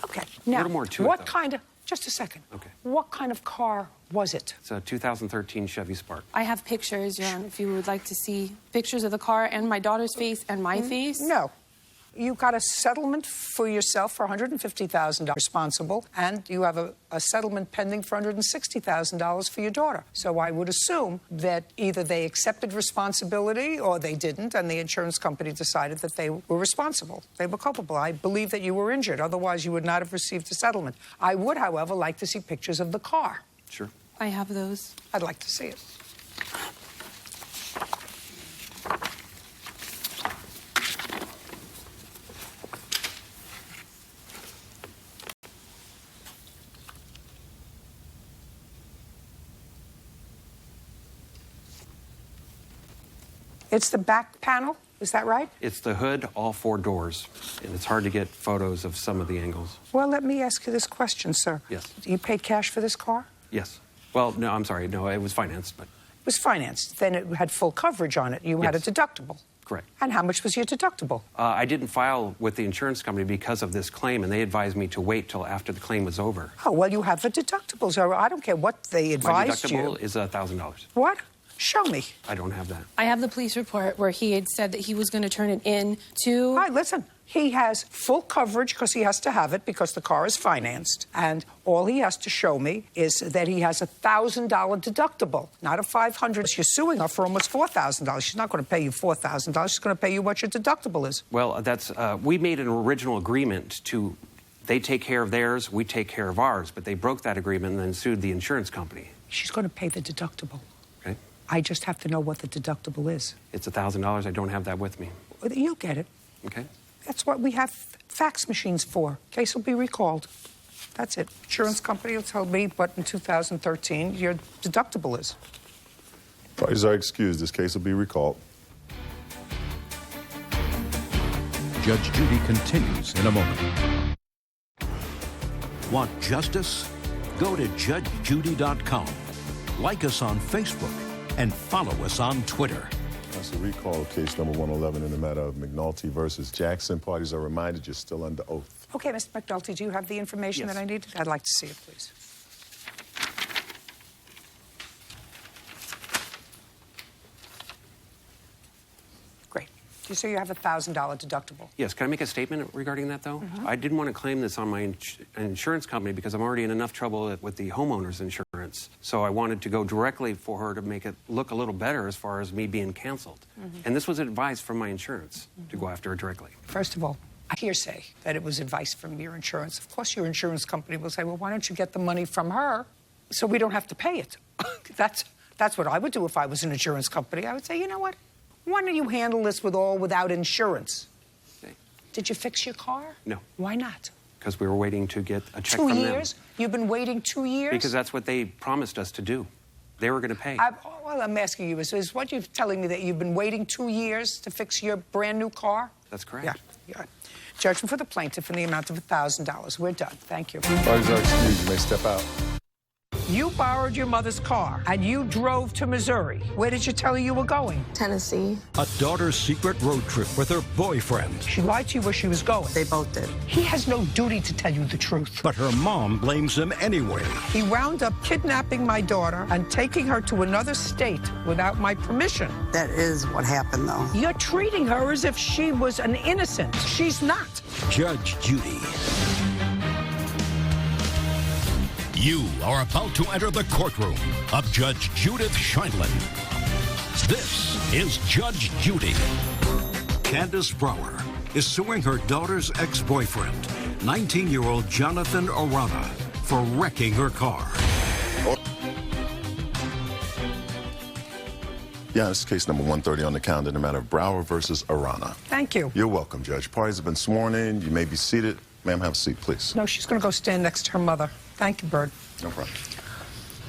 Speaker 1: Okay. Now,
Speaker 5: a little more to it,
Speaker 1: what
Speaker 5: though.
Speaker 1: kind of... Just a second.
Speaker 5: Okay.
Speaker 1: What kind of car was it?
Speaker 5: It's a 2013 Chevy Spark.
Speaker 8: I have pictures, Your Honor, if you would like to see pictures of the car and my daughter's face and my face.
Speaker 1: No. You got a settlement for yourself for $150,000 responsible, and you have a settlement pending for $160,000 for your daughter. So I would assume that either they accepted responsibility or they didn't, and the insurance company decided that they were responsible. They were culpable. I believe that you were injured. Otherwise, you would not have received a settlement. I would, however, like to see pictures of the car.
Speaker 5: Sure.
Speaker 8: I have those.
Speaker 1: I'd like to see it. It's the back panel, is that right?
Speaker 5: It's the hood, all 4 doors, and it's hard to get photos of some of the angles.
Speaker 1: Well, let me ask you this question, sir.
Speaker 5: Yes.
Speaker 1: You paid cash for this car?
Speaker 5: Yes. Well, no, I'm sorry. No, it was financed, but...
Speaker 1: It was financed. Then it had full coverage on it. You had a deductible.
Speaker 5: Correct.
Speaker 1: And how much was your deductible?
Speaker 5: I didn't file with the insurance company because of this claim, and they advised me to wait till after the claim was over.
Speaker 1: Oh, well, you have a deductible, so I don't care what they advised you.
Speaker 5: My deductible is $1,000.
Speaker 1: What? Show me.
Speaker 5: I don't have that.
Speaker 8: I have the police report where he had said that he was going to turn it in to...
Speaker 1: All right, listen. He has full coverage because he has to have it because the car is financed. And all he has to show me is that he has a $1,000 deductible, not a $500. You're suing her for almost $4,000. She's not going to pay you $4,000. She's going to pay you what your deductible is.
Speaker 5: Well, that's we made an original agreement to... They take care of theirs, we take care of ours, but they broke that agreement and then sued the insurance company.
Speaker 1: She's going to pay the deductible.
Speaker 5: Okay.
Speaker 1: I just have to know what the deductible is.
Speaker 5: It's $1,000. I don't have that with me.
Speaker 1: You'll get it.
Speaker 5: Okay.
Speaker 1: That's what we have fax machines for. Case will be recalled. That's it. Insurance company will tell me what in 2013 your deductible is.
Speaker 4: Parties are excused. This case will be recalled.
Speaker 3: Judge Judy continues in a moment.
Speaker 19: Want justice? Go to judgejudy.com. Like us on Facebook and follow us on Twitter.
Speaker 4: That's a recall of case number 111 in the matter of McNulty versus Jackson. Parties are reminded you're still under oath.
Speaker 1: Okay, Mr. McNulty, do you have the information
Speaker 5: Yes.
Speaker 1: that I need? I'd like to see it, please. Great. You say you have a $1,000 deductible.
Speaker 5: Yes, can I make a statement regarding that, though?
Speaker 1: Mm-hmm.
Speaker 5: I didn't want to claim this on my insurance company because I'm already in enough trouble with the homeowner's insurance. So I wanted to go directly for her to make it look a little better as far as me being canceled.
Speaker 1: Mm-hmm.
Speaker 5: And this was advice from my insurance to go after her directly.
Speaker 1: First of all, I hearsay that it was advice from your insurance. Of course, your insurance company will say, well, why don't you get the money from her so we don't have to pay it? That's what I would do if I was an insurance company. I would say, you know what? Why don't you handle this without insurance?
Speaker 5: Okay.
Speaker 1: Did you fix your car?
Speaker 5: No.
Speaker 1: Why not?
Speaker 5: Because we were waiting to get a check
Speaker 1: 2
Speaker 5: from
Speaker 1: years?
Speaker 5: them.
Speaker 1: You've been waiting 2 years?
Speaker 5: Because that's what they promised us to do. They were going to pay.
Speaker 1: Well, I'm asking you, is what you're telling me that you've been waiting 2 years to fix your brand new car?
Speaker 5: That's correct.
Speaker 1: Yeah. Judgment for the plaintiff in the amount of $1,000. We're done. Thank you.
Speaker 4: Parties are excused. You may step out.
Speaker 1: You borrowed your mother's car and you drove to Missouri. Where did you tell her you were going?
Speaker 10: Tennessee.
Speaker 19: A daughter's secret road trip with her boyfriend.
Speaker 1: She lied to you where she was going.
Speaker 10: They both did.
Speaker 1: He has no duty to tell you the truth.
Speaker 19: But her mom blames him anyway.
Speaker 1: He wound up kidnapping my daughter and taking her to another state without my permission.
Speaker 10: That is what happened, though.
Speaker 1: You're treating her as if she was an innocent. She's not.
Speaker 19: Judge Judy.
Speaker 3: You are about to enter the courtroom of Judge Judith Scheindlin. This is Judge Judy.
Speaker 19: Candace Brower is suing her daughter's ex-boyfriend, 19-year-old Jonathan Arana, for wrecking her car.
Speaker 4: Yeah, this is case number 130 on the calendar in the matter of Brower versus Arana.
Speaker 1: Thank you.
Speaker 4: You're welcome, Judge. Parties have been sworn in. You may be seated. Ma'am, have a seat, please.
Speaker 1: No, she's going to go stand next to her mother. Thank you, Bird.
Speaker 4: No problem.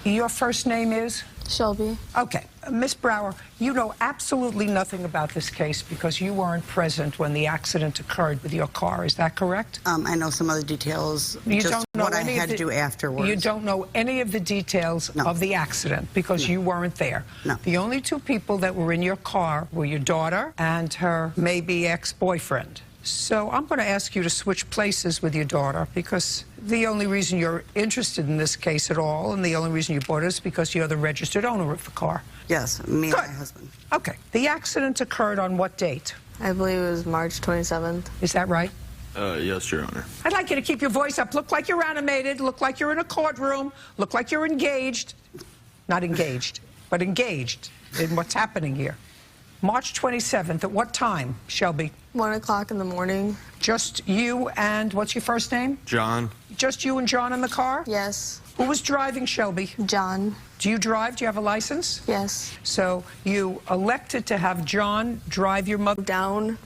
Speaker 1: Your first name is?
Speaker 10: Shelby.
Speaker 1: Okay. Miss Brower, you know absolutely nothing about this case because you weren't present when the accident occurred with your car. Is that correct?
Speaker 10: I know some other details,
Speaker 1: You
Speaker 10: just
Speaker 1: don't know
Speaker 10: what I
Speaker 1: any
Speaker 10: had
Speaker 1: of
Speaker 10: to
Speaker 1: the-
Speaker 10: do afterwards.
Speaker 1: You don't know any of the details
Speaker 10: No.
Speaker 1: of the accident because you weren't there.
Speaker 10: No.
Speaker 1: The only two people that were in your car were your daughter and her maybe ex-boyfriend. So I'm going to ask you to switch places with your daughter because the only reason you're interested in this case at all and the only reason you bought it is because you're the registered owner of the car.
Speaker 10: Yes, me and my husband.
Speaker 1: Okay. The accident occurred on what date?
Speaker 10: I believe it was March 27th.
Speaker 1: Is that right?
Speaker 12: Yes, Your Honor.
Speaker 1: I'd like you to keep your voice up. Look like you're animated. Look like you're in a courtroom. Look like you're engaged. Not engaged, but engaged in what's happening here. March 27th. At what time, Shelby?
Speaker 10: 1 o'clock in the morning.
Speaker 1: Just you and what's your first name?
Speaker 12: John.
Speaker 1: Just you and John in the car?
Speaker 10: Yes.
Speaker 1: Who was driving, Shelby?
Speaker 10: John.
Speaker 1: Do you drive? Do you have a license?
Speaker 10: Yes.
Speaker 1: So you elected to have John drive your mother
Speaker 10: down?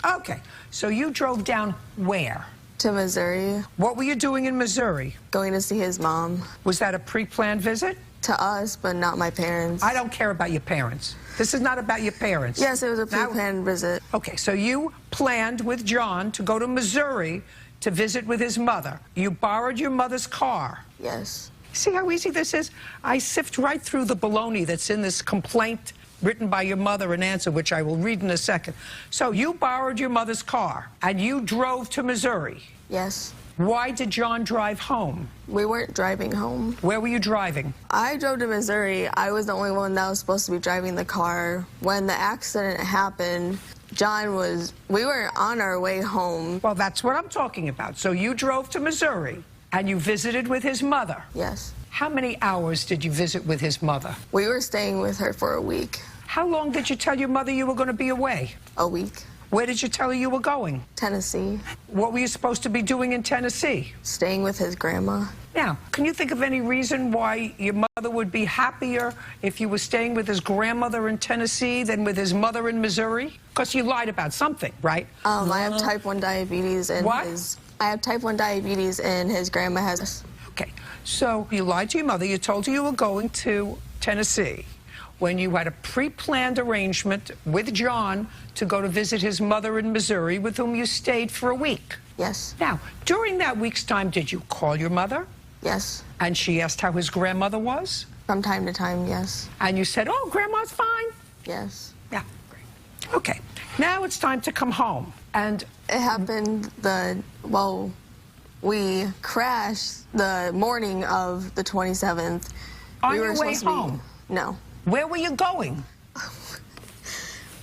Speaker 1: Okay. So you drove down where?
Speaker 10: To Missouri.
Speaker 1: What were you doing in Missouri?
Speaker 10: Going to see his mom.
Speaker 1: Was that a pre-planned visit?
Speaker 10: To us, but not my parents.
Speaker 1: I don't care about your parents. This is not about your parents.
Speaker 10: Yes, it was a pre-planned visit.
Speaker 1: Okay, so you planned with John to go to Missouri to visit with his mother. You borrowed your mother's car.
Speaker 10: Yes.
Speaker 1: See how easy this is? I sift right through the baloney that's in this complaint written by your mother and answer, which I will read in a second. So you borrowed your mother's car, and you drove to Missouri.
Speaker 10: Yes.
Speaker 1: Why did John drive home?
Speaker 10: We weren't driving home.
Speaker 1: Where were you driving?
Speaker 10: I drove to Missouri. I was the only one that was supposed to be driving the car. When the accident happened, we were on our way home.
Speaker 1: Well, that's what I'm talking about. So you drove to Missouri and you visited with his mother?
Speaker 10: Yes.
Speaker 1: How many hours did you visit with his mother?
Speaker 10: We were staying with her for a week.
Speaker 1: How long did you tell your mother you were going to be away?
Speaker 10: A week.
Speaker 1: Where did you tell her you were going?
Speaker 10: Tennessee.
Speaker 1: What were you supposed to be doing in Tennessee?
Speaker 10: Staying with his grandma.
Speaker 1: Now, can you think of any reason why your mother would be happier if you were staying with his grandmother in Tennessee than with his mother in Missouri? Because you lied about something, right?
Speaker 10: I have type 1 diabetes and
Speaker 1: what?
Speaker 10: I have type 1 diabetes and his grandma has.
Speaker 1: Okay, so you lied to your mother. You told her you were going to Tennessee when you had a pre-planned arrangement with John to go to visit his mother in Missouri, with whom you stayed for a week.
Speaker 10: Yes.
Speaker 1: Now, during that week's time, did you call your mother?
Speaker 10: Yes.
Speaker 1: And she asked how his grandmother was?
Speaker 10: From time to time, yes.
Speaker 1: And you said, oh, grandma's fine?
Speaker 10: Yes.
Speaker 1: Yeah, great. Okay, now it's time to come home. And
Speaker 10: it happened we crashed the morning of the 27th.
Speaker 1: On your way home?
Speaker 10: No.
Speaker 1: Where were you going?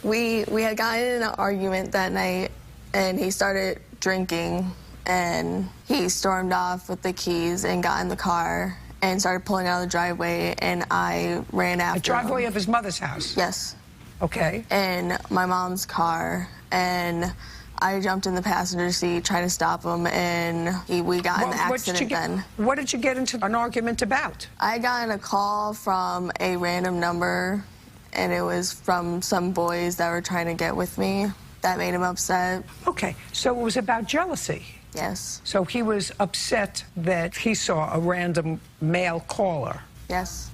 Speaker 10: We had gotten in an argument that night, and he started drinking, and he stormed off with the keys and got in the car and started pulling out of the driveway, and I ran after him.
Speaker 1: The driveway of his mother's house?
Speaker 10: Yes.
Speaker 1: Okay.
Speaker 10: In my mom's car, and I jumped in the passenger seat trying to stop him, and we got in the accident then.
Speaker 1: What did you get into an argument about?
Speaker 10: I got a call from a random number, and it was from some boys that were trying to get with me. That made him upset.
Speaker 1: Okay, so it was about jealousy.
Speaker 10: Yes.
Speaker 1: So he was upset that he saw a random male caller.
Speaker 10: Yes.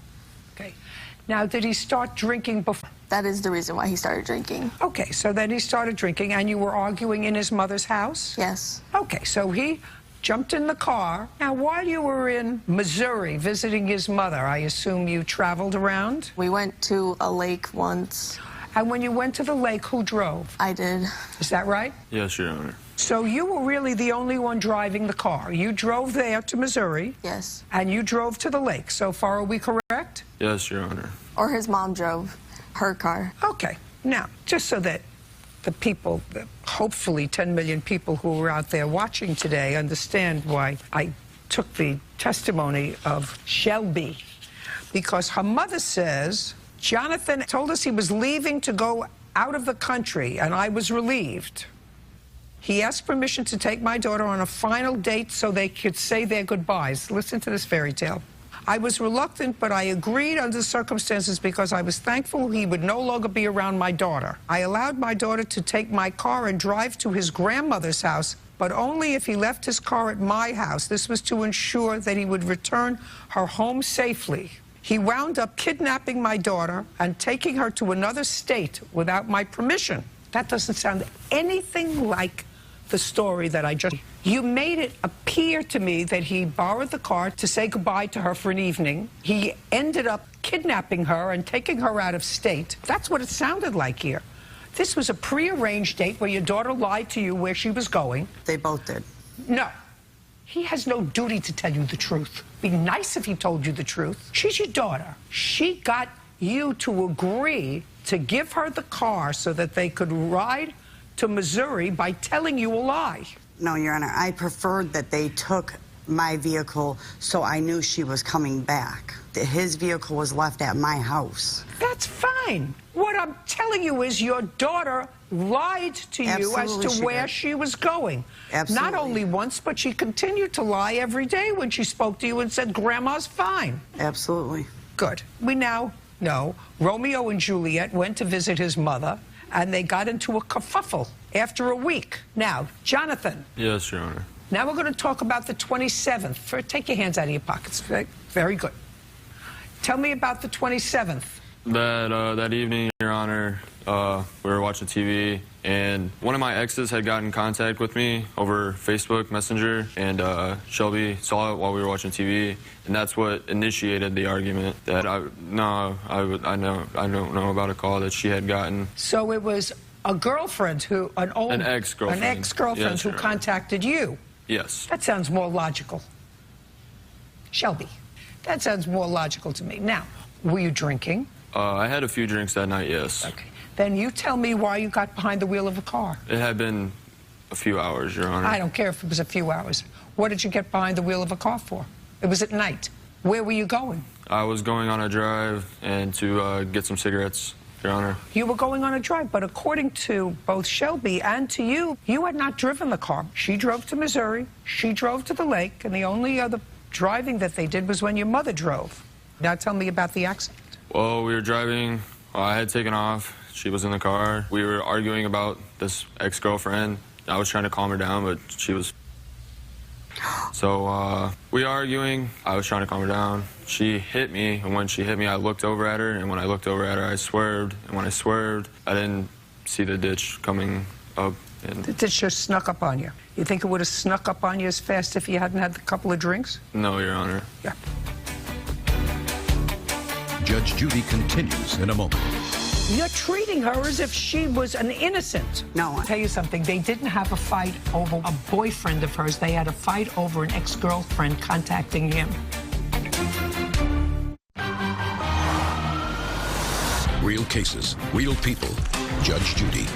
Speaker 1: Okay. Now, did he start drinking before?
Speaker 10: That is the reason why he started drinking.
Speaker 1: Okay, so then he started drinking, and you were arguing in his mother's house?
Speaker 10: Yes.
Speaker 1: Okay, so he jumped in the car. Now, while you were in Missouri visiting his mother, I assume you traveled around?
Speaker 10: We went to a lake once.
Speaker 1: And when you went to the lake, who drove?
Speaker 10: I did.
Speaker 1: Is that right?
Speaker 11: Yes, Your Honor.
Speaker 1: So you were really the only one driving the car. You drove there to Missouri.
Speaker 10: Yes.
Speaker 1: And you drove to the lake. So far, are we correct?
Speaker 11: Yes, Your Honor.
Speaker 10: Or his mom drove her car.
Speaker 1: Okay. Now, just so that the people, hopefully 10 million people who are out there watching today understand why I took the testimony of Shelby, because her mother says, Jonathan told us he was leaving to go out of the country, and I was relieved. He asked permission to take my daughter on a final date so they could say their goodbyes. Listen to this fairy tale. I was reluctant, but I agreed under the circumstances because I was thankful he would no longer be around my daughter. I allowed my daughter to take my car and drive to his grandmother's house, but only if he left his car at my house. This was to ensure that he would return her home safely. He wound up kidnapping my daughter and taking her to another state without my permission. That doesn't sound anything like the story that I just... You made it appear to me that he borrowed the car to say goodbye to her for an evening. He ended up kidnapping her and taking her out of state. That's what it sounded like here. This was a prearranged date where your daughter lied to you where she was going.
Speaker 12: They both did.
Speaker 1: No. He has no duty to tell you the truth. Be nice if he told you the truth. She's your daughter. She got you to agree to give her the car so that they could ride to Missouri by telling you a lie.
Speaker 12: No, Your Honor, I preferred that they took my vehicle so I knew she was coming back. His vehicle was left at my house.
Speaker 1: That's fine. What I'm telling you is your daughter lied to you as to where she was going.
Speaker 12: Absolutely.
Speaker 1: Not only once, but she continued to lie every day when she spoke to you and said, Grandma's fine.
Speaker 12: Absolutely.
Speaker 1: Good. We now know Romeo and Juliet went to visit his mother, and they got into a kerfuffle after a week. Now, Jonathan.
Speaker 11: Yes, Your Honor.
Speaker 1: Now we're going to talk about the 27th. Take your hands out of your pockets. Very good. Tell me about the 27th.
Speaker 11: That evening, Your Honor, we were watching TV, and one of my exes had gotten in contact with me over Facebook Messenger, and Shelby saw it while we were watching TV, and that's what initiated the argument. That I don't know about a call that she had gotten.
Speaker 1: So it was a girlfriend an ex-girlfriend
Speaker 11: yes,
Speaker 1: who contacted you.
Speaker 11: Yes.
Speaker 1: That sounds more logical. Shelby, that sounds more logical to me. Now, were you drinking?
Speaker 11: I had a few drinks that night, yes.
Speaker 1: Okay. Then you tell me why you got behind the wheel of a car.
Speaker 11: It had been a few hours, Your Honor.
Speaker 1: I don't care if it was a few hours. What did you get behind the wheel of a car for? It was at night. Where were you going?
Speaker 11: I was going on a drive and to get some cigarettes, Your Honor.
Speaker 1: You were going on a drive, but according to both Shelby and to you, you had not driven the car. She drove to Missouri, she drove to the lake, and the only other driving that they did was when your mother drove. Now tell me about the accident.
Speaker 11: Well, we were driving. I had taken off. She was in the car. We were arguing about this ex-girlfriend. I was trying to calm her down, but she was... So, we were arguing. I was trying to calm her down. She hit me, and when she hit me, I looked over at her, and when I looked over at her, I swerved. And when I swerved, I didn't see the ditch coming up. And
Speaker 1: The ditch just snuck up on you. You think it would have snuck up on you as fast if you hadn't had a couple of drinks?
Speaker 11: no, Your Honor.
Speaker 1: Yeah.
Speaker 3: Judge Judy continues in a moment.
Speaker 1: You're treating her as if she was an innocent.
Speaker 12: No.
Speaker 1: I'll tell you something. They didn't have a fight over a boyfriend of hers. They had a fight over an ex-girlfriend contacting him.
Speaker 3: Real cases, real people. Judge Judy.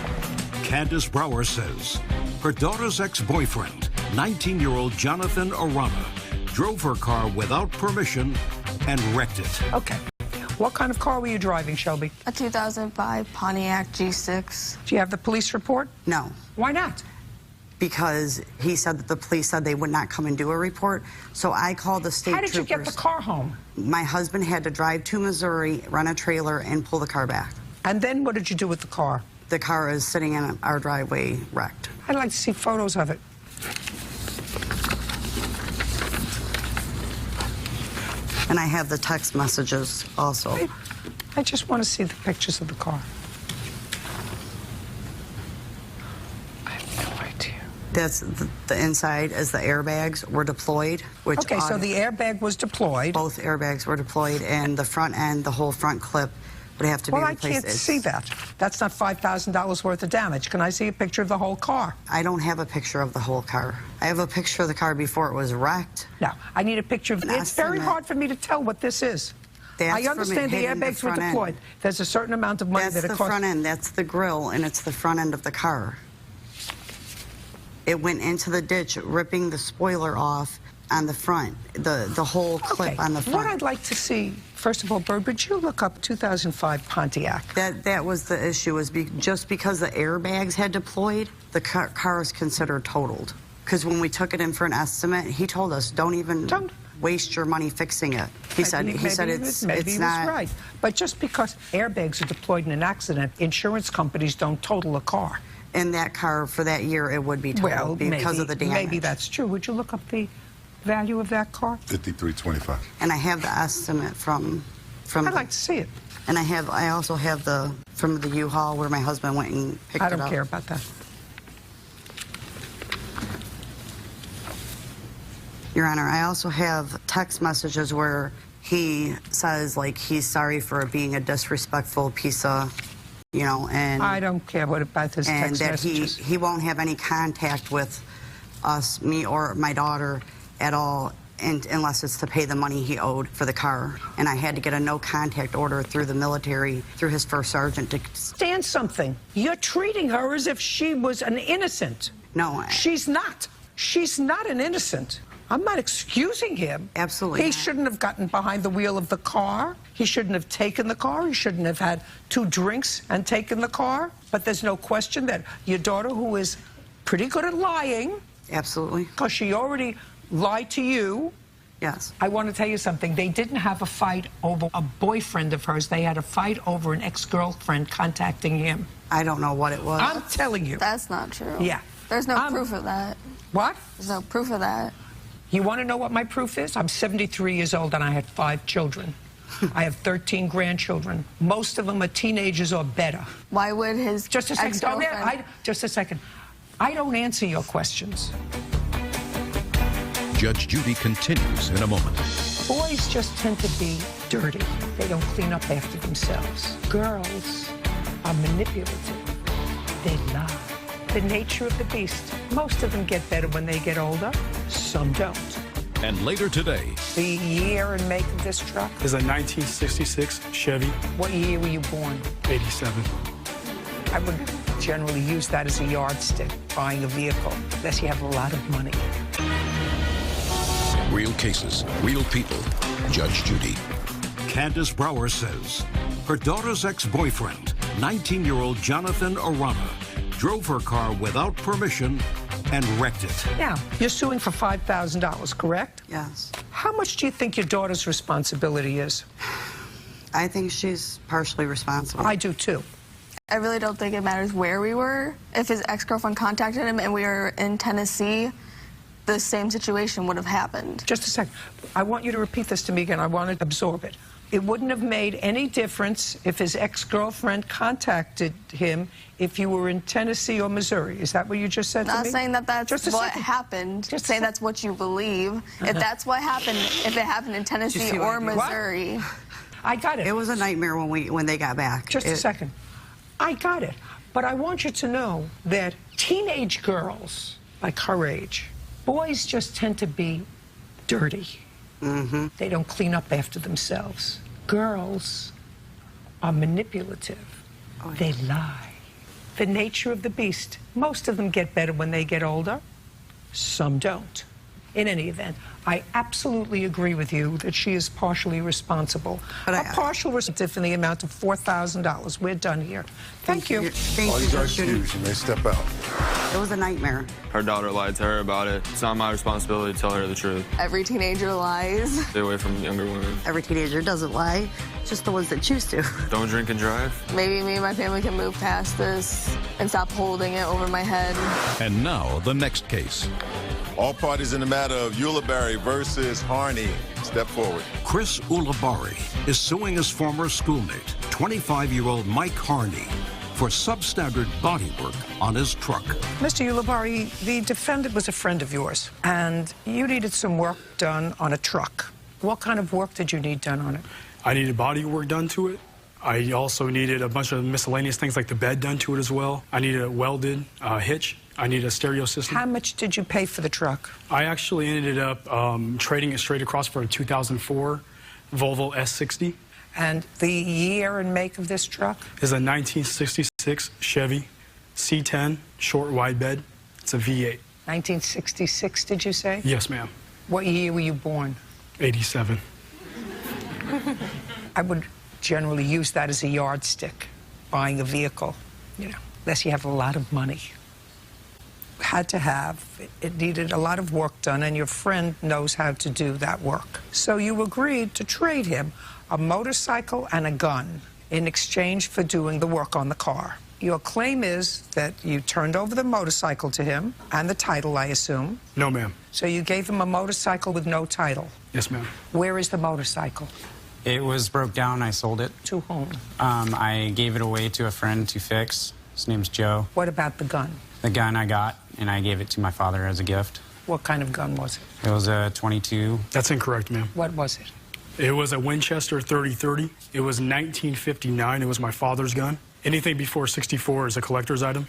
Speaker 19: Candace Brower says her daughter's ex-boyfriend, 19-year-old Jonathan Arana, drove her car without permission and wrecked it.
Speaker 1: Okay. What kind of car were you driving, Shelby?
Speaker 10: A 2005 Pontiac G6.
Speaker 1: Do you have the police report?
Speaker 12: No.
Speaker 1: Why not?
Speaker 12: Because he said that the police said they would not come and do a report. So I called the state
Speaker 1: How did
Speaker 12: troopers.
Speaker 1: you get the car home?
Speaker 12: My husband had to drive to Missouri, run a trailer, and pull the car back.
Speaker 1: And then what did you do with the car?
Speaker 12: The car is sitting in our driveway wrecked.
Speaker 1: I'd like to see photos of it.
Speaker 12: And I have the text messages also.
Speaker 1: I just want to see the pictures of the car. I have no idea.
Speaker 12: That's the inside as the airbags were deployed. Which
Speaker 1: Okay, so the airbag was deployed.
Speaker 12: Both airbags were deployed, and the front end, the whole front clip, would have to be
Speaker 1: Well, I
Speaker 12: replaced.
Speaker 1: can't see that. That's not $5,000 worth of damage. Can I see a picture of the whole car?
Speaker 12: I don't have a picture of the whole car. I have a picture of the car before it was wrecked.
Speaker 1: No, I need a picture of it. It's very hard for me to tell what this is. I understand the airbags were deployed. There's a certain amount of money
Speaker 12: That's
Speaker 1: that it
Speaker 12: the
Speaker 1: costs.
Speaker 12: front end. That's the grill, and it's the front end of the car. It went into the ditch, ripping the spoiler off on the front, the whole clip on the front.
Speaker 1: What I'd like to see, first of all, Bird, would you look up 2005 Pontiac?
Speaker 12: That was the issue, was just because the airbags had deployed, the car is considered totaled. Because when we took it in for an estimate, he told us, don't waste your money fixing it. He said it's not
Speaker 1: right. But just because airbags are deployed in an accident, insurance companies don't total a car.
Speaker 12: In that car for that year, it would be totaled because of the damage.
Speaker 1: Maybe that's true. Would you look up the value of that car?
Speaker 4: $53.25.
Speaker 12: And I have the estimate from.
Speaker 1: I'd like to see it.
Speaker 12: And I also have from the U-Haul where my husband went and picked it up.
Speaker 1: I don't care about that.
Speaker 12: Your Honor, I also have text messages where he says, like, he's sorry for being a disrespectful piece of, and...
Speaker 1: I don't care about his text messages.
Speaker 12: And that he won't have any contact with us, me or my daughter, at all, unless it's to pay the money he owed for the car. And I had to get a no-contact order through the military, through his first sergeant to...
Speaker 1: Stand something. You're treating her as if she was an innocent.
Speaker 12: No.
Speaker 1: She's not. She's not an innocent. I'm not excusing him.
Speaker 12: Absolutely.
Speaker 1: He shouldn't have gotten behind the wheel of the car. He shouldn't have taken the car. He shouldn't have had 2 drinks and taken the car. But there's no question that your daughter, who is pretty good at lying.
Speaker 12: Absolutely.
Speaker 1: Because she already lied to you.
Speaker 12: Yes.
Speaker 1: I want to tell you something. They didn't have a fight over a boyfriend of hers. They had a fight over an ex-girlfriend contacting him.
Speaker 12: I don't know what it was.
Speaker 1: I'm telling you.
Speaker 10: That's not true.
Speaker 1: Yeah.
Speaker 10: There's no proof of that.
Speaker 1: What?
Speaker 10: There's no proof of that.
Speaker 1: You want to know what my proof is? I'm 73 years old and I had 5 children. I have 13 grandchildren. Most of them are teenagers or better.
Speaker 10: Why would his
Speaker 1: Just a second.
Speaker 10: ex-girlfriend...
Speaker 1: Just a second. I don't answer your questions.
Speaker 3: Judge Judy continues in a moment.
Speaker 1: Boys just tend to be dirty. They don't clean up after themselves. Girls are manipulative. They lie. The nature of the beast. Most of them get better when they get older. Some don't.
Speaker 3: And later today,
Speaker 1: The year and make of this truck.
Speaker 13: Is a 1966 Chevy.
Speaker 1: What year were you born?
Speaker 13: 87.
Speaker 1: I would generally use that as a yardstick, buying a vehicle, unless you have a lot of money.
Speaker 3: real cases, real people. Judge Judy.
Speaker 19: Candace Brower says her daughter's ex-boyfriend, 19-year-old Jonathan Arana, drove her car without permission and wrecked it.
Speaker 1: Now, you're suing for $5,000, correct?
Speaker 12: Yes.
Speaker 1: How much do you think your daughter's responsibility is?
Speaker 12: I think she's partially responsible.
Speaker 1: I do too.
Speaker 10: I really don't think it matters where we were. If his ex-girlfriend contacted him and we were in Tennessee, the same situation would have happened.
Speaker 1: Just a second. I want you to repeat this to me again. I want to absorb it. It wouldn't have made any difference if his ex-girlfriend contacted him if you were in Tennessee or Missouri. Is that what you just said to me?
Speaker 10: Not saying that that's what happened. Just saying that's what you believe. If that's what happened, if it happened in Tennessee or Missouri.
Speaker 1: I got it.
Speaker 12: It was a nightmare when they got back.
Speaker 1: Just a second. I got it. But I want you to know that teenage girls, like her age, boys just tend to be dirty.
Speaker 12: Mm-hmm.
Speaker 1: They don't clean up after themselves. Girls are manipulative. They lie. The nature of the beast. Most of them get better when they get older. Some don't. In any event, I absolutely agree with you that she is partially responsible. But a partial responsibility in the amount of $4,000. We're done here. Thank you.
Speaker 4: All these are excused. You may step out.
Speaker 12: It was a nightmare.
Speaker 11: Her daughter lied to her about it. It's not my responsibility to tell her the truth.
Speaker 10: Every teenager lies.
Speaker 11: Stay away from younger women.
Speaker 12: Every teenager doesn't lie, just the ones that choose to.
Speaker 11: Don't drink and drive.
Speaker 10: Maybe me and my family can move past this and stop holding it over my head.
Speaker 3: And now, the next case.
Speaker 4: All parties in the matter of Ulibarri versus Harney. Step forward.
Speaker 19: Chris Ulibarri is suing his former schoolmate, 25-year-old Mike Harney, for substandard bodywork on his truck.
Speaker 1: Mr. Ulibarri, the defendant was a friend of yours, and you needed some work done on a truck. What kind of work did you need done on it?
Speaker 13: I needed body work done to it. I also needed a bunch of miscellaneous things like the bed done to it as well. I needed a welded hitch. I needed a stereo system.
Speaker 1: How much did you pay for the truck?
Speaker 13: I actually ended up trading it straight across for a 2004 Volvo S60.
Speaker 1: And the year and make of this truck?
Speaker 13: Is a 1966 Chevy C10 short wide bed. It's a V8.
Speaker 1: 1966, did you say?
Speaker 13: Yes, ma'am.
Speaker 1: What year were you born?
Speaker 13: 87.
Speaker 1: I would generally use that as a yardstick, buying a vehicle, unless you have a lot of money. Had to have. It needed a lot of work done, and your friend knows how to do that work. So you agreed to trade him a motorcycle and a gun in exchange for doing the work on the car. Your claim is that you turned over the motorcycle to him and the title, I assume.
Speaker 13: No, ma'am.
Speaker 1: So you gave him a motorcycle with no title.
Speaker 13: Yes, ma'am.
Speaker 1: Where is the motorcycle?
Speaker 14: It was broke down. I sold it.
Speaker 1: To whom?
Speaker 14: I gave it away to a friend to fix. His name's Joe.
Speaker 1: What about the gun?
Speaker 14: The gun I got, and I gave it to my father as a gift.
Speaker 1: What kind of gun was it?
Speaker 14: It was a .22.
Speaker 13: That's incorrect, ma'am.
Speaker 1: What was it?
Speaker 13: It was a Winchester 30-30. It was 1959. It was my father's gun. Anything before 64 is a collector's item.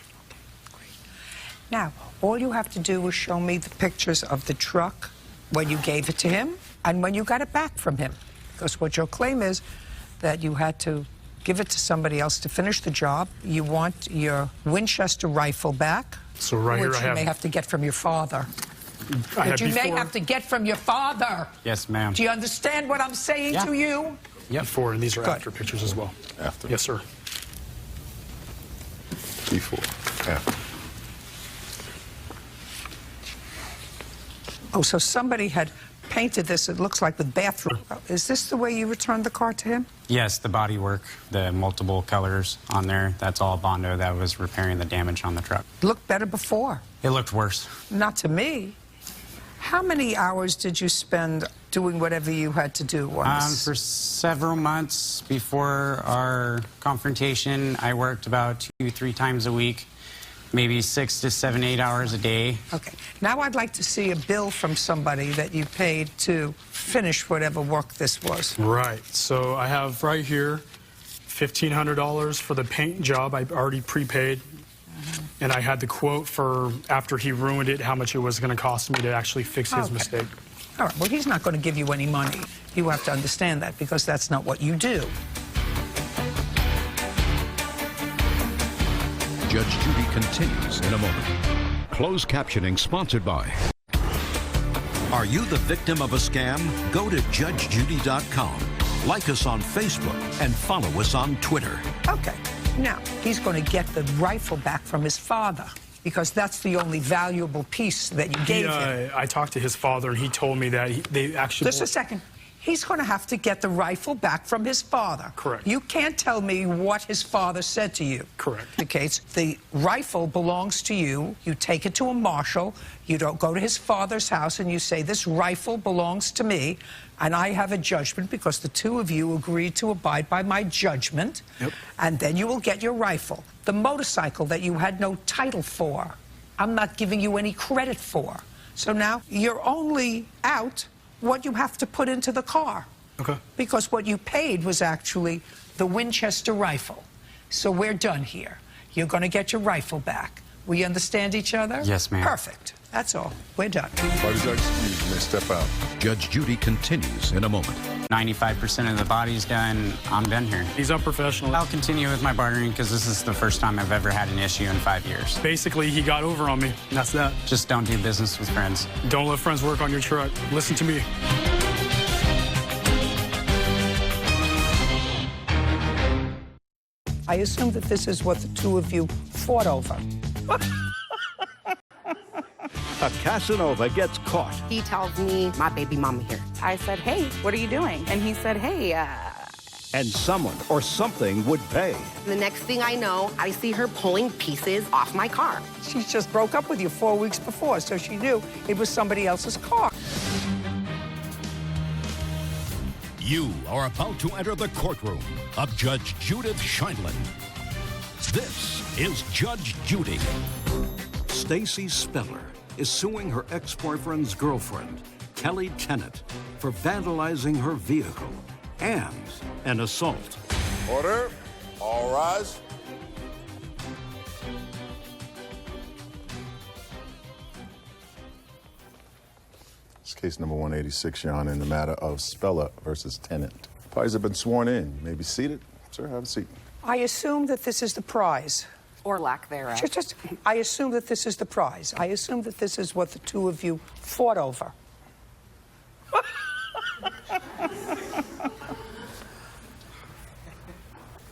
Speaker 1: Now, all you have to do is show me the pictures of the truck when you gave it to him and when you got it back from him. Because what your claim is that you had to give it to somebody else to finish the job. You want your Winchester rifle back,
Speaker 13: so right
Speaker 1: which
Speaker 13: here I
Speaker 1: you
Speaker 13: have,
Speaker 1: may have to get from your father. Which you may have to get from your father.
Speaker 14: Yes, ma'am.
Speaker 1: Do you understand what I'm saying to you?
Speaker 13: Yep. Before, and these are
Speaker 1: Good.
Speaker 13: after pictures as well.
Speaker 4: After.
Speaker 13: Yes, sir.
Speaker 4: Before. After.
Speaker 1: Oh, so somebody had painted this, it looks like, with bathroom. Is this the way you returned the car to him?
Speaker 14: Yes, the body work, the multiple colors on there, that's all Bondo that was repairing the damage on the truck.
Speaker 1: It looked better before.
Speaker 14: It looked worse.
Speaker 1: Not to me. How many hours did you spend doing whatever you had to do on this?
Speaker 14: For several months before our confrontation, I worked about 2-3 times a week, maybe 6 to 7, 8 hours a day.
Speaker 1: Okay. Now I'd like to see a bill from somebody that you paid to finish whatever work this was.
Speaker 13: Right. So I have right here $1,500 for the paint job I already prepaid. and I had the quote for after he ruined it, how much it was going to cost me to actually fix his mistake.
Speaker 1: All right, well, he's not going to give you any money. You have to understand that, because that's not what you do.
Speaker 3: Judge Judy continues in a moment. Closed captioning sponsored by. Are you the victim of a scam? Go to judgejudy.com. Like us on Facebook and follow us on Twitter.
Speaker 1: Okay, now, he's going to get the rifle back from his father, because that's the only valuable piece that you gave him.
Speaker 13: I talked to his father, and he told me that they actually...
Speaker 1: Just a second. He's going to have to get the rifle back from his father.
Speaker 13: Correct.
Speaker 1: You can't tell me what his father said to you.
Speaker 13: Correct.
Speaker 1: Indicates the rifle belongs to you. You take it to a marshal. You don't go to his father's house and you say, this rifle belongs to me, and I have a judgment because the two of you agreed to abide by my judgment.
Speaker 13: Yep.
Speaker 1: And then you will get your rifle. The motorcycle that you had no title for, I'm not giving you any credit for. So now you're only out what you have to put into the car.
Speaker 13: Okay.
Speaker 1: Because what you paid was actually the Winchester rifle. So we're done here. You're going to get your rifle back. We understand each other?
Speaker 14: Yes, ma'am.
Speaker 1: Perfect. That's all. We're done.
Speaker 4: Party judge, you may step out.
Speaker 3: Judge Judy continues in a moment.
Speaker 14: 95% of the body's done. I'm done here.
Speaker 13: He's unprofessional.
Speaker 14: I'll continue with my bartering because this is the first time I've ever had an issue in 5 years.
Speaker 13: Basically, he got over on me, and that's that.
Speaker 14: Just don't do business with friends.
Speaker 13: Don't let friends work on your truck. Listen to me.
Speaker 1: I assume that this is what the two of you fought over.
Speaker 19: A Casanova gets caught.
Speaker 15: He tells me, my baby mama here. I said, hey, what are you doing? And he said, hey,
Speaker 19: And someone or something would pay.
Speaker 15: The next thing I know, I see her pulling pieces off my car.
Speaker 1: She just broke up with you 4 weeks before, so she knew it was somebody else's car.
Speaker 3: You are about to enter the courtroom of Judge Judith Scheindlin. This is Judge Judy.
Speaker 19: Stacy Speller is suing her ex-boyfriend's girlfriend, Kelly Tennant, for vandalizing her vehicle and an assault.
Speaker 4: Order. All rise. It's case number 186, Your Honor, in the matter of Speller versus Tennant. Parties have been sworn in. You may be seated. Sir, have a seat.
Speaker 1: I assume that this is the prize.
Speaker 15: Or lack thereof.
Speaker 1: I assume that this is the prize. I assume that this is what the two of you fought over.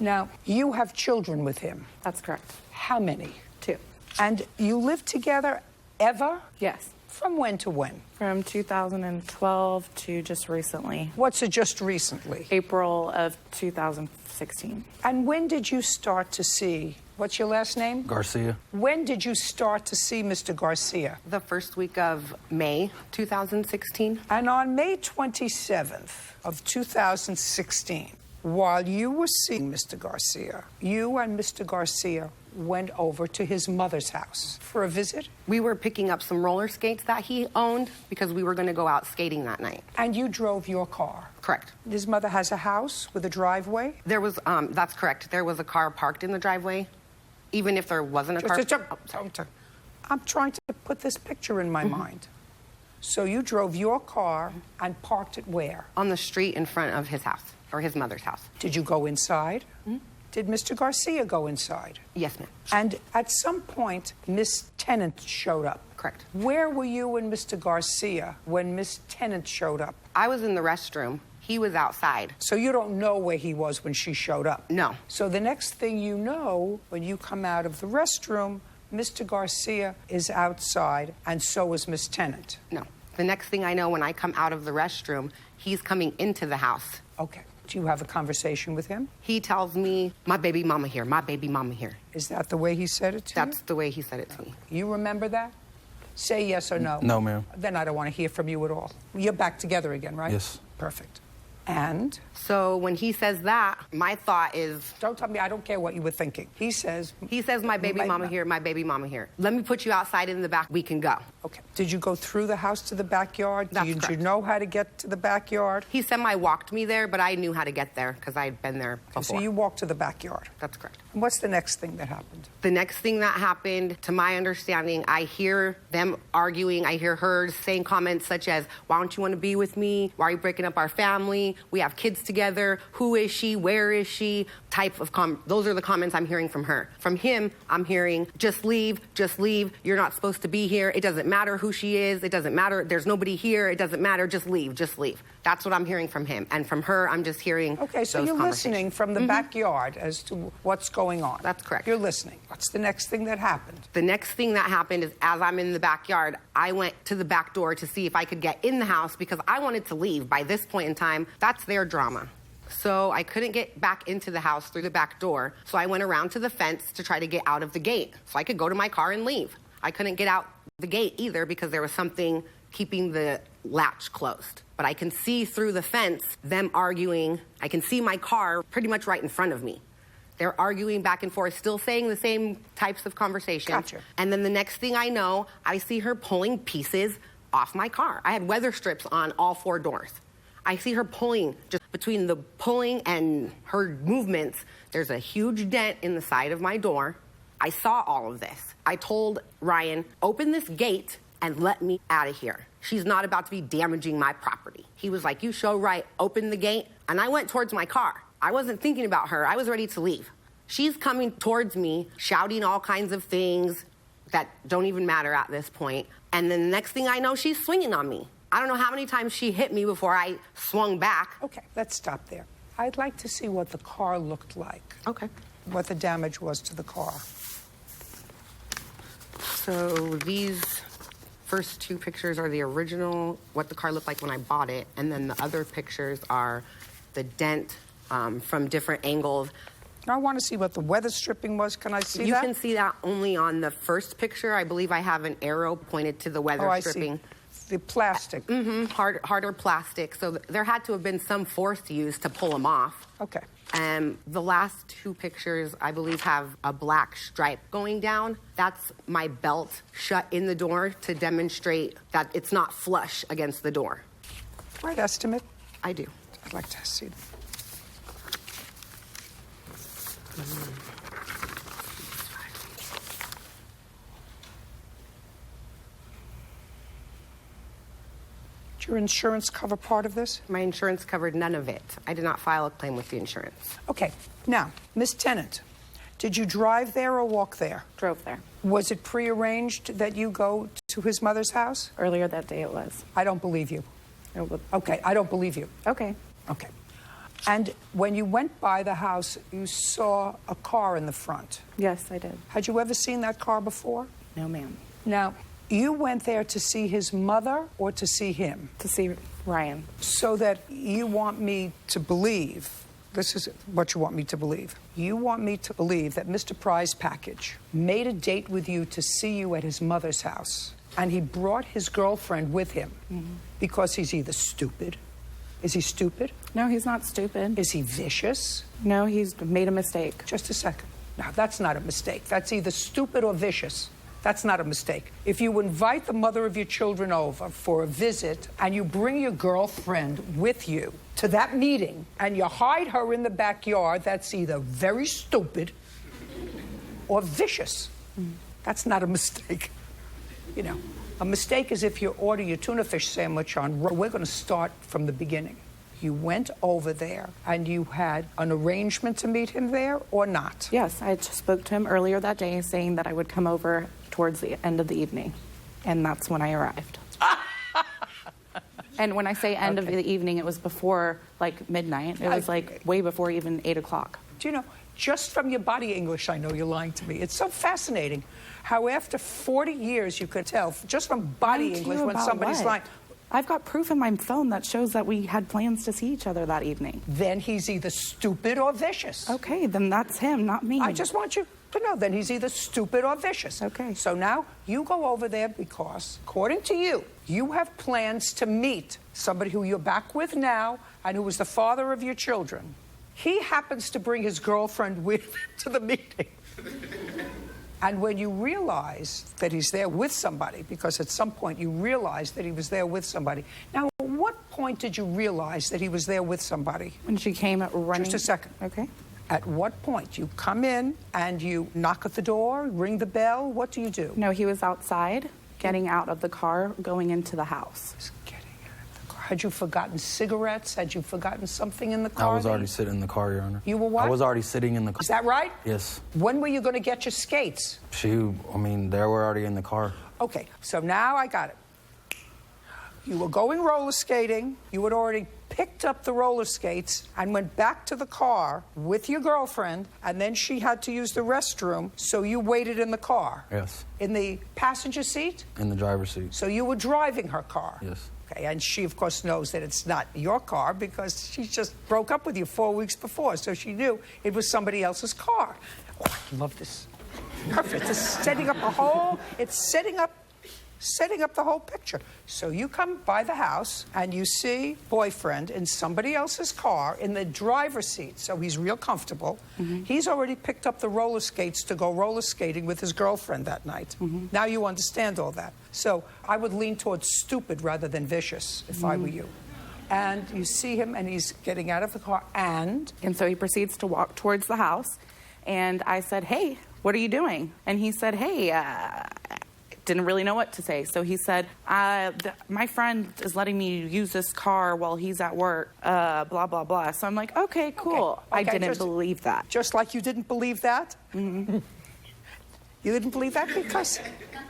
Speaker 1: Now, you have children with him.
Speaker 15: That's correct.
Speaker 1: How many?
Speaker 15: 2.
Speaker 1: And you lived together ever?
Speaker 15: Yes.
Speaker 1: From when to when?
Speaker 15: From 2012 to just recently.
Speaker 1: What's just recently?
Speaker 15: April of 2016.
Speaker 1: And when did you start to see, what's your last name?
Speaker 16: Garcia.
Speaker 1: When did you start to see Mr. Garcia?
Speaker 15: The first week of May 2016.
Speaker 1: And on May 27th of 2016, while you were seeing Mr. Garcia, you and Mr. Garcia went over to his mother's house for a visit?
Speaker 15: We were picking up some roller skates that he owned because we were going to go out skating that night.
Speaker 1: And you drove your car?
Speaker 15: Correct.
Speaker 1: His mother has a house with a driveway?
Speaker 15: There was, that's correct. There was a car parked in the driveway. Even if there wasn't a car.
Speaker 1: I'm trying to put this picture in my mind. So you drove your car and parked it where?
Speaker 15: On the street in front of his house, or his mother's house.
Speaker 1: Did you go inside? Did Mr. Garcia go inside?
Speaker 15: Yes, ma'am.
Speaker 1: And at some point, Miss Tennant showed up.
Speaker 15: Correct.
Speaker 1: Where were you and Mr. Garcia when Miss Tennant showed up?
Speaker 15: I was in the restroom. He was outside.
Speaker 1: So you don't know where he was when she showed up?
Speaker 15: No.
Speaker 1: So the next thing you know, when you come out of the restroom, Mr. Garcia is outside, and so is Miss Tennant.
Speaker 15: No. The next thing I know, when I come out of the restroom, he's coming into the house.
Speaker 1: Okay. Do you have a conversation with him?
Speaker 15: He tells me, my baby mama here, my baby mama here.
Speaker 1: Is that the way he said it to you?
Speaker 15: That's the way he said it to me.
Speaker 1: You remember that? Say yes or no.
Speaker 16: No, ma'am.
Speaker 1: Then I don't want to hear from you at all. You're back together again, right?
Speaker 16: Yes.
Speaker 1: Perfect. And?
Speaker 15: So when he says that, my thought is...
Speaker 1: Don't tell me, I don't care what you were thinking. He says,
Speaker 15: my baby mama here, my baby mama here. Let me put you outside in the back, we can go.
Speaker 1: Okay. Did you go through the house to the backyard?
Speaker 15: That's
Speaker 1: Did you
Speaker 15: correct.
Speaker 1: know how to get to the backyard?
Speaker 15: He semi-walked me there, but I knew how to get there because I had been there before.
Speaker 1: So you walked to the backyard?
Speaker 15: That's correct.
Speaker 1: And what's the next thing that happened?
Speaker 15: The next thing that happened, to my understanding, I hear them arguing. I hear her saying comments such as, why don't you want to be with me? Why are you breaking up our family? We have kids together. Who is she? Where is she? Those are the comments I'm hearing from her. From him, I'm hearing, just leave, just leave. You're not supposed to be here. It doesn't matter who she is. It doesn't matter. There's nobody here. It doesn't matter. Just leave, just leave. That's what I'm hearing from him. And from her, I'm just hearing
Speaker 1: Okay, so
Speaker 15: those
Speaker 1: you're listening from the backyard as to what's going on.
Speaker 15: That's correct.
Speaker 1: You're listening. What's the next thing that happened?
Speaker 15: The next thing that happened is as I'm in the backyard, I went to the back door to see if I could get in the house because I wanted to leave. By this point in time, that's their drama. So I couldn't get back into the house through the back door. So I went around to the fence to try to get out of the gate so I could go to my car and leave. I couldn't get out the gate either because there was something keeping the latch closed. But I can see through the fence them arguing. I can see my car pretty much right in front of me. They're arguing back and forth, still saying the same types of conversations.
Speaker 1: Gotcha.
Speaker 15: And then the next thing I know, I see her pulling pieces off my car. I had weather strips on all 4 doors. I see her pulling, just between the pulling and her movements, there's a huge dent in the side of my door. I saw all of this. I told Ryan, open this gate and let me out of here. She's not about to be damaging my property. He was like, you show right, open the gate. And I went towards my car. I wasn't thinking about her. I was ready to leave. She's coming towards me, shouting all kinds of things that don't even matter at this point. And then the next thing I know, she's swinging on me. I don't know how many times she hit me before I swung back.
Speaker 1: Okay, let's stop there. I'd like to see what the car looked like.
Speaker 15: Okay.
Speaker 1: What the damage was to the car.
Speaker 15: So these first 2 pictures are the original, what the car looked like when I bought it. And then the other pictures are the dent from different angles.
Speaker 1: I want to see what the weather stripping was. Can I see
Speaker 15: you
Speaker 1: that?
Speaker 15: You can see that only on the first picture. I believe I have an arrow pointed to the weather stripping.
Speaker 1: See. The plastic.
Speaker 15: Harder plastic. So there had to have been some force used to pull them off.
Speaker 1: Okay.
Speaker 15: The last 2 pictures, I believe, have a black stripe going down. That's my belt shut in the door to demonstrate that it's not flush against the door.
Speaker 1: Right estimate?
Speaker 15: I do.
Speaker 1: I'd like to see them. Did your insurance cover part of this?
Speaker 15: My insurance covered none of it. I did not file a claim with the insurance.
Speaker 1: Okay. Now, Miss Tennant, did you drive there or walk there?
Speaker 16: Drove there.
Speaker 1: Was it prearranged that you go to his mother's house?
Speaker 16: Earlier that day it was.
Speaker 1: I don't believe you. Okay, I don't believe you.
Speaker 16: Okay.
Speaker 1: Okay. And when you went by the house, you saw a car in the front.
Speaker 16: Yes, I did.
Speaker 1: Had you ever seen that car before?
Speaker 16: No, ma'am.
Speaker 1: Now, you went there to see his mother or to see him?
Speaker 16: To see Ryan.
Speaker 1: So that you want me to believe, this is what you want me to believe. You want me to believe that Mr. Prize Package made a date with you to see you at his mother's house, and he brought his girlfriend with him because he's either stupid. Is he stupid?
Speaker 16: No, he's not stupid.
Speaker 1: Is he vicious?
Speaker 16: No, he's made a mistake.
Speaker 1: Just a second. Now, that's not a mistake. That's either stupid or vicious. That's not a mistake. If you invite the mother of your children over for a visit and you bring your girlfriend with you to that meeting and you hide her in the backyard, that's either very stupid or vicious. That's not a mistake. You know, a mistake is if you order your tuna fish sandwich on, we're going to start from the beginning. You went over there and you had an arrangement to meet him there or not?
Speaker 16: Yes, I just spoke to him earlier that day saying that I would come over towards the end of the evening. And that's when I arrived. And when I say end of the evening, it was before like midnight. It was like way before even 8 o'clock.
Speaker 1: Do you know, just from your body English, I know you're lying to me. It's so fascinating how after 40 years you could tell just from body English when somebody's lying.
Speaker 16: I've got proof in my phone that shows that we had plans to see each other that evening.
Speaker 1: Then he's either stupid or vicious.
Speaker 16: Okay, then that's him, not me.
Speaker 1: I just want you No, then he's either stupid or vicious.
Speaker 16: Okay.
Speaker 1: So now you go over there because, according to you, you have plans to meet somebody who you're back with now and who was the father of your children. He happens to bring his girlfriend with him to the meeting. And when you realize that he's there with somebody, because at some point you realized that he was there with somebody. Now, at what point did you realize that he was there with somebody?
Speaker 16: When she came running.
Speaker 1: Just a second.
Speaker 16: Okay.
Speaker 1: At what point? You come in and you knock at the door, ring the bell. What do you do?
Speaker 16: No, he was outside, getting out of the car, going into the house.
Speaker 1: Had you forgotten cigarettes? Had you forgotten something in the car?
Speaker 17: I was already sitting in the car, Your Honor.
Speaker 1: You were what?
Speaker 17: I was already sitting in the car.
Speaker 1: Is that right?
Speaker 17: Yes.
Speaker 1: When were you going to get your skates?
Speaker 17: They were already in the car.
Speaker 1: Okay, so now I got it. You were going roller skating. You had already picked up the roller skates and went back to the car with your girlfriend, and then she had to use the restroom, so you waited in the car.
Speaker 17: Yes.
Speaker 1: In the passenger seat?
Speaker 17: In the driver's seat.
Speaker 1: So you were driving her car?
Speaker 17: Yes.
Speaker 1: Okay, and she, of course, knows that it's not your car because she just broke up with you 4 weeks before, so she knew it was somebody else's car. Oh, I love this. Perfect. It's setting up setting up the whole picture. So you come by the house and you see boyfriend in somebody else's car in the driver's seat, so he's real comfortable. Mm-hmm. He's already picked up the roller skates to go roller skating with his girlfriend that night. Mm-hmm. Now you understand all that. So I would lean towards stupid rather than vicious if I were you. And you see him and he's getting out of the car and
Speaker 16: so he proceeds to walk towards the house, and I said, "Hey, what are you doing?" And he said, "Hey, didn't really know what to say." So he said, my friend is letting me use this car while he's at work, blah, blah, blah. So I'm like, okay, cool.
Speaker 1: Okay,
Speaker 16: I didn't believe that.
Speaker 1: Just like you didn't believe that? Mm-hmm. You didn't believe that because...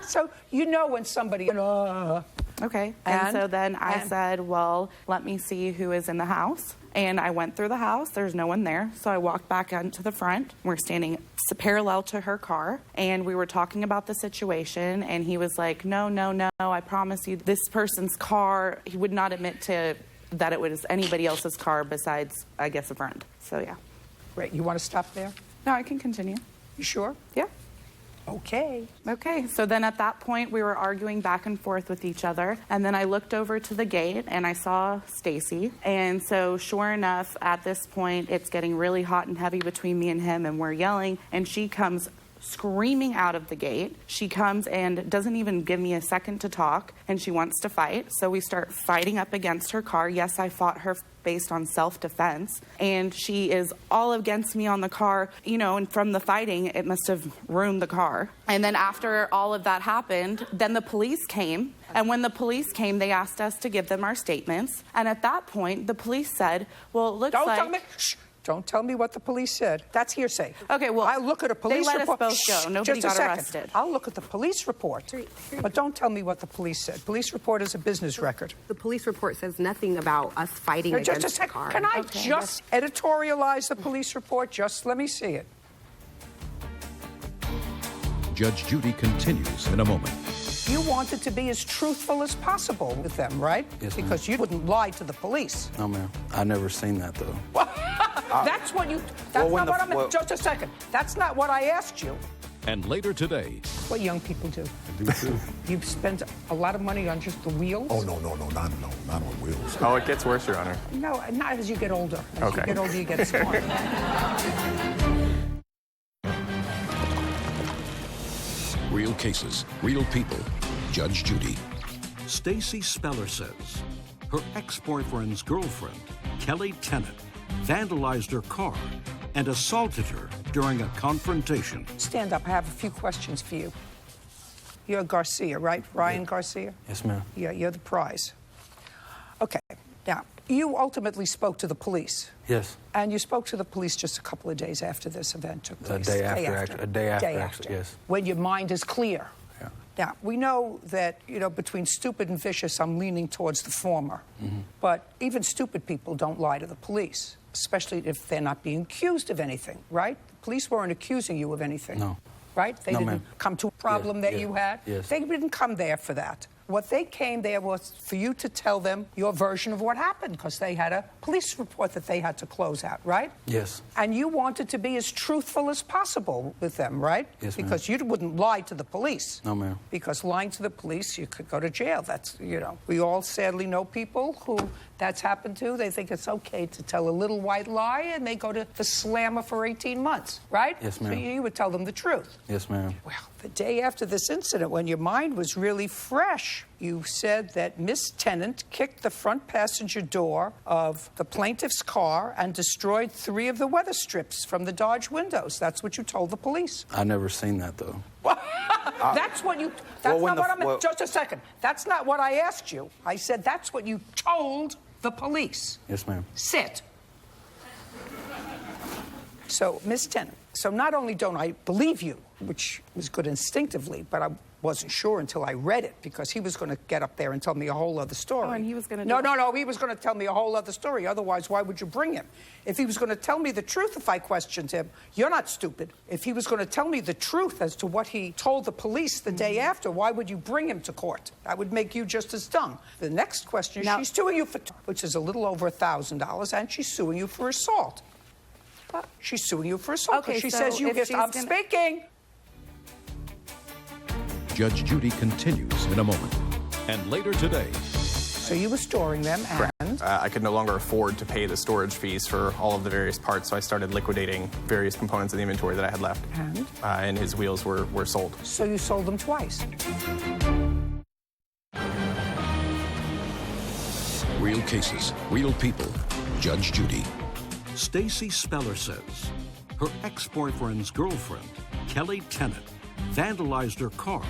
Speaker 1: So you know when somebody...
Speaker 16: Okay. And so then I said, well, let me see who is in the house. And I went through the house. There's no one there. So I walked back into the front. We're standing parallel to her car. And we were talking about the situation. And he was like, no, I promise you, this person's car, he would not admit to that it was anybody else's car besides, I guess, a friend. So, yeah.
Speaker 1: Great. You want to stop there?
Speaker 16: No, I can continue.
Speaker 1: You sure?
Speaker 16: Yeah.
Speaker 1: Okay.
Speaker 16: Okay, so then at that point, we were arguing back and forth with each other. And then I looked over to the gate and I saw Stacy. And so sure enough, at this point, it's getting really hot and heavy between me and him, and we're yelling. And she comes screaming out of the gate. She comes and doesn't even give me a second to talk, and she wants to fight. So we start fighting up against her car. Yes, I fought her based on self-defense, and she is all against me on the car, and from the fighting, it must have ruined the car. And then after all of that happened, then the police came, and when the police came, they asked us to give them our statements, and at that point, the police said, well, it looks like...
Speaker 1: Don't tell me what the police said. That's hearsay.
Speaker 16: Okay, well,
Speaker 1: I'll look at a police report.
Speaker 16: They let us both go. Nobody got arrested.
Speaker 1: I'll look at the police report. But don't tell me what the police said. Police report is a business record.
Speaker 15: The police report says nothing about us fighting against the car.
Speaker 1: Can I just editorialize the police report? Just let me see it.
Speaker 3: Judge Judy continues in a moment.
Speaker 1: You wanted to be as truthful as possible with them, right?
Speaker 17: Yes, ma'am.
Speaker 1: Because you wouldn't lie to the police.
Speaker 17: No, ma'am. I never seen that, though.
Speaker 1: That's what you... That's not what I'm... Just a second. That's not what I asked you.
Speaker 3: And later today...
Speaker 1: What young people do.
Speaker 4: I do, too.
Speaker 1: You've spent a lot of money on just the wheels?
Speaker 4: Oh, no, not on wheels.
Speaker 18: Oh, it gets worse, Your Honor.
Speaker 1: No, not as you get older. As you get older, you get smart.
Speaker 3: Real cases, real people. Judge Judy.
Speaker 19: Stacy Speller says her ex-boyfriend's girlfriend, Kelly Tennant, vandalized her car and assaulted her during a confrontation.
Speaker 1: Stand up. I have a few questions for you. You're Garcia, right? Ryan Garcia?
Speaker 17: Yes, ma'am.
Speaker 1: Yeah, you're the prize. Okay. Now, you ultimately spoke to the police.
Speaker 17: Yes.
Speaker 1: And you spoke to the police just a couple of days after this event took place.
Speaker 17: A day after, yes.
Speaker 1: When your mind is clear.
Speaker 17: Yeah.
Speaker 1: Now, we know that, between stupid and vicious, I'm leaning towards the former. Mm-hmm. But even stupid people don't lie to the police, especially if they're not being accused of anything, right? The police weren't accusing you of anything.
Speaker 17: No.
Speaker 1: Right? They
Speaker 17: No,
Speaker 1: didn't
Speaker 17: ma'am.
Speaker 1: come to problem that you had?
Speaker 17: Yes.
Speaker 1: They didn't come there for that. What they came there was for you to tell them your version of what happened, because they had a police report that they had to close out, right?
Speaker 17: Yes.
Speaker 1: And you wanted to be as truthful as possible with them, right?
Speaker 17: Yes, ma'am.
Speaker 1: Because you wouldn't lie to the police.
Speaker 17: No, ma'am.
Speaker 1: Because lying to the police, you could go to jail. That's, you know, we all sadly know people who that's happened to. They think it's okay to tell a little white lie, and they go to the slammer for 18 months, right?
Speaker 17: Yes, ma'am.
Speaker 1: So you would tell them the truth.
Speaker 17: Yes, ma'am.
Speaker 1: Well, the day after this incident, when your mind was really fresh, you said that Miss Tennant kicked the front passenger door of the plaintiff's car and destroyed 3 of the weather strips from the Dodge windows. That's what you told the police.
Speaker 17: I never seen that, though.
Speaker 1: That's what you... That's not what I'm... Just a second. That's not what I asked you. I said that's what you told the police.
Speaker 17: Yes, ma'am.
Speaker 1: Sit. So, Miss Tennant, so not only don't I believe you, which was good instinctively, but I wasn't sure until I read it, because he was going to get up there and tell me a whole other story.
Speaker 16: Oh, and he was going to...
Speaker 1: No, he was going to tell me a whole other story. Otherwise, why would you bring him? If he was going to tell me the truth if I questioned him, you're not stupid. If he was going to tell me the truth as to what he told the police the day after, why would you bring him to court? That would make you just as dumb. The next question, she's suing you for, which is a little over $1,000, and she's suing you for assault. She's suing you for assault.
Speaker 16: Okay,
Speaker 1: she
Speaker 16: so
Speaker 1: says you
Speaker 16: if
Speaker 1: get...
Speaker 16: she's
Speaker 1: I'm
Speaker 16: gonna-
Speaker 1: speaking.
Speaker 3: Judge Judy continues in a moment. And later today,
Speaker 1: So you were storing them, and...
Speaker 18: I could no longer afford to pay the storage fees for all of the various parts, so I started liquidating various components of the inventory that I had left. And his wheels were sold.
Speaker 1: So you sold them twice.
Speaker 3: real cases, real people. Judge Judy.
Speaker 19: Stacy Speller says her ex-boyfriend's girlfriend, Kelly Tennant, vandalized her car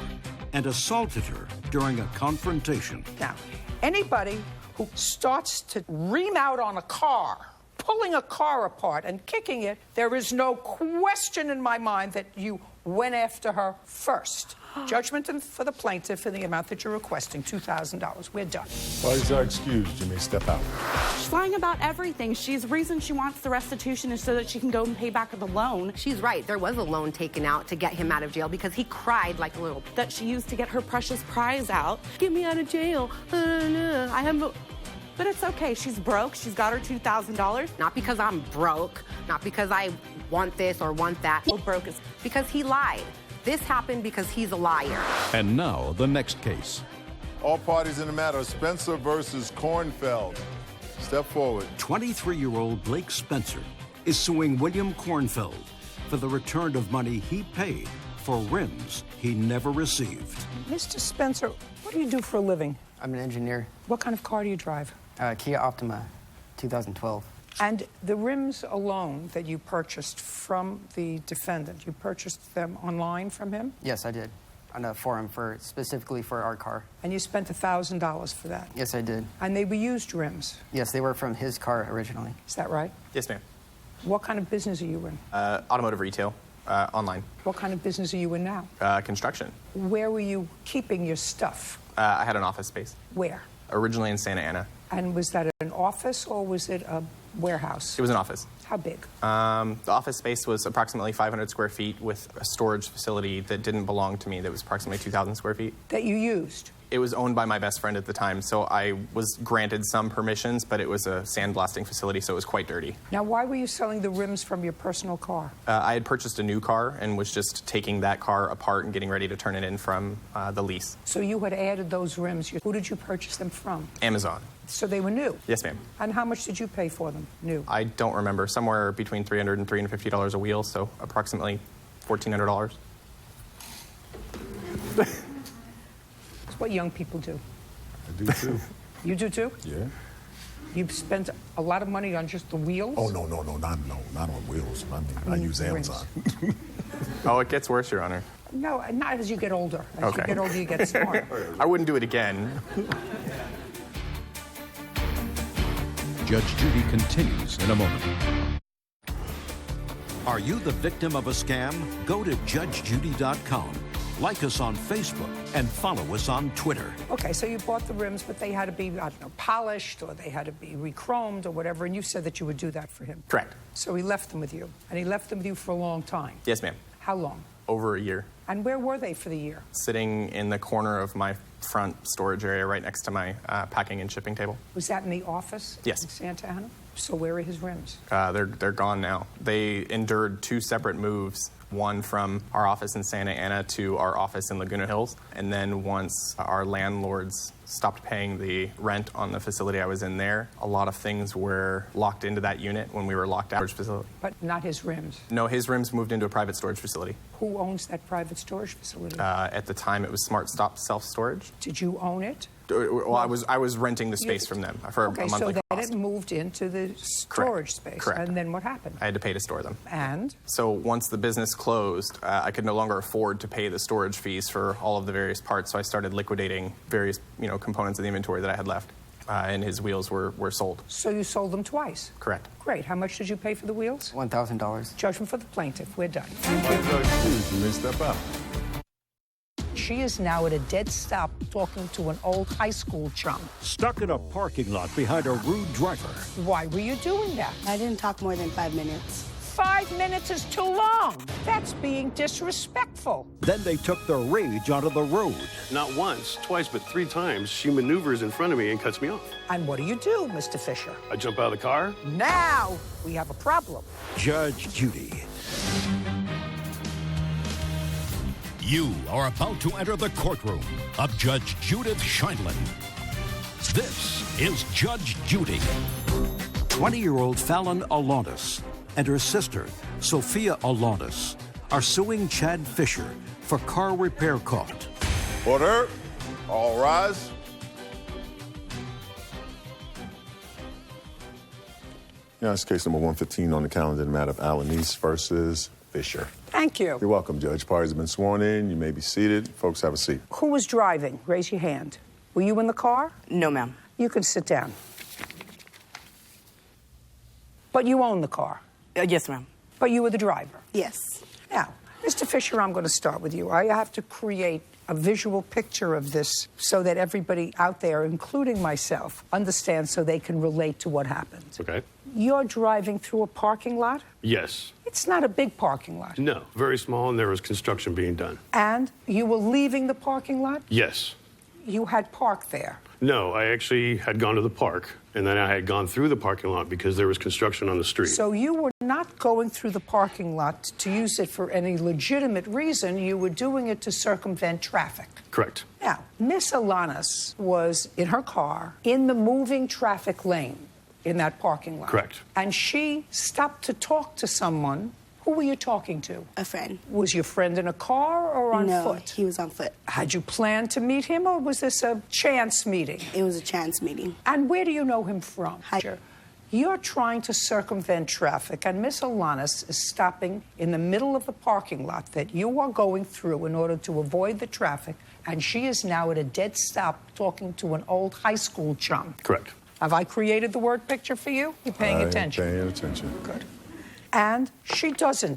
Speaker 19: and assaulted her during a confrontation.
Speaker 1: Now, anybody who starts to ream out on a car, pulling a car apart and kicking it, there is no question in my mind that you went after her first. Judgment for the plaintiff in the amount that you're requesting, $2,000. We're done.
Speaker 4: Parties are excused. You may step out.
Speaker 16: She's lying about everything. She's the reason she wants the restitution is so that she can go and pay back the loan.
Speaker 15: She's right. There was a loan taken out to get him out of jail because he cried like a little...
Speaker 16: That she used to get her precious prize out. Get me out of jail. I have no... But it's okay. She's broke. She's got her $2,000.
Speaker 15: Not because I'm broke. Not because I want this or want that.
Speaker 16: Well, broke is...
Speaker 15: Because he lied. This happened because he's a liar.
Speaker 3: And now, the next case.
Speaker 4: All parties in the matter, Spencer versus Kornfeld. Step forward.
Speaker 19: 23-year-old Blake Spencer is suing William Kornfeld for the return of money he paid for rims he never received.
Speaker 1: Mr. Spencer, what do you do for a living?
Speaker 20: I'm an engineer.
Speaker 1: What kind of car do you drive?
Speaker 20: Kia Optima, 2012.
Speaker 1: And the rims alone that you purchased from the defendant, you purchased them online from him?
Speaker 20: Yes, I did. On a forum specifically for our car.
Speaker 1: And you spent $1,000 for that?
Speaker 20: Yes, I did.
Speaker 1: And they were used rims?
Speaker 20: Yes, they were from his car originally.
Speaker 1: Is that right?
Speaker 18: Yes, ma'am.
Speaker 1: What kind of business are you in?
Speaker 18: Automotive retail, online.
Speaker 1: What kind of business are you in now?
Speaker 18: Construction.
Speaker 1: Where were you keeping your stuff?
Speaker 18: I had an office space.
Speaker 1: Where?
Speaker 18: Originally in Santa Ana.
Speaker 1: And was that an office or was it a warehouse?
Speaker 18: It was an office.
Speaker 1: How big?
Speaker 18: The office space was approximately 500 square feet with a storage facility that didn't belong to me that was approximately 2,000 square feet.
Speaker 1: That you used?
Speaker 18: It was owned by my best friend at the time, so I was granted some permissions, but it was a sandblasting facility, so it was quite dirty.
Speaker 1: Now, why were you selling the rims from your personal car?
Speaker 18: I had purchased a new car and was just taking that car apart and getting ready to turn it in from the lease.
Speaker 1: So you had added those rims. Who did you purchase them from?
Speaker 18: Amazon.
Speaker 1: So they were new?
Speaker 18: Yes, ma'am.
Speaker 1: And how much did you pay for them, new?
Speaker 18: I don't remember. Somewhere between $300 and $350 a wheel, so approximately $1,400.
Speaker 1: It's what young people do.
Speaker 4: I do too.
Speaker 1: You do too?
Speaker 4: Yeah.
Speaker 1: You've spent a lot of money on just the wheels?
Speaker 4: Oh, no, not on wheels. I use Amazon.
Speaker 18: Oh, it gets worse, Your Honor.
Speaker 1: No, not as you get older. As
Speaker 18: Okay.
Speaker 1: you get older, you get smarter.
Speaker 18: I wouldn't do it again.
Speaker 3: Judge Judy continues in a moment.
Speaker 19: Are you the victim of a scam? Go to judgejudy.com. Like us on Facebook and follow us on Twitter.
Speaker 1: Okay, so you bought the rims, but they had to be, I don't know, polished, or they had to be re-chromed or whatever, and you said that you would do that for him.
Speaker 18: Correct.
Speaker 1: So he left them with you, and he left them with you for a long time.
Speaker 18: Yes, ma'am.
Speaker 1: How long?
Speaker 18: over a year.
Speaker 1: And where were they for the year?
Speaker 18: Sitting in the corner of my front storage area right next to my packing and shipping table.
Speaker 1: Was that in the office?
Speaker 18: Yes.
Speaker 1: In Santa Ana? So where are his rims?
Speaker 18: They're gone now. They endured 2 separate moves, one from our office in Santa Ana to our office in Laguna Hills. And then once our landlords stopped paying the rent on the facility I was in there, a lot of things were locked into that unit when we were locked out. Storage facility.
Speaker 1: But not his rims?
Speaker 18: No, his rims moved into a private storage facility.
Speaker 1: Who owns that private storage facility?
Speaker 18: At the time, it was Smart Stop Self-Storage.
Speaker 1: Did you own it?
Speaker 18: Well, I was renting the space from them for a monthly
Speaker 1: so
Speaker 18: cost.
Speaker 1: that it moved into the storage space.
Speaker 18: Correct.
Speaker 1: And then what happened?
Speaker 18: I had to pay to store them.
Speaker 1: And?
Speaker 18: So once the business closed, I could no longer afford to pay the storage fees for all of the various parts, so I started liquidating various components of the inventory that I had left, and his wheels were sold.
Speaker 1: So you sold them twice?
Speaker 18: Correct.
Speaker 1: Great. How much did you pay for the wheels?
Speaker 20: $1,000.
Speaker 1: Judgment for the plaintiff. We're done.
Speaker 4: You may step out.
Speaker 1: She is now at a dead stop talking to an old high school chum.
Speaker 3: Stuck in a parking lot behind a rude driver.
Speaker 1: Why were you doing that?
Speaker 21: I didn't talk more than 5 minutes.
Speaker 1: 5 minutes is too long. That's being disrespectful.
Speaker 3: Then they took their rage onto the road.
Speaker 22: Not once, twice, but 3 times, she maneuvers in front of me and cuts me off.
Speaker 1: And what do you do, Mr. Fisher?
Speaker 22: I jump out of the car.
Speaker 1: Now we have a problem.
Speaker 3: Judge Judy. You are about to enter the courtroom of Judge Judith Scheindlin. This is Judge Judy.
Speaker 19: 20-year-old Fallon Alanis and her sister, Sophia Alanis, are suing Chad Fisher for car repair cost.
Speaker 4: Order. All rise. Yeah, it's case number 115 on the calendar, the matter of Alanis versus Fisher.
Speaker 1: Thank you.
Speaker 4: You're welcome, Judge. Parties have been sworn in. You may be seated. Folks, have a seat.
Speaker 1: Who was driving? Raise your hand. Were you in the car?
Speaker 7: No, ma'am.
Speaker 1: You can sit down. But you own the car?
Speaker 7: Yes, ma'am.
Speaker 1: But you were the driver?
Speaker 21: Yes.
Speaker 1: Now, Mr. Fisher, I'm going to start with you. I have to create a visual picture of this so that everybody out there, including myself, understands so they can relate to what happened.
Speaker 22: Okay.
Speaker 1: You're driving through a parking lot?
Speaker 22: Yes.
Speaker 1: It's not a big parking lot.
Speaker 22: No, very small, and there was construction being done.
Speaker 1: And you were leaving the parking lot?
Speaker 22: Yes.
Speaker 1: You had parked there?
Speaker 22: No, I actually had gone to the park, and then I had gone through the parking lot because there was construction on the street.
Speaker 1: So you were not going through the parking lot to use it for any legitimate reason. You were doing it to circumvent traffic.
Speaker 22: Correct.
Speaker 1: Now, Miss Alanis was in her car in the moving traffic lane in that parking lot.
Speaker 22: Correct.
Speaker 1: And she stopped to talk to someone. Who were you talking to?
Speaker 21: A friend.
Speaker 1: Was your friend in a car or on
Speaker 21: No,
Speaker 1: foot?
Speaker 21: he was on foot.
Speaker 1: Had you planned to meet him, or was this a chance meeting?
Speaker 21: It was a chance meeting.
Speaker 1: And where do you know him from?
Speaker 21: Hi.
Speaker 1: You're trying to circumvent traffic, and Miss Alanis is stopping in the middle of the parking lot that you are going through in order to avoid the traffic, and she is now at a dead stop talking to an old high school chum.
Speaker 22: Correct.
Speaker 1: Have I created the word picture for you? You're paying attention.
Speaker 4: Paying attention.
Speaker 1: Good. And she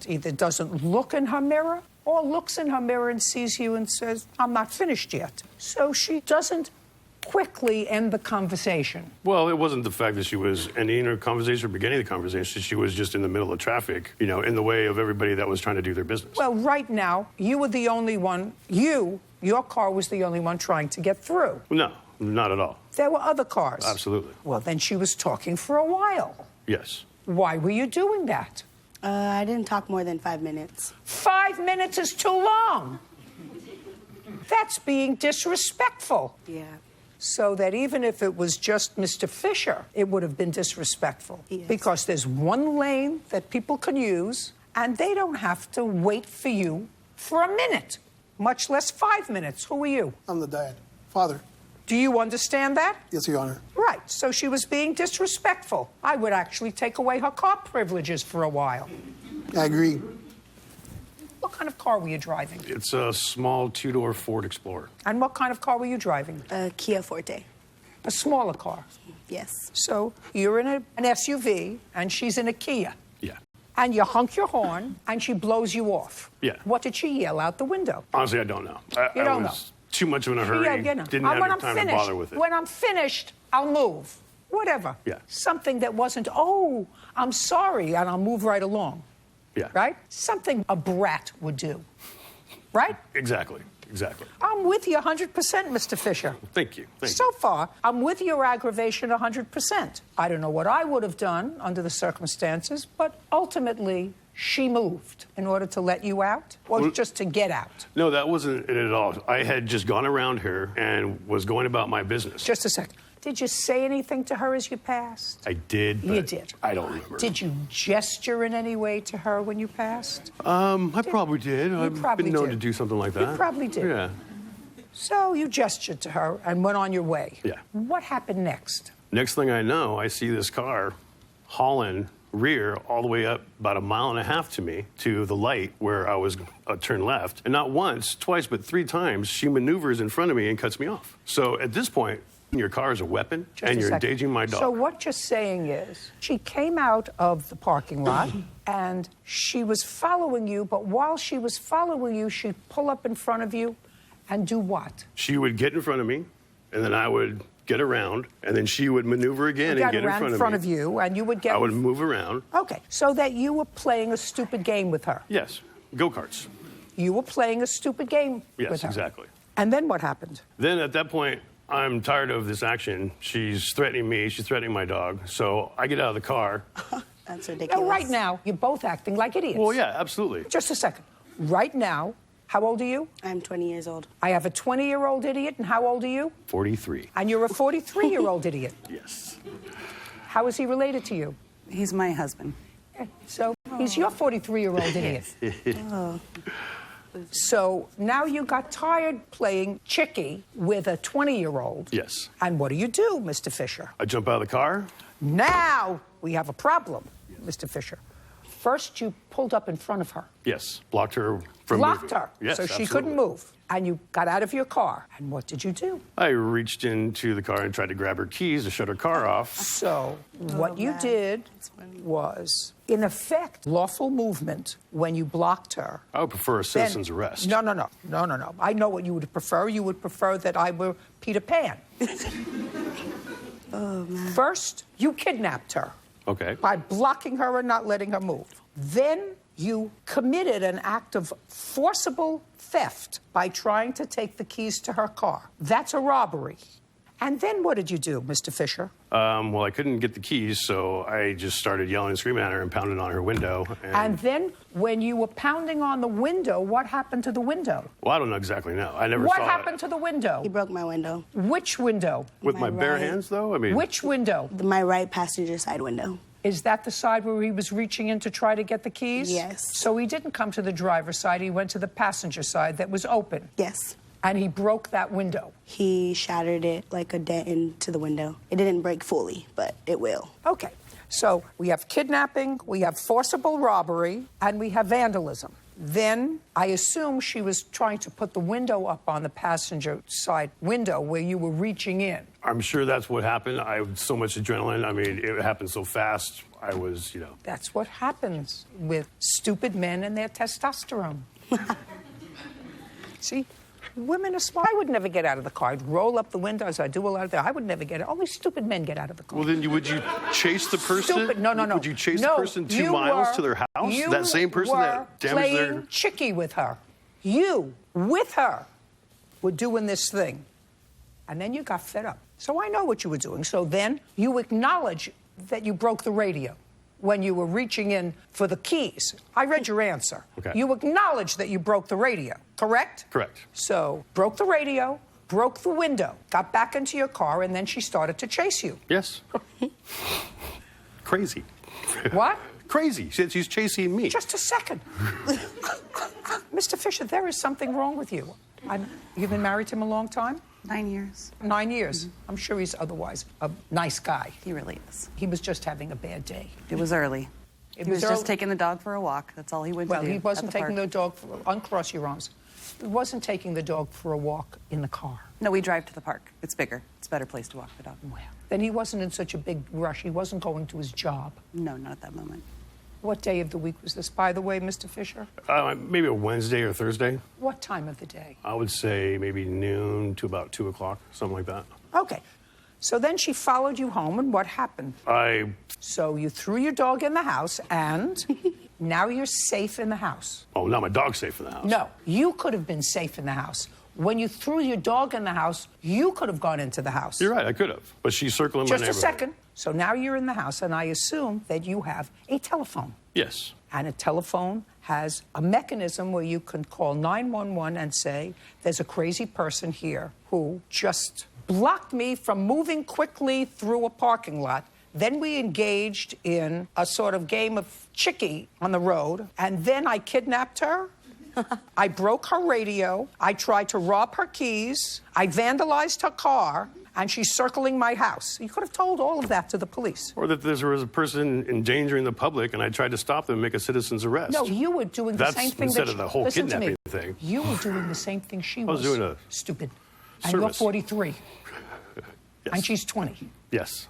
Speaker 1: either doesn't look in her mirror or looks in her mirror and sees you and says, I'm not finished yet. So she doesn't quickly end the conversation.
Speaker 22: Well, it wasn't the fact that she was ending her conversation or beginning the conversation. She was just in the middle of traffic, in the way of everybody that was trying to do their business.
Speaker 1: Well, right now, you were the only one, your car was the only one trying to get through.
Speaker 22: No, not at all.
Speaker 1: There were other cars.
Speaker 22: Absolutely.
Speaker 1: Well, then she was talking for a while.
Speaker 22: Yes.
Speaker 1: Why were you doing that?
Speaker 21: I didn't talk more than 5 minutes.
Speaker 1: 5 minutes is too long. That's being disrespectful.
Speaker 21: Yeah.
Speaker 1: So that even if it was just Mr. Fisher, it would have been disrespectful.
Speaker 21: Yes.
Speaker 1: Because there's one lane that people can use, and they don't have to wait for you for a minute, much less 5 minutes. Who are you?
Speaker 23: I'm the dad. Father.
Speaker 1: Do you understand that?
Speaker 23: Yes, Your Honor.
Speaker 1: Right. So she was being disrespectful. I would actually take away her car privileges for a while.
Speaker 23: I agree.
Speaker 1: What kind of car were you driving?
Speaker 22: It's a small 2-door Ford Explorer.
Speaker 1: And what kind of car were you driving?
Speaker 21: A Kia Forte.
Speaker 1: A smaller car?
Speaker 21: Yes.
Speaker 1: So you're in an SUV, and she's in a Kia.
Speaker 22: Yeah.
Speaker 1: And you honk your horn, and she blows you off.
Speaker 22: Yeah.
Speaker 1: What did she yell out the window?
Speaker 22: Honestly, I don't know.
Speaker 1: You don't know?
Speaker 22: Too much of in a hurry. Didn't have time to bother with it.
Speaker 1: When I'm finished, I'll move. Whatever.
Speaker 22: Yeah.
Speaker 1: Something that wasn't, oh, I'm sorry, and I'll move right along.
Speaker 22: Yeah.
Speaker 1: Right? Something a brat would do. right?
Speaker 22: Exactly. Exactly.
Speaker 1: I'm with you 100%, Mr. Fisher.
Speaker 22: Thank you.
Speaker 1: So far, I'm with your aggravation 100%. I don't know what I would have done under the circumstances, but ultimately, she moved in order to let you out or just to get out?
Speaker 22: No, that wasn't it at all. I had just gone around her and was going about my business.
Speaker 1: Just a second. Did you say anything to her as you passed?
Speaker 22: I did, but
Speaker 1: You did.
Speaker 22: I don't remember.
Speaker 1: Did you gesture in any way to her when you passed?
Speaker 22: I probably did. I've
Speaker 1: probably
Speaker 22: been known
Speaker 1: did.
Speaker 22: to do something like that.
Speaker 1: You probably did.
Speaker 22: Yeah.
Speaker 1: So you gestured to her and went on your way.
Speaker 22: Yeah.
Speaker 1: What happened next?
Speaker 22: Next thing I know, I see this car hauling rear all the way up about 1.5 miles to me to the light where I was turned left. And not once, twice, but 3 times, she maneuvers in front of me and cuts me off. So at this point, your car is a weapon and you're endangering my dog.
Speaker 1: So what you're saying is she came out of the parking lot and she was following you, but while she was following you, she'd pull up in front of you and do what?
Speaker 22: She would get in front of me, and then I would get around, and then she would maneuver again and get in front of me.
Speaker 1: You, and you would get...
Speaker 22: I would move around.
Speaker 1: Okay, so that you were playing a stupid game with her.
Speaker 22: Yes, go-karts.
Speaker 1: You were playing a stupid game with her.
Speaker 22: Yes, exactly.
Speaker 1: And then what happened?
Speaker 22: Then at that point, I'm tired of this action. She's threatening me. She's threatening my dog. So I get out of the car.
Speaker 21: That's ridiculous.
Speaker 1: Now, right now, you're both acting like idiots.
Speaker 22: Well, yeah, absolutely.
Speaker 1: Just a second. Right now, how old are you?
Speaker 21: I'm 20 years old.
Speaker 1: I have a 20-year-old idiot, and how old are you?
Speaker 22: 43.
Speaker 1: And you're a 43-year-old idiot.
Speaker 22: Yes.
Speaker 1: How is he related to you?
Speaker 20: He's my husband.
Speaker 1: So he's your 43-year-old idiot.
Speaker 21: Oh.
Speaker 1: So now you got tired playing chickie with a 20-year-old.
Speaker 22: Yes.
Speaker 1: And what do you do, Mr. Fisher?
Speaker 22: I jump out of the car.
Speaker 1: Now we have a problem, Mr. Fisher. First, you pulled up in front of her.
Speaker 22: Yes. Blocked her from
Speaker 1: Blocked
Speaker 22: moving.
Speaker 1: her.
Speaker 22: Yes,
Speaker 1: so she
Speaker 22: absolutely.
Speaker 1: couldn't move. And you got out of your car. And what did you do?
Speaker 22: I reached into the car and tried to grab her keys to shut her car off.
Speaker 1: So what you did was, in effect, lawful movement when you blocked her.
Speaker 22: I would prefer a citizen's arrest.
Speaker 1: No. I know what you would prefer. You would prefer that I were Peter Pan.
Speaker 21: Oh, man.
Speaker 1: First, you kidnapped her.
Speaker 22: Okay.
Speaker 1: By blocking her and not letting her move. Then you committed an act of forcible theft by trying to take the keys to her car. That's a robbery. And then what did you do, Mr. Fisher?
Speaker 22: Well, I couldn't get the keys, so I just started yelling and screaming at her and pounding on her window.
Speaker 1: And then when you were pounding on the window, what happened to the window?
Speaker 22: Well, I don't know exactly now. I never
Speaker 1: What
Speaker 22: saw
Speaker 1: happened to the window?
Speaker 21: He broke my window.
Speaker 1: Which window?
Speaker 22: With my bare
Speaker 21: right.
Speaker 22: hands, though? I mean...
Speaker 1: Which window?
Speaker 21: My right passenger side window.
Speaker 1: Is that the side where he was reaching in to try to get the keys?
Speaker 21: Yes.
Speaker 1: So he didn't come to the driver's side, he went to the passenger side that was open.
Speaker 21: Yes.
Speaker 1: And he broke that window.
Speaker 21: He shattered it like a dent into the window. It didn't break fully, but it will.
Speaker 1: Okay. So we have kidnapping, we have forcible robbery, and we have vandalism. Then I assume she was trying to put the window up on the passenger side window where you were reaching in.
Speaker 22: I'm sure that's what happened. I had so much adrenaline. I mean, it happened so fast. I was, you know...
Speaker 1: That's what happens with stupid men and their testosterone. See? Women are smart. I would never get out of the car. I'd roll up the windows. I do a lot of that. I would never get out. Only stupid men get out of the car.
Speaker 22: Well, then would you chase the person?
Speaker 1: Stupid. No.
Speaker 22: Would you chase
Speaker 1: No,
Speaker 22: the person 2
Speaker 1: you
Speaker 22: miles
Speaker 1: were-
Speaker 22: to their house?
Speaker 1: you
Speaker 22: That same person
Speaker 1: were
Speaker 22: that damaged
Speaker 1: playing
Speaker 22: their...
Speaker 1: chickie with her. You, with her, were doing this thing. And then you got fed up. So I know what you were doing. So then you acknowledge that you broke the radio when you were reaching in for the keys. I read your answer.
Speaker 22: Okay.
Speaker 1: You acknowledge that you broke the radio, correct?
Speaker 22: Correct.
Speaker 1: So broke the radio, broke the window, got back into your car, and then she started to chase you.
Speaker 22: Yes. Crazy.
Speaker 1: What?
Speaker 22: Crazy. She's chasing me.
Speaker 1: Just a second. Mr. Fisher, there is something wrong with you. You've been married to him a long time?
Speaker 20: 9 years.
Speaker 1: 9 years. I'm sure he's otherwise a nice guy.
Speaker 20: He really is.
Speaker 1: He was just having a bad day.
Speaker 20: It was early.
Speaker 1: It
Speaker 20: He was
Speaker 1: early.
Speaker 20: just taking the dog for a walk. That's all he went
Speaker 1: Well,
Speaker 20: to do.
Speaker 1: he wasn't
Speaker 20: at the
Speaker 1: taking
Speaker 20: park.
Speaker 1: the dog uncross your arms. He wasn't taking the dog for a walk in the car.
Speaker 20: No, we drive to the park. It's bigger. It's a better place to walk the dog.
Speaker 1: Well, then he wasn't in such a big rush. He wasn't going to his job.
Speaker 20: No, not at that moment.
Speaker 1: What day of the week was this, by the way, Mr. Fisher?
Speaker 22: Maybe a Wednesday or Thursday.
Speaker 1: What time of the day?
Speaker 22: I would say maybe noon to about 2 o'clock, something like that.
Speaker 1: Okay. So then she followed you home, and what happened?
Speaker 22: I
Speaker 1: So you threw your dog in the house, and Now you're safe in the house.
Speaker 22: Oh, now my dog's safe in the house.
Speaker 1: No, you could have been safe in the house. When you threw your dog in the house, you could have gone into the house.
Speaker 22: You're right, I could have. But she's circling my neighborhood.
Speaker 1: Just a second. So now you're in the house, and I assume that you have a telephone.
Speaker 22: Yes.
Speaker 1: And a telephone has a mechanism where you can call 911 and say, there's a crazy person here who just blocked me from moving quickly through a parking lot. Then we engaged in a sort of game of chickie on the road, and then I kidnapped her. I broke her radio. I tried to rob her keys. I vandalized her car, and she's circling my house. You could have told all of that to the police.
Speaker 22: Or that there was a person endangering the public, and I tried to stop them and make a citizen's arrest.
Speaker 1: No, you were doing the same thing.
Speaker 22: Instead of the whole
Speaker 1: Listen
Speaker 22: kidnapping
Speaker 1: to me.
Speaker 22: thing.
Speaker 1: You were doing the same thing she was.
Speaker 22: I was doing a
Speaker 1: stupid. And
Speaker 22: service.
Speaker 1: you're 43.
Speaker 22: Yes.
Speaker 1: And she's 20.
Speaker 22: Yes.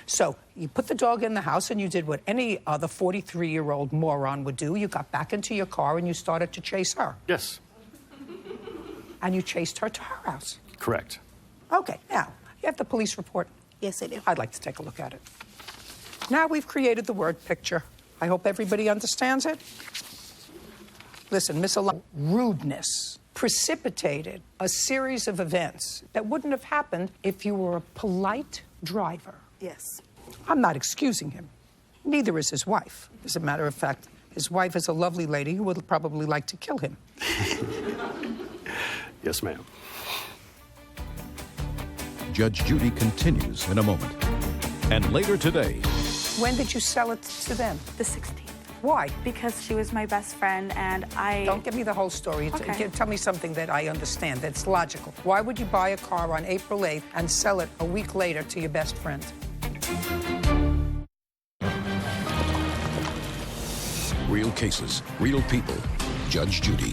Speaker 1: So you put the dog in the house and you did what any other 43-year-old moron would do. You got back into your car and you started to chase her.
Speaker 22: Yes.
Speaker 1: And you chased her to her house.
Speaker 22: Correct.
Speaker 1: Okay, now, you have the police report?
Speaker 21: Yes, I do.
Speaker 1: I'd like to take a look at it. Now we've created the word picture. I hope everybody understands it. Listen, rudeness precipitated a series of events that wouldn't have happened if you were a polite driver.
Speaker 21: Yes.
Speaker 1: I'm not excusing him. Neither is his wife. As a matter of fact, his wife is a lovely lady who would probably like to kill him.
Speaker 22: Yes, ma'am.
Speaker 3: Judge Judy continues in a moment. And later today.
Speaker 1: When did you sell it to them?
Speaker 2: The 16th.
Speaker 1: Why?
Speaker 2: Because she was my best friend and I...
Speaker 1: Don't give me the whole story.
Speaker 2: Okay.
Speaker 1: Tell me something that I understand, that's logical. Why would you buy a car on April 8th and sell it a week later to your best friend?
Speaker 3: Real cases, real people. Judge Judy.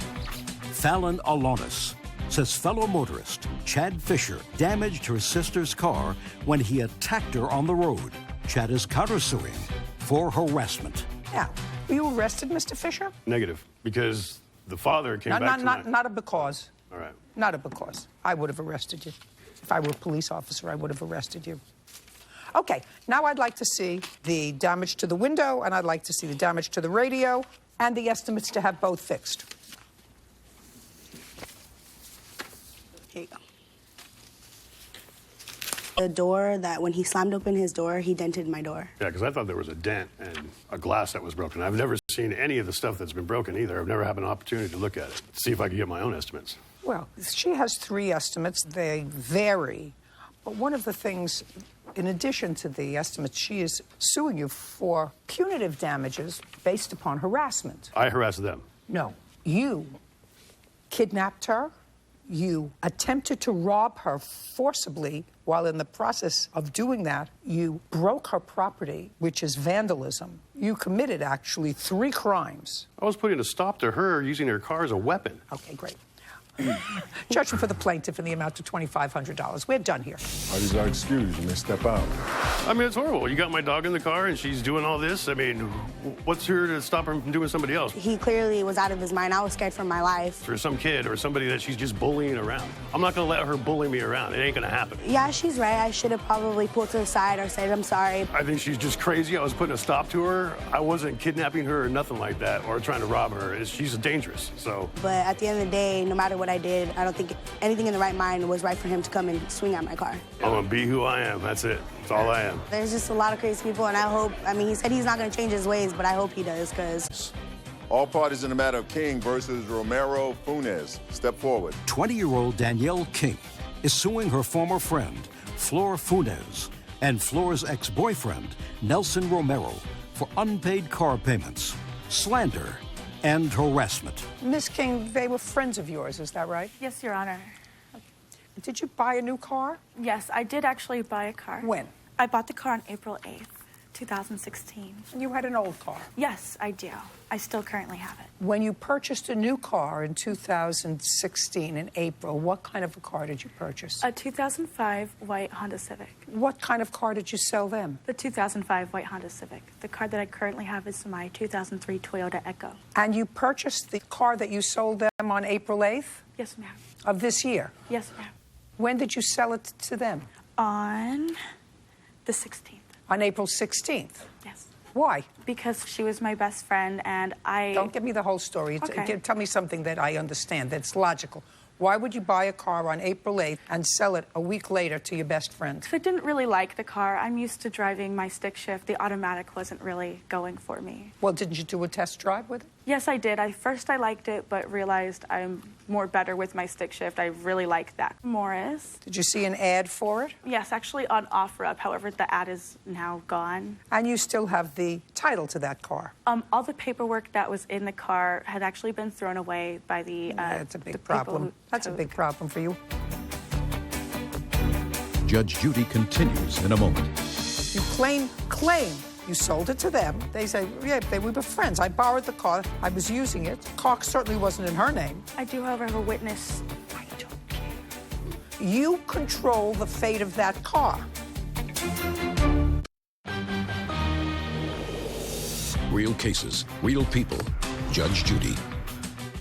Speaker 19: Fallon Alonis says fellow motorist Chad Fisher damaged her sister's car when he attacked her on the road. Chad is countersuing for harassment.
Speaker 1: Now, were you arrested, Mr. Fisher?
Speaker 22: Negative, because the father came back to
Speaker 1: not a because.
Speaker 22: All right.
Speaker 1: Not a because. I would have arrested you. If I were a police officer, I would have arrested you. Okay, now I'd like to see the damage to the window, and I'd like to see the damage to the radio, and the estimates to have both fixed.
Speaker 21: Here you go. The door that when he slammed open his door, he dented my door.
Speaker 22: Yeah, because I thought there was a dent and a glass that was broken. I've never seen any of the stuff that's been broken either. I've never had an opportunity to look at it, see if I could get my own estimates.
Speaker 1: Well, she has 3 estimates. They vary. But one of the things, in addition to the estimates, she is suing you for punitive damages based upon harassment.
Speaker 22: I harassed them.
Speaker 1: No, you kidnapped her. You attempted to rob her forcibly. While in the process of doing that, you broke her property, which is vandalism. You committed, actually, 3 crimes.
Speaker 22: I was putting a stop to her using her car as a weapon.
Speaker 1: Okay, great. Judgment for the plaintiff in the amount of $2,500. We're done here.
Speaker 4: Parties are excused. You may step out.
Speaker 22: I mean, it's horrible. You got my dog in the car and she's doing all this. I mean, what's her to stop her from doing somebody else?
Speaker 21: He clearly was out of his mind. I was scared for my life.
Speaker 22: For some kid or somebody that she's just bullying around. I'm not going to let her bully me around. It ain't going to happen.
Speaker 21: Yeah, she's right. I should have probably pulled to the side or said, I'm sorry.
Speaker 22: I think she's just crazy. I was putting a stop to her. I wasn't kidnapping her or nothing like that or trying to rob her. She's dangerous, so.
Speaker 21: But at the end of the day, no matter what I did, I don't think anything in the right mind was right for him to come and swing at my car.
Speaker 22: I'm going to be who I am. That's it. That's all I am.
Speaker 21: There's just a lot of crazy people, and I hope, I mean, he said he's not going to change his ways, but I hope he does, because...
Speaker 4: All parties in the matter of King versus Romero Funes. Step forward.
Speaker 19: 20-year-old Danielle King is suing her former friend, Flor Funes, and Flor's ex-boyfriend, Nelson Romero, for unpaid car payments, slander, and harassment.
Speaker 1: Miss King, they were friends of yours, is that right?
Speaker 2: Yes, Your Honor.
Speaker 1: Did you buy a new car?
Speaker 2: Yes, I did actually buy a car.
Speaker 1: When?
Speaker 2: I bought the car on April 8th, 2016.
Speaker 1: You had an old car?
Speaker 2: Yes, I do. I still currently have it.
Speaker 1: When you purchased a new car in 2016 in April, what kind of a car did you purchase?
Speaker 2: A 2005 white Honda Civic.
Speaker 1: What kind of car did you sell them?
Speaker 2: The 2005 white Honda Civic. The car that I currently have is my 2003 Toyota Echo.
Speaker 1: And you purchased the car that you sold them on April 8th?
Speaker 2: Yes, ma'am.
Speaker 1: Of this year?
Speaker 2: Yes, ma'am.
Speaker 1: When did you sell it to them?
Speaker 2: On the 16th.
Speaker 1: On April 16th?
Speaker 2: Yes.
Speaker 1: Why?
Speaker 2: Because she was my best friend, and I...
Speaker 1: Don't give me the whole story.
Speaker 2: Okay.
Speaker 1: Tell me something that I understand, that's logical. Why would you buy a car on April 8th and sell it a week later to your best friend?
Speaker 2: Because I didn't really like the car. I'm used to driving my stick shift. The automatic wasn't really going for me.
Speaker 1: Well, didn't you do a test drive with it?
Speaker 2: Yes, I did. First I liked it, but realized I'm more better with my stick shift. I really like that. Morris.
Speaker 1: Did you see an ad for it?
Speaker 2: Yes, actually on OfferUp. However, the ad is now gone.
Speaker 1: And you still have the title to that car?
Speaker 2: All the paperwork that was in the car had actually been thrown away by the
Speaker 1: that's a big problem. That's a big problem for you.
Speaker 3: Judge Judy continues in a moment.
Speaker 1: You claim you sold it to them. They say, yeah, we were friends. I borrowed the car. I was using it. The car certainly wasn't in her name.
Speaker 2: I do, however, have a witness.
Speaker 1: I don't care. You control the fate of that car.
Speaker 3: Real cases, real people. Judge Judy.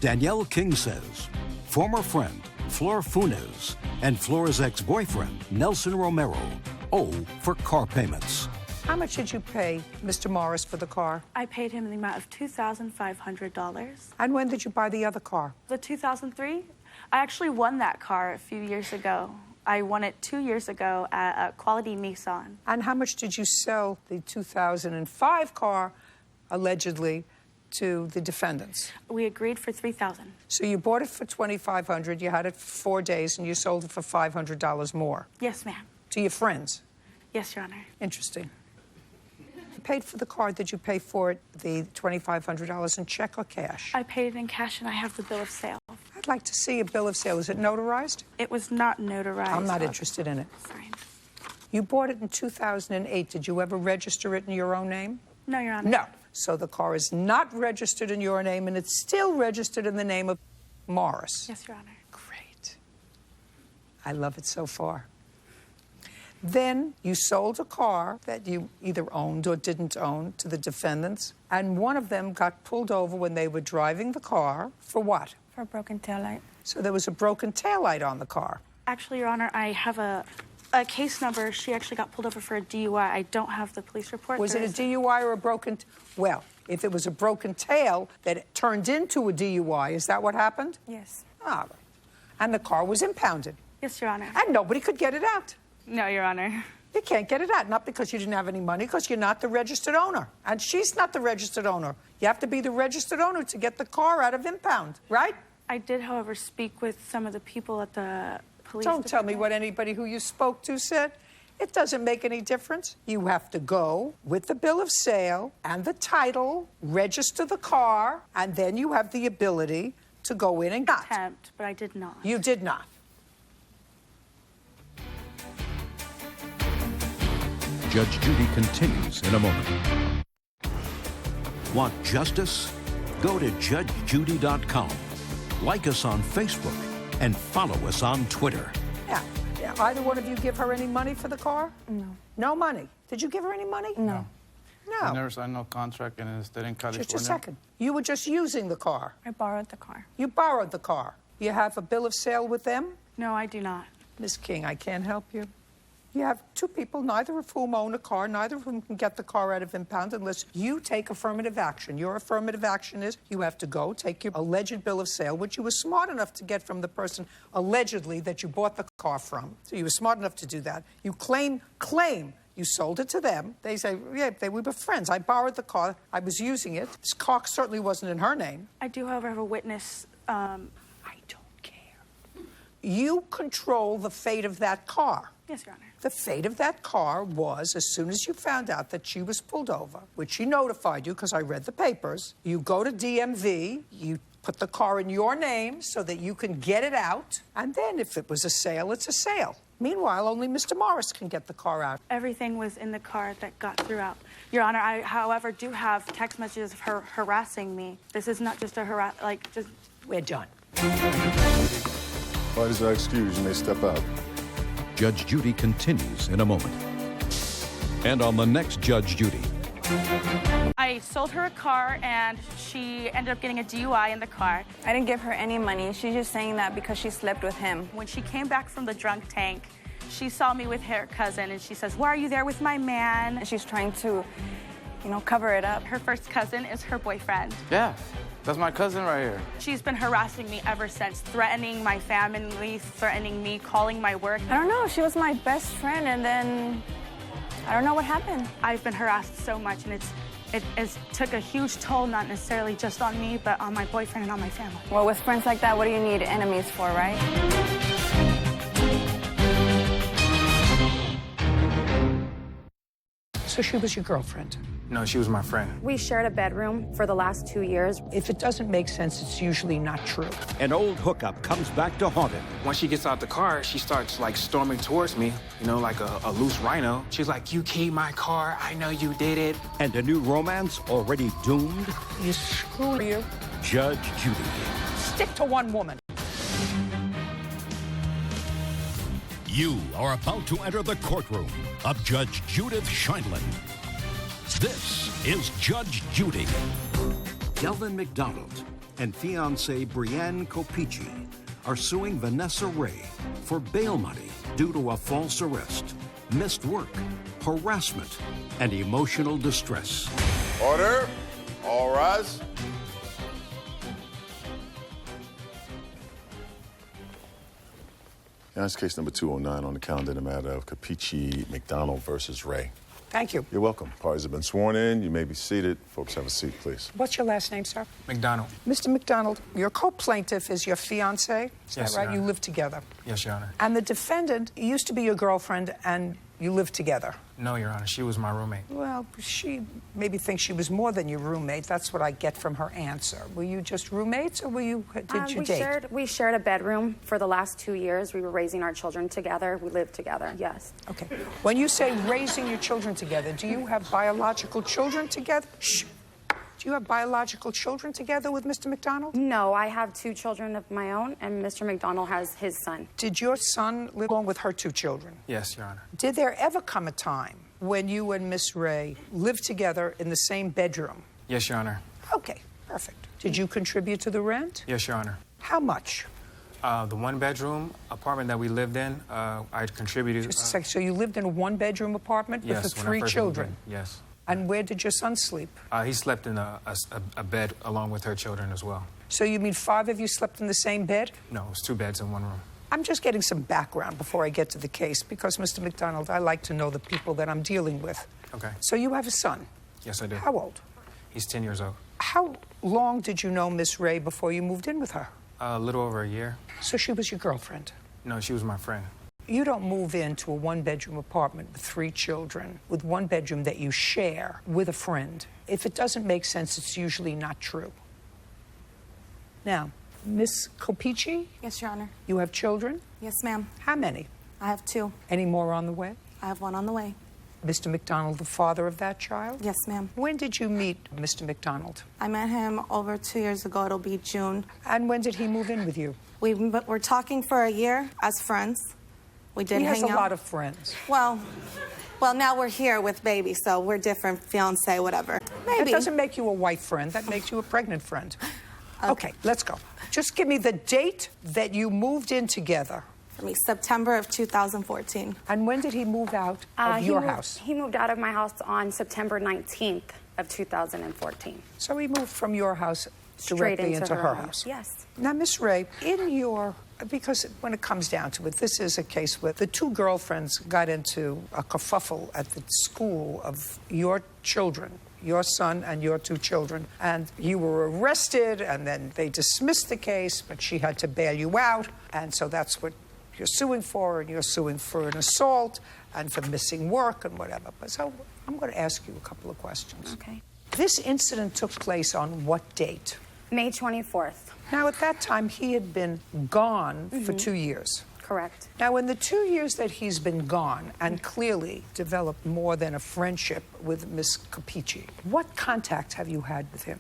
Speaker 19: Danielle King says former friend Flor Funes and Flor's ex-boyfriend Nelson Romero owe for car payments.
Speaker 1: How much did you pay Mr. Morris for the car?
Speaker 2: I paid him the amount of $2,500.
Speaker 1: And when did you buy the other car?
Speaker 2: The 2003? I actually won that car a few years ago. I won it 2 years ago at a Quality Nissan.
Speaker 1: And how much did you sell the 2005 car, allegedly, to the defendants?
Speaker 2: We agreed for $3,000.
Speaker 1: So you bought it for $2,500, you had it for 4 days, and you sold it for $500 more?
Speaker 2: Yes, ma'am.
Speaker 1: To your friends?
Speaker 2: Yes, Your Honor.
Speaker 1: Interesting. You paid for the car. Did you pay for it, the $2,500 in check or cash?
Speaker 2: I paid it in cash, and I have the bill of sale.
Speaker 1: I'd like to see a bill of sale. Is it notarized?
Speaker 2: It was not notarized.
Speaker 1: I'm not interested in it.
Speaker 2: Fine.
Speaker 1: You bought it in 2008. Did you ever register it in your own name?
Speaker 2: No, Your Honor.
Speaker 1: No. So the car is not registered in your name, and it's still registered in the name of Morris.
Speaker 2: Yes, Your Honor.
Speaker 1: Great. I love it so far. Then you sold a car that you either owned or didn't own to the defendants, and one of them got pulled over when they were driving the car for what?
Speaker 2: For a broken taillight.
Speaker 1: So there was a broken taillight on the car.
Speaker 2: Actually, Your Honor, I have a case number. She actually got pulled over for a DUI. I don't have the police report.
Speaker 1: Was it a DUI or a broken... Well, if it was a broken tail that turned into a DUI, is that what happened?
Speaker 2: Yes.
Speaker 1: Ah, and the car was impounded.
Speaker 2: Yes, Your Honor.
Speaker 1: And nobody could get it out.
Speaker 2: No, Your Honor.
Speaker 1: You can't get it out, not because you didn't have any money, because you're not the registered owner. And she's not the registered owner. You have to be the registered owner to get the car out of impound, right?
Speaker 2: I did, however, speak with some of the people at the police
Speaker 1: Don't tell me what anybody who you spoke to said. It doesn't make any difference. You have to go with the bill of sale and the title, register the car, and then you have the ability to go in and get.
Speaker 2: Attempt, but I did not.
Speaker 1: You did not.
Speaker 3: Judge Judy continues in a moment.
Speaker 19: Want justice? Go to judgejudy.com. Like us on Facebook and follow us on Twitter.
Speaker 1: Yeah. Either one of you give her any money for the car?
Speaker 10: No.
Speaker 1: No money. Did you give her any money?
Speaker 10: No.
Speaker 1: No.
Speaker 17: I never signed no contract and it's in California.
Speaker 1: Just a second. You were just using the car.
Speaker 2: I borrowed the car.
Speaker 1: You borrowed the car. You have a bill of sale with them?
Speaker 2: No, I do not.
Speaker 1: Miss King, I can't help you. You have two people, neither of whom own a car, neither of whom can get the car out of impound unless you take affirmative action. Your affirmative action is you have to go take your alleged bill of sale, which you were smart enough to get from the person allegedly that you bought the car from. So you were smart enough to do that. You claim you sold it to them. They say, yeah, we were friends. I borrowed the car. I was using it. This car certainly wasn't in her name.
Speaker 2: I do, however, have a witness.
Speaker 1: I don't care. You control the fate of that car.
Speaker 2: Yes, Your Honor.
Speaker 1: The fate of that car was, as soon as you found out that she was pulled over, which she notified you because I read the papers, you go to DMV, you put the car in your name so that you can get it out, and then if it was a sale, it's a sale. Meanwhile, only Mr. Morris can get the car out.
Speaker 2: Everything was in the car that got throughout. Your Honor, I, however, do have text messages of her harassing me. This is not just a
Speaker 1: We're done.
Speaker 4: Parties are excused. You may step out.
Speaker 3: Judge Judy continues in a moment. And on the next Judge Judy.
Speaker 2: I sold her a car, and she ended up getting a DUI in the car.
Speaker 10: I didn't give her any money. She's just saying that because she slept with him.
Speaker 2: When she came back from the drunk tank, she saw me with her cousin, and she says, "Why are you there with my man?"
Speaker 10: She's trying to
Speaker 2: cover it up. Her first cousin is her boyfriend.
Speaker 17: Yeah, that's my cousin right here.
Speaker 2: She's been harassing me ever since, threatening my family, threatening me, calling my work.
Speaker 21: I don't know. She was my best friend, and then I don't know what happened.
Speaker 2: I've been harassed so much, and it took a huge toll, not necessarily just on me, but on my boyfriend and on my family.
Speaker 21: Well, with friends like that, what do you need enemies for, right?
Speaker 1: So she was your girlfriend?
Speaker 17: No, she was my friend.
Speaker 21: We shared a bedroom for the last 2 years.
Speaker 1: If it doesn't make sense, it's usually not true.
Speaker 19: An old hookup comes back to haunt him.
Speaker 17: When she gets out the car, she starts like storming towards me, like a loose rhino. She's like, "You keyed my car. I know you did it."
Speaker 19: And a new romance already doomed?
Speaker 1: You screw you.
Speaker 19: Judge Judy.
Speaker 1: Stick to one woman.
Speaker 3: You are about to enter the courtroom of Judge Judith Scheindlin. This is Judge Judy.
Speaker 19: Delvin McDonald and fiancée Brianne Copici are suing Vanessa Ray for bail money due to a false arrest, missed work, harassment, and emotional distress.
Speaker 4: Order. All rise. That's case number 209 on the calendar, the matter of Capici McDonald versus Ray.
Speaker 1: Thank you.
Speaker 4: You're welcome. Parties have been sworn in. You may be seated. Folks, have a seat, please.
Speaker 1: What's your last name, sir?
Speaker 17: McDonald.
Speaker 1: Mr. McDonald, your co-plaintiff is your fiancée. Is
Speaker 17: Yes,
Speaker 1: that right?
Speaker 17: Your
Speaker 1: You
Speaker 17: Honor.
Speaker 1: live together.
Speaker 17: Yes, Your Honor.
Speaker 1: And the defendant used to be your girlfriend, and you lived together.
Speaker 17: No, Your Honor. She was my roommate.
Speaker 1: Well, she maybe thinks she was more than your roommate. That's what I get from her answer. Were you just roommates, or did you date?
Speaker 21: We shared a bedroom for the last 2 years. We were raising our children together. We lived together, yes.
Speaker 1: Okay. When you say raising your children together, do you have biological children together? Shh. Do you have biological children together with Mr. McDonald?
Speaker 21: No, I have 2 children of my own, and Mr. McDonald has his son.
Speaker 1: Did your son live along with her 2 children?
Speaker 17: Yes, Your Honor.
Speaker 1: Did there ever come a time when you and Miss Ray lived together in the same bedroom?
Speaker 17: Yes, Your Honor.
Speaker 1: Okay, perfect. Did you contribute to the rent?
Speaker 17: Yes, Your Honor.
Speaker 1: How much?
Speaker 17: The one-bedroom apartment that we lived in, I contributed.
Speaker 1: Just a second. So you lived in a one-bedroom apartment with the
Speaker 17: Yes, when I
Speaker 1: 3
Speaker 17: first
Speaker 1: children?
Speaker 17: moved in. Yes.
Speaker 1: And where did your son sleep?
Speaker 17: He slept in a bed along with her children as well.
Speaker 1: So you mean 5 of you slept in the same bed?
Speaker 17: No, it was 2 beds in one room.
Speaker 1: I'm just getting some background before I get to the case because, Mr. McDonald, I like to know the people that I'm dealing with.
Speaker 17: Okay.
Speaker 1: So you have a son?
Speaker 17: Yes, I do.
Speaker 1: How old?
Speaker 17: He's 10 years old.
Speaker 1: How long did you know Miss Ray before you moved in with her?
Speaker 17: A little over a year.
Speaker 1: So she was your girlfriend?
Speaker 17: No, she was my friend.
Speaker 1: You don't move into a one-bedroom apartment with 3 children, with one bedroom that you share with a friend. If it doesn't make sense, it's usually not true. Now, Miss Copici?
Speaker 10: Yes, Your Honor.
Speaker 1: You have children?
Speaker 10: Yes, ma'am.
Speaker 1: How many?
Speaker 10: I have 2.
Speaker 1: Any more on the way?
Speaker 10: I have 1 on the way.
Speaker 1: Mr. McDonald, the father of that child?
Speaker 10: Yes, ma'am.
Speaker 1: When did you meet Mr. McDonald?
Speaker 10: I met him over 2 years ago. It'll be June.
Speaker 1: And when did he move in with you?
Speaker 10: We were talking for a year as friends. We did
Speaker 1: He
Speaker 10: hang
Speaker 1: has a
Speaker 10: out.
Speaker 1: lot of friends.
Speaker 10: Well, now we're here with baby, so we're different, fiance, whatever. Maybe.
Speaker 1: That doesn't make you a wife friend. That makes you a pregnant friend. Okay, let's go. Just give me the date that you moved in together.
Speaker 10: For me, September of 2014.
Speaker 1: And when did he move out of your house?
Speaker 21: He moved out of my house on September 19th of 2014.
Speaker 1: So he moved from your house
Speaker 21: Straight
Speaker 1: directly into her
Speaker 21: home.
Speaker 1: house.
Speaker 21: Yes.
Speaker 1: Now, Miss Ray, because when it comes down to it, this is a case where the 2 girlfriends got into a kerfuffle at the school of your children, your son and your 2 children, and you were arrested, and then they dismissed the case, but she had to bail you out, and so that's what you're suing for, and you're suing for an assault and for missing work and whatever. But so I'm going to ask you a couple of questions.
Speaker 21: Okay.
Speaker 1: This incident took place on what date?
Speaker 21: May 24th.
Speaker 1: Now, at that time, he had been gone for 2 years.
Speaker 21: Correct.
Speaker 1: Now, in the 2 years that he's been gone and clearly developed more than a friendship with Miss Capici, what contact have you had with him?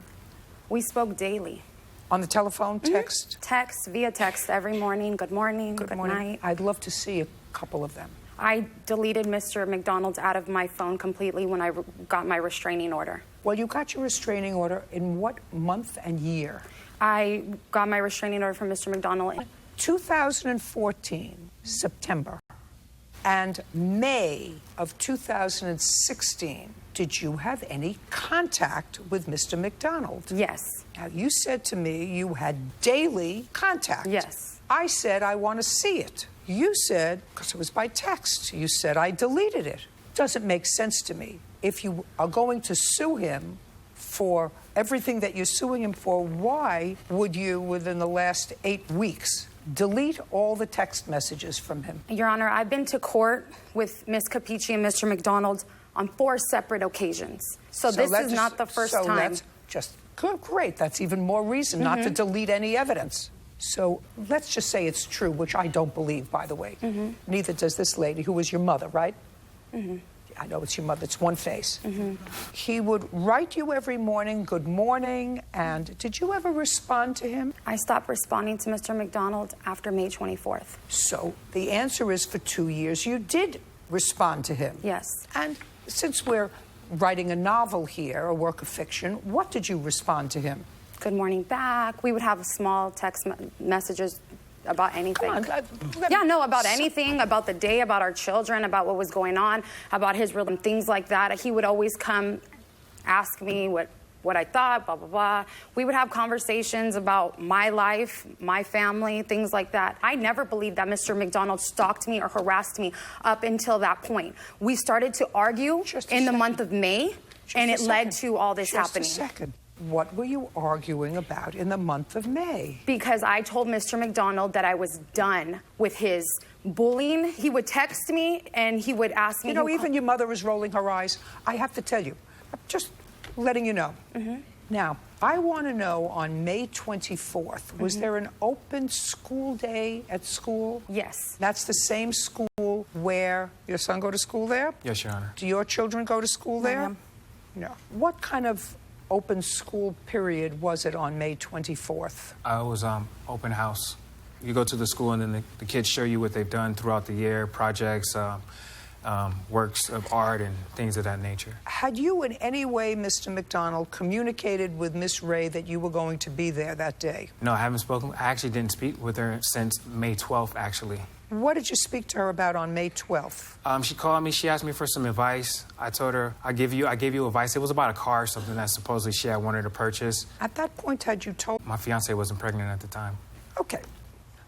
Speaker 21: We spoke daily.
Speaker 1: On the telephone, text?
Speaker 21: Text, via text, every morning. Good morning, good night.
Speaker 1: I'd love to see a couple of them.
Speaker 21: I deleted Mr. McDonald out of my phone completely when I got my restraining order.
Speaker 1: Well, you got your restraining order in what month and year?
Speaker 21: I got my restraining order from Mr. McDonald.
Speaker 1: 2014, September, and May of 2016, did you have any contact with Mr. McDonald?
Speaker 6: Yes.
Speaker 1: Now, you said to me you had daily contact.
Speaker 6: Yes.
Speaker 1: I said, I want to see it. You said, because it was by text, you said, I deleted it. Doesn't make sense to me. If you are going to sue him for everything that you're suing him for, why would you, within the last 8 weeks, delete all the text messages from him?
Speaker 6: Your Honor, I've been to court with Ms. Capici and Mr. McDonald on 4 separate occasions. So this is not the first time.
Speaker 1: Let's just, great, that's even more reason not to delete any evidence. So let's just say it's true, which I don't believe, by the way. Neither does this lady, who was your mother, right? I know it's your mother, it's one face. He would write you every morning, good morning, and did you ever respond to him?
Speaker 6: I stopped responding to Mr. McDonald after May 24th.
Speaker 1: So the answer is for 2 years you did respond to him.
Speaker 6: Yes.
Speaker 1: And since we're writing a novel here, a work of fiction, what did you respond to him?
Speaker 6: Good morning back. We would have small text messages about anything. About anything, about the day, about our children, about what was going on, about his rhythm, things like that. He would always come ask me what I thought, blah, blah, blah. We would have conversations about my life, my family, things like that. I never believed that Mr. McDonald stalked me or harassed me up until that point. We started to argue in the month of May, and it led to all this happening.
Speaker 1: Just a second. What were you arguing about in the month of May?
Speaker 6: Because I told Mr. McDonald that I was done with his bullying. He would text me and he would ask me...
Speaker 1: You know, even your mother is rolling her eyes. I have to tell you, I'm just letting you know. Now, I want to know, on May 24th, was there an open school day at school?
Speaker 6: Yes.
Speaker 1: That's the same school where your son go to school there?
Speaker 17: Yes, Your Honor.
Speaker 1: Do your children go to school there? No. What kind of open school period was it on May 24th?
Speaker 17: It was open house. You go to the school and then the kids show you what they've done throughout the year, projects, works of art and things of that nature.
Speaker 1: Had you in any way, Mr. McDonald, communicated with Miss Ray that you were going to be there that day?
Speaker 17: No, I haven't spoken. I actually didn't speak with her since May 12th, actually.
Speaker 1: What did you speak to her about on May 12th?
Speaker 17: She called me. She asked me for some advice. I told her, I gave you advice. It was about a car or something that supposedly she had wanted to purchase.
Speaker 1: At that point, had you told...
Speaker 17: My fiance wasn't pregnant at the time.
Speaker 1: Okay.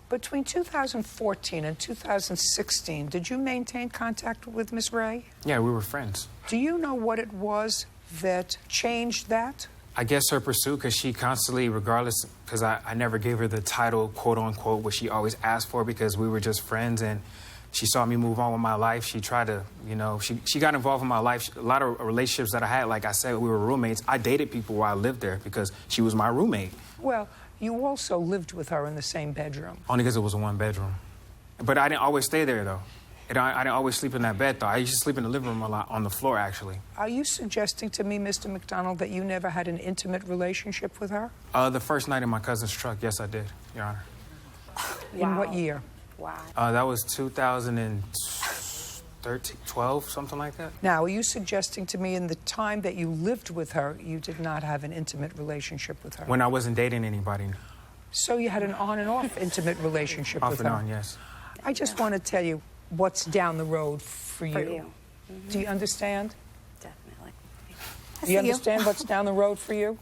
Speaker 1: Between 2014 and 2016, did you maintain contact with Miss Ray?
Speaker 17: Yeah, we were friends.
Speaker 1: Do you know what it was that changed that?
Speaker 17: I guess her pursuit, because she constantly, regardless, because I never gave her the title, quote unquote, what she always asked for, because we were just friends, and she saw me move on with my life. She tried to, you know, she got involved in my life. A lot of relationships that I had, like I said, we were roommates. I dated people while I lived there because she was my roommate.
Speaker 1: Well, you also lived with her in the same bedroom.
Speaker 17: Only because it was a one bedroom. But I didn't always stay there, though. I didn't always sleep in that bed, though. I used to sleep in the living room a lot, on the floor, actually.
Speaker 1: Are you suggesting to me, Mr. McDonald, that you never had an intimate relationship with her?
Speaker 17: The first night in my cousin's truck, yes, I did, Your Honor.
Speaker 1: In what year?
Speaker 6: Wow.
Speaker 17: That was 2013, 12, something like that.
Speaker 1: Now, are you suggesting to me in the time that you lived with her, you did not have an intimate relationship with her?
Speaker 17: When I wasn't dating anybody.
Speaker 1: So you had an on and off intimate relationship with her?
Speaker 17: Off and on, yes.
Speaker 1: I just want to tell you what's down the road for you. Do you understand?
Speaker 6: Definitely.
Speaker 1: Do you understand what's down the road for you?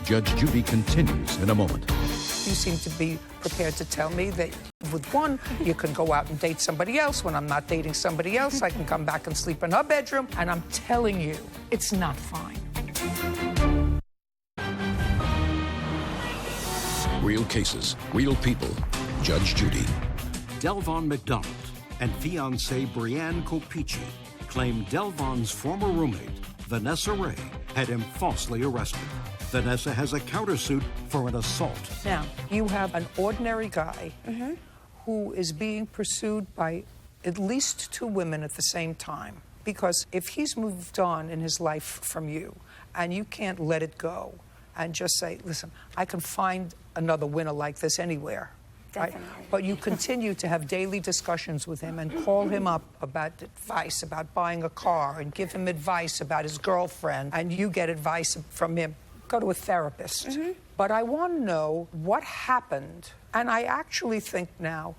Speaker 3: Judge Judy continues in a moment.
Speaker 1: You seem to be prepared to tell me that with one, you can go out and date somebody else. When I'm not dating somebody else, I can come back and sleep in her bedroom. And I'm telling you, it's not fine.
Speaker 3: Real cases, real people. Judge Judy.
Speaker 19: Delvon McDonald and fiancée Brianne Copici claimed Delvon's former roommate, Vanessa Ray, had him falsely arrested. Vanessa has a countersuit for an assault.
Speaker 1: Now, you have an ordinary guy who is being pursued by at least 2 women at the same time. Because if he's moved on in his life from you, and you can't let it go, and just say, listen, I can find another winner like this anywhere. Right? But you continue to have daily discussions with him and call him up about advice about buying a car and give him advice about his girlfriend, and you get advice from him. Go to a therapist. But I want to know what happened, and I actually think now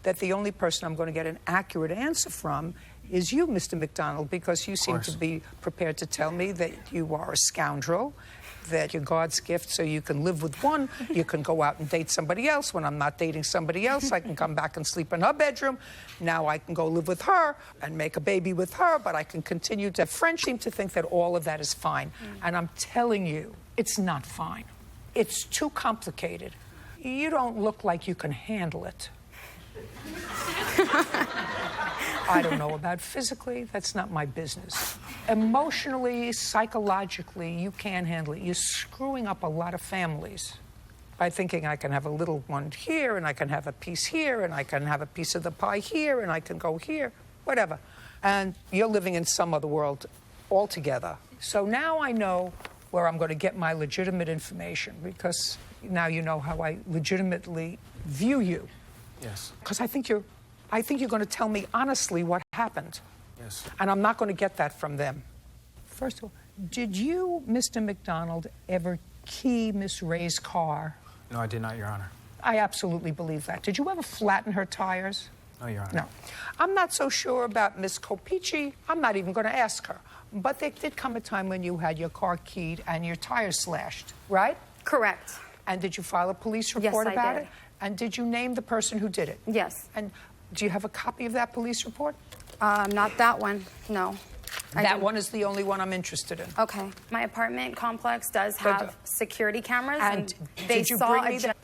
Speaker 1: that the only person I'm going to get an accurate answer from is you, Mr. McDonald, because you seem to be prepared to tell me that you are a scoundrel, that you're God's gift so you can live with one, you can go out and date somebody else. When I'm not dating somebody else, I can come back and sleep in her bedroom. Now I can go live with her and make a baby with her, but I can continue to... French seem to think that all of that is fine. And I'm telling you, it's not fine. It's too complicated. You don't look like you can handle it. I don't know about physically, that's not my business. Emotionally, psychologically, you can't handle it. You're screwing up a lot of families by thinking I can have a little one here, and I can have a piece here, and I can have a piece of the pie here, and I can go here, whatever. And you're living in some other world altogether. So now I know where I'm going to get my legitimate information, because now you know how I legitimately view you.
Speaker 17: Yes.
Speaker 1: Because I think you're going to tell me honestly what happened.
Speaker 17: Yes.
Speaker 1: And I'm not going to get that from them. First of all, did you, Mr. McDonald, ever key Miss Ray's car?
Speaker 17: No, I did not, Your Honor.
Speaker 1: I absolutely believe that. Did you ever flatten her tires?
Speaker 17: No, Your Honor.
Speaker 1: No. I'm not so sure about Miss Copici. I'm not even going to ask her. But there did come a time when you had your car keyed and your tires slashed, right?
Speaker 6: Correct.
Speaker 1: And did you file a police report about
Speaker 6: did.
Speaker 1: it? And did you name the person who did it?
Speaker 6: Yes.
Speaker 1: And do you have a copy of that police report?
Speaker 6: Not that one, no.
Speaker 1: That one is the only one I'm interested in.
Speaker 6: Okay. My apartment complex does have security cameras, and they
Speaker 1: did you
Speaker 6: saw
Speaker 1: bring me that?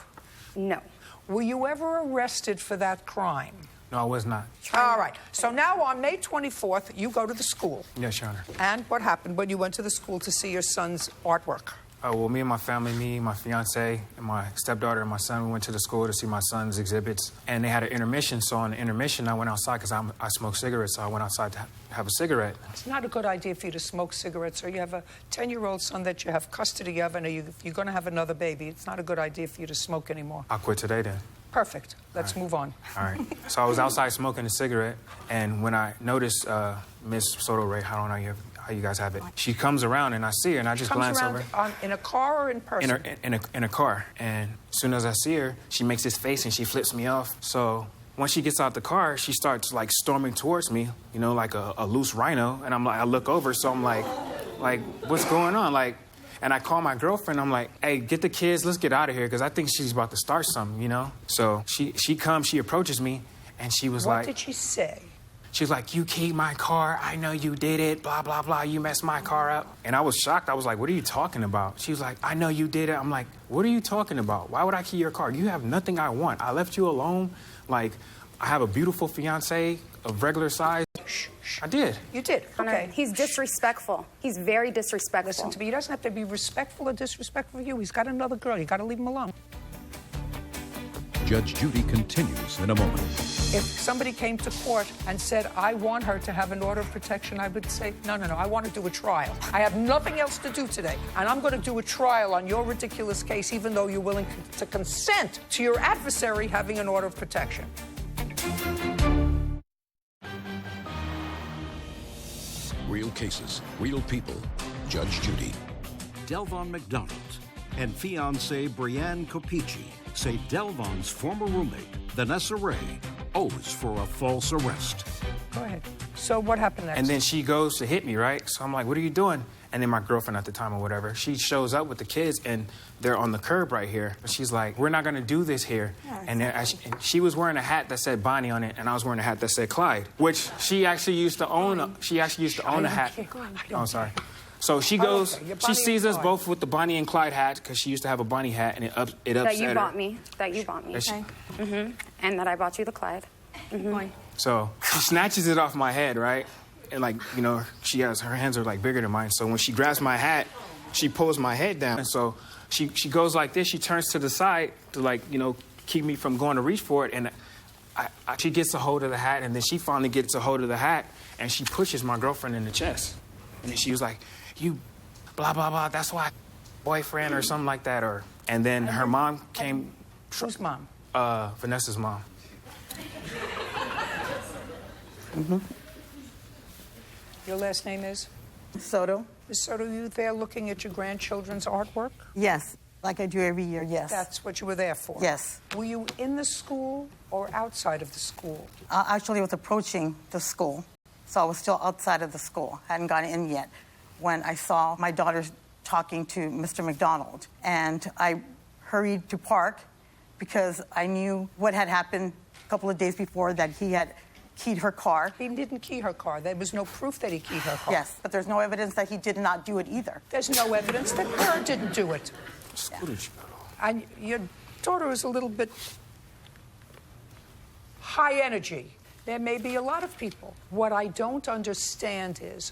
Speaker 6: No.
Speaker 1: Were you ever arrested for that crime?
Speaker 17: No, I was not.
Speaker 1: All right. So now on May 24th, you go to the school.
Speaker 17: Yes, Your Honor.
Speaker 1: And what happened when you went to the school to see your son's artwork?
Speaker 17: Well, me and my family, me, my fiance, and my stepdaughter and my son, we went to the school to see my son's exhibits. And they had an intermission, so on the intermission, I went outside because I smoke cigarettes, so I went outside to have a cigarette.
Speaker 1: It's not a good idea for you to smoke cigarettes, or you have a 10-year-old son that you have custody of, and you're going to have another baby. It's not a good idea for you to smoke anymore.
Speaker 17: I'll quit today, then.
Speaker 1: Perfect. Let's move on.
Speaker 17: All right. So I was outside smoking a cigarette, and when I noticed Miss Soto Ray, I don't know how you guys have it. She comes around, and I see her, and I just glance over.
Speaker 1: In a car or in person?
Speaker 17: In a car. And as soon as I see her, she makes this face, and she flips me off. So once she gets out the car, she starts, like, storming towards me, you know, like a loose rhino. And I'm like, I look over, so I'm like, what's going on? Like, and I call my girlfriend. I'm like, hey, get the kids. Let's get out of here, because I think she's about to start something, you know? So she comes, she approaches me, and she was like...
Speaker 1: What did she say?
Speaker 17: She was like, you keyed my car. I know you did it. Blah, blah, blah. You messed my car up. And I was shocked. I was like, what are you talking about? She was like, I know you did it. I'm like, what are you talking about? Why would I key your car? You have nothing I want. I left you alone. Like, I have a beautiful fiance of regular size. Shh. I did.
Speaker 1: You did. Okay.
Speaker 6: He's disrespectful. He's very disrespectful.
Speaker 1: Listen to me. He doesn't have to be respectful or disrespectful of you. He's got another girl. You got to leave him alone.
Speaker 3: Judge Judy continues in a moment.
Speaker 1: If somebody came to court and said, I want her to have an order of protection, I would say, no, I want to do a trial. I have nothing else to do today, and I'm going to do a trial on your ridiculous case, even though you're willing to consent to your adversary having an order of protection.
Speaker 3: Real cases, real people. Judge Judy.
Speaker 19: Delvon McDonald and fiancée Brianne Copici say Delvon's former roommate, Vanessa Ray, owes for a false arrest.
Speaker 1: Go ahead. So what happened next?
Speaker 17: And then she goes to hit me, right? So I'm like, what are you doing? And then my girlfriend at the time or whatever, she shows up with the kids, and they're on the curb right here. She's like, we're not going to do this here. Yes. And she was wearing a hat that said Bonnie on it, and I was wearing a hat that said Clyde, which she actually used to own. A hat. Oh, sorry. So she goes, she sees us both with the Bonnie and Clyde hat, because she used to have a Bonnie hat, and it upset her.
Speaker 6: That you bought me. Okay. Mm-hmm. And that I bought you the Clyde. Mm-hmm.
Speaker 17: So she snatches it off my head, right? And, like, you know, her hands are, like, bigger than mine. So when she grabs my hat, she pulls my head down. And so she goes like this. She turns to the side to, like, you know, keep me from going to reach for it. And she gets a hold of the hat, and then she finally gets a hold of the hat, and she pushes my girlfriend in the chest. And then she was like, you blah, blah, blah, that's why boyfriend or something like that. And then her mom came.
Speaker 1: Whose mom?
Speaker 17: Vanessa's mom.
Speaker 1: Mm-hmm. Your last name is?
Speaker 5: Soto.
Speaker 1: Ms. Soto, you there looking at your grandchildren's artwork?
Speaker 5: Yes. Like I do every year, yes.
Speaker 1: That's what you were there for?
Speaker 5: Yes.
Speaker 1: Were you in the school or outside of the school?
Speaker 5: Actually, I was approaching the school, so I was still outside of the school. I hadn't gotten in yet when I saw my daughter talking to Mr. McDonald. And I hurried to park because I knew what had happened a couple of days before, that he had keyed her car.
Speaker 1: He didn't key her car. There was no proof that he keyed her car.
Speaker 5: Yes, but there's no evidence that he did not do it either.
Speaker 1: There's no evidence that her didn't do it.
Speaker 5: Yeah.
Speaker 1: And your daughter is a little bit high energy. There may be a lot of people. What I don't understand is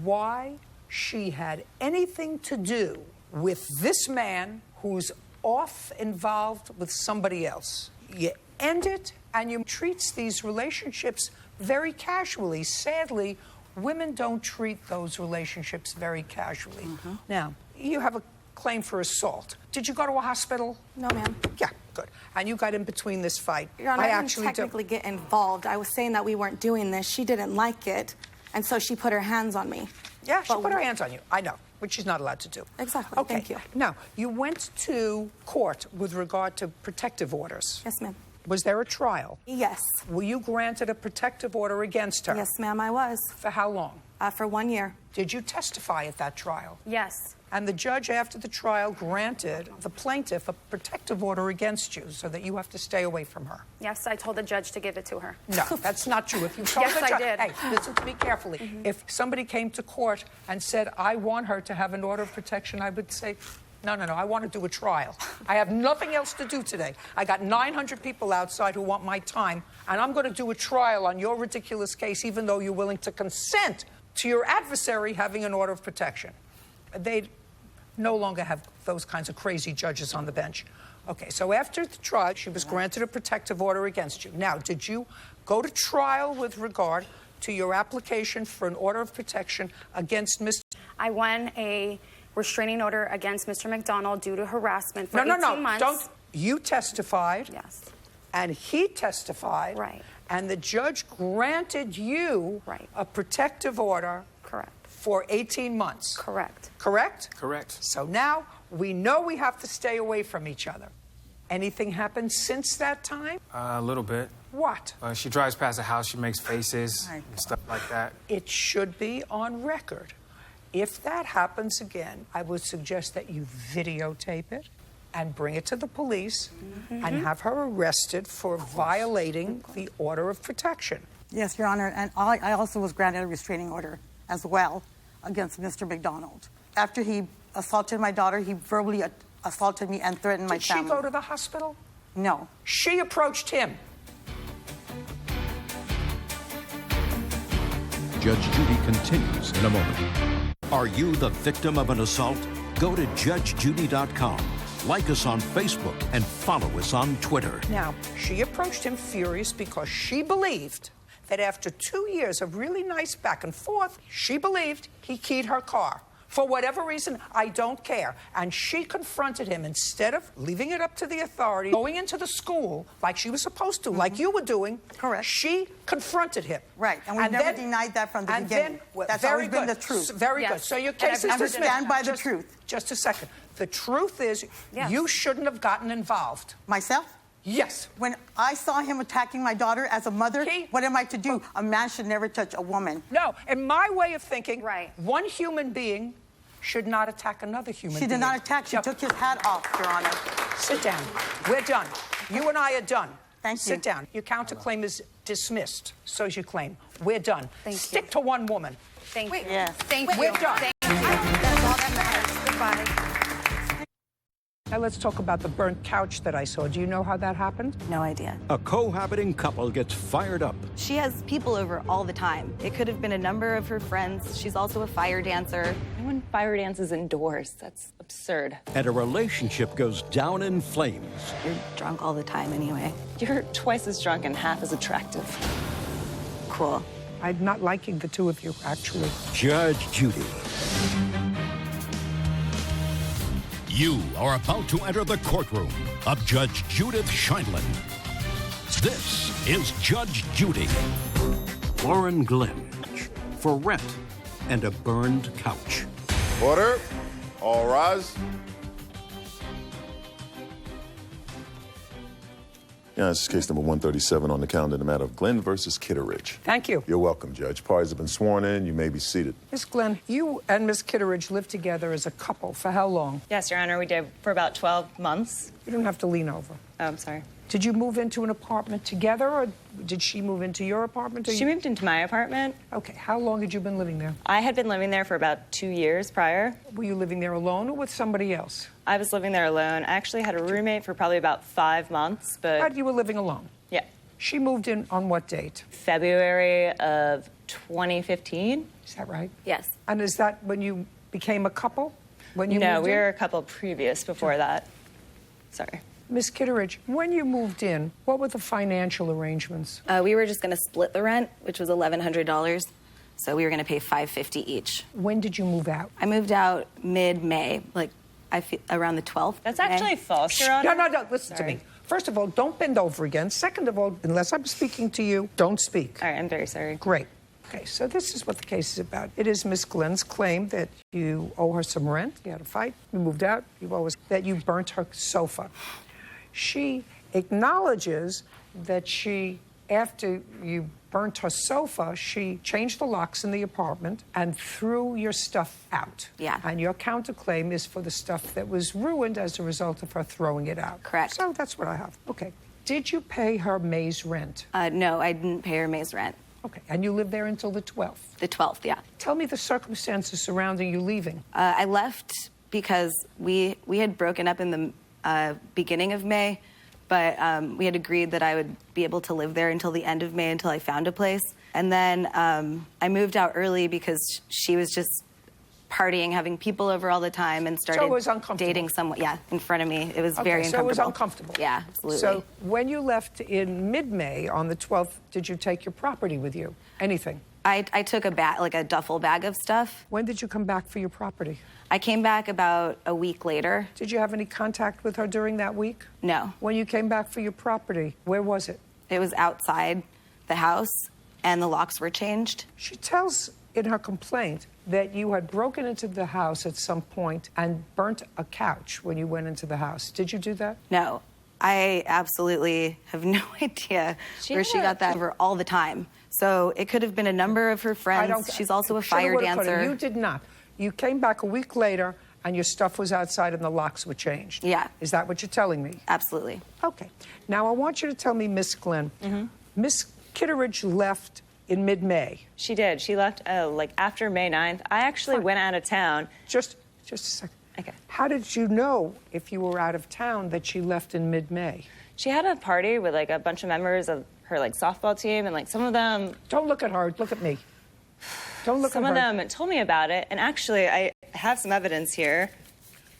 Speaker 1: why she had anything to do with this man who's off involved with somebody else. You end it, and you treat these relationships very casually. Sadly, women don't treat those relationships very casually. Now, you have a claim for assault. Did you go to a hospital?
Speaker 8: No, ma'am.
Speaker 1: Yeah, good. And you got in between this fight.
Speaker 8: Your Honor, I didn't technically get involved. I was saying that we weren't doing this. She didn't like it, and so she put her hands on me.
Speaker 1: Yeah, she put her hands on you. I know, which she's not allowed to do.
Speaker 8: Exactly.
Speaker 1: Okay.
Speaker 8: Thank you.
Speaker 1: Now, you went to court with regard to protective orders.
Speaker 8: Yes, ma'am.
Speaker 1: Was there a trial?
Speaker 8: Yes.
Speaker 1: Were you granted a protective order against her?
Speaker 8: Yes, ma'am, I was.
Speaker 1: For how long?
Speaker 8: For 1 year.
Speaker 1: Did you testify at that trial?
Speaker 6: Yes.
Speaker 1: And the judge, after the trial, granted the plaintiff a protective order against you so that you have to stay away from her.
Speaker 6: Yes, I told the judge to give it to her.
Speaker 1: No, that's not true. If you told
Speaker 6: Yes,
Speaker 1: the
Speaker 6: I
Speaker 1: judge,
Speaker 6: did.
Speaker 1: hey, listen to me carefully. If somebody came to court and said, I want her to have an order of protection, I would say, no, I want to do a trial. I have nothing else to do today. I got 900 people outside who want my time, and I'm going to do a trial on your ridiculous case, even though you're willing to consent to your adversary having an order of protection. They no longer have those kinds of crazy judges on the bench. Okay, so after the trial, she was granted a protective order against you. Now, did you go to trial with regard to your application for an order of protection against Mr.
Speaker 6: I won a restraining order against Mr. McDonald due to harassment for 18 months.
Speaker 1: Don't. You testified.
Speaker 6: Yes.
Speaker 1: And he testified.
Speaker 6: Right.
Speaker 1: And the judge granted you a protective order.
Speaker 6: Correct.
Speaker 1: For 18 months.
Speaker 6: Correct.
Speaker 1: Correct?
Speaker 17: Correct.
Speaker 1: So now we know we have to stay away from each other. Anything happened since that time?
Speaker 17: A little bit.
Speaker 1: What?
Speaker 17: She drives past the house, she makes faces and stuff like that.
Speaker 1: It should be on record. If that happens again, I would suggest that you videotape it and bring it to the police and have her arrested for violating the order of protection.
Speaker 5: Yes, Your Honor, and I also was granted a restraining order as well against Mr. McDonald. After he assaulted my daughter, he verbally assaulted me and threatened my family.
Speaker 1: Did she go to the hospital?
Speaker 5: No.
Speaker 1: She approached him.
Speaker 3: Judge Judy continues in a moment. Are you the victim of an assault? Go to judgejudy.com. Like us on Facebook and follow us on Twitter.
Speaker 1: Now, she approached him furious because she believed that after 2 years of really nice back and forth, she believed he keyed her car. For whatever reason, I don't care. And she confronted him instead of leaving it up to the authorities, going into the school like she was supposed to, like you were doing.
Speaker 5: Correct.
Speaker 1: She confronted him.
Speaker 5: Right, and we never denied that from the beginning. That's
Speaker 1: very
Speaker 5: always been
Speaker 1: good.
Speaker 5: the truth.
Speaker 1: Very good. So your case is dismissed.
Speaker 5: I stand by the truth.
Speaker 1: Just a second. The truth is, you shouldn't have gotten involved.
Speaker 5: Myself?
Speaker 1: Yes.
Speaker 5: When I saw him attacking my daughter as a mother, what am I to do? A man should never touch a woman.
Speaker 1: No, in my way of thinking, one human being should not attack another human being.
Speaker 5: She did not attack. She took his hat off, Your Honor.
Speaker 1: Sit down. We're done. You and I are done.
Speaker 5: Thank you.
Speaker 1: Sit down. Your counterclaim is dismissed. So is your claim. We're done.
Speaker 6: Stick
Speaker 1: to one woman.
Speaker 6: Thank you.
Speaker 5: Yes.
Speaker 6: Thank you.
Speaker 1: We're done.
Speaker 6: Thank you. That's all that matters. Goodbye.
Speaker 1: Now let's talk about the burnt couch that I saw. Do you know how that happened?
Speaker 21: No idea.
Speaker 3: A cohabiting couple gets fired up.
Speaker 21: She has people over all the time. It could have been a number of her friends. She's also a fire dancer.
Speaker 9: No one fire dances indoors. That's absurd.
Speaker 3: And a relationship goes down in flames.
Speaker 21: You're drunk all the time anyway.
Speaker 9: You're twice as drunk and half as attractive.
Speaker 21: Cool.
Speaker 1: I'm not liking the two of you, actually.
Speaker 3: Judge Judy. You are about to enter the courtroom of Judge Judith Scheindlin. This is Judge Judy. Lauren Glenn for rent and a burned couch.
Speaker 4: Order. All rise. Yeah, this is case number 137 on the calendar in the matter of Glenn versus Kitteridge.
Speaker 1: Thank you.
Speaker 4: You're welcome, Judge. Parties have been sworn in. You may be seated.
Speaker 1: Miss Glenn, you and Miss Kitteridge lived together as a couple for how long?
Speaker 9: Yes, Your Honor, we did for about 12 months.
Speaker 1: You don't have to lean over.
Speaker 9: Oh, I'm sorry.
Speaker 1: Did you move into an apartment together, or did she move into your apartment?
Speaker 9: She moved into my apartment.
Speaker 1: Okay. How long had you been living there?
Speaker 9: I had been living there for about 2 years prior.
Speaker 1: Were you living there alone or with somebody else?
Speaker 9: I was living there alone. I actually had a roommate for probably about 5 months, but...
Speaker 1: But you were living alone?
Speaker 9: Yeah.
Speaker 1: She moved in on what date?
Speaker 9: February of 2015.
Speaker 1: Is that right?
Speaker 9: Yes.
Speaker 1: And is that when you became a couple? When you
Speaker 9: No,
Speaker 1: moved
Speaker 9: we
Speaker 1: in?
Speaker 9: were a couple previous before that. Sorry.
Speaker 1: Miss Kitteridge, when you moved in, what were the financial arrangements?
Speaker 9: We were just going to split the rent, which was $1,100. So we were going to pay $550 each.
Speaker 1: When did you move out?
Speaker 9: I moved out mid-May, like around the 12th. That's actually false, Your Honor.
Speaker 1: No, listen to me. First of all, don't bend over again. Second of all, unless I'm speaking to you, don't speak.
Speaker 9: All right, I'm very sorry.
Speaker 1: Great. Okay, so this is what the case is about. It is Miss Glenn's claim that you owe her some rent. You had a fight. You moved out. That you burnt her sofa. She acknowledges that after you burnt her sofa, she changed the locks in the apartment and threw your stuff out.
Speaker 9: Yeah.
Speaker 1: And your counterclaim is for the stuff that was ruined as a result of her throwing it out.
Speaker 9: Correct.
Speaker 1: So that's what I have. Okay. Did you pay her May's rent?
Speaker 9: No, I didn't pay her May's rent.
Speaker 1: Okay. And you lived there until the 12th?
Speaker 9: The 12th, yeah.
Speaker 1: Tell me the circumstances surrounding you leaving.
Speaker 9: I left because we had broken up in the beginning of May, but we had agreed that I would be able to live there until the end of May until I found a place. And then I moved out early because she was just partying, having people over all the time, and started dating someone. Yeah, in front of me. It was very uncomfortable.
Speaker 1: So it was uncomfortable.
Speaker 9: Yeah, absolutely.
Speaker 1: So when you left in mid-May on the 12th, did you take your property with you? Anything?
Speaker 9: I took a bag, like a duffel bag of stuff.
Speaker 1: When did you come back for your property?
Speaker 9: I came back about a week later.
Speaker 1: Did you have any contact with her during that week?
Speaker 9: No.
Speaker 1: When you came back for your property, where was it?
Speaker 9: It was outside the house, and the locks were changed.
Speaker 1: She tells in her complaint that you had broken into the house at some point and burnt a couch when you went into the house. Did you do that?
Speaker 9: No. I absolutely have no idea where she got that over all the time. So it could have been a number of her friends. She's also a fire dancer.
Speaker 1: You did not. You came back a week later and your stuff was outside and the locks were changed.
Speaker 9: Yeah.
Speaker 1: Is that what you're telling me?
Speaker 9: Absolutely.
Speaker 1: Okay. Now I want you to tell me, Miss Glenn, Miss Kitteridge left in mid-May.
Speaker 9: She did. She left like after May 9th. I actually went out of town.
Speaker 1: Just a second.
Speaker 9: Okay.
Speaker 1: How did you know, if you were out of town, that she left in mid-May?
Speaker 9: She had a party with like a bunch of members of her like softball team, and like some of them.
Speaker 1: Don't look at her. Look at me. Don't look at her.
Speaker 9: Some of them told me about it, and actually, I have some evidence here.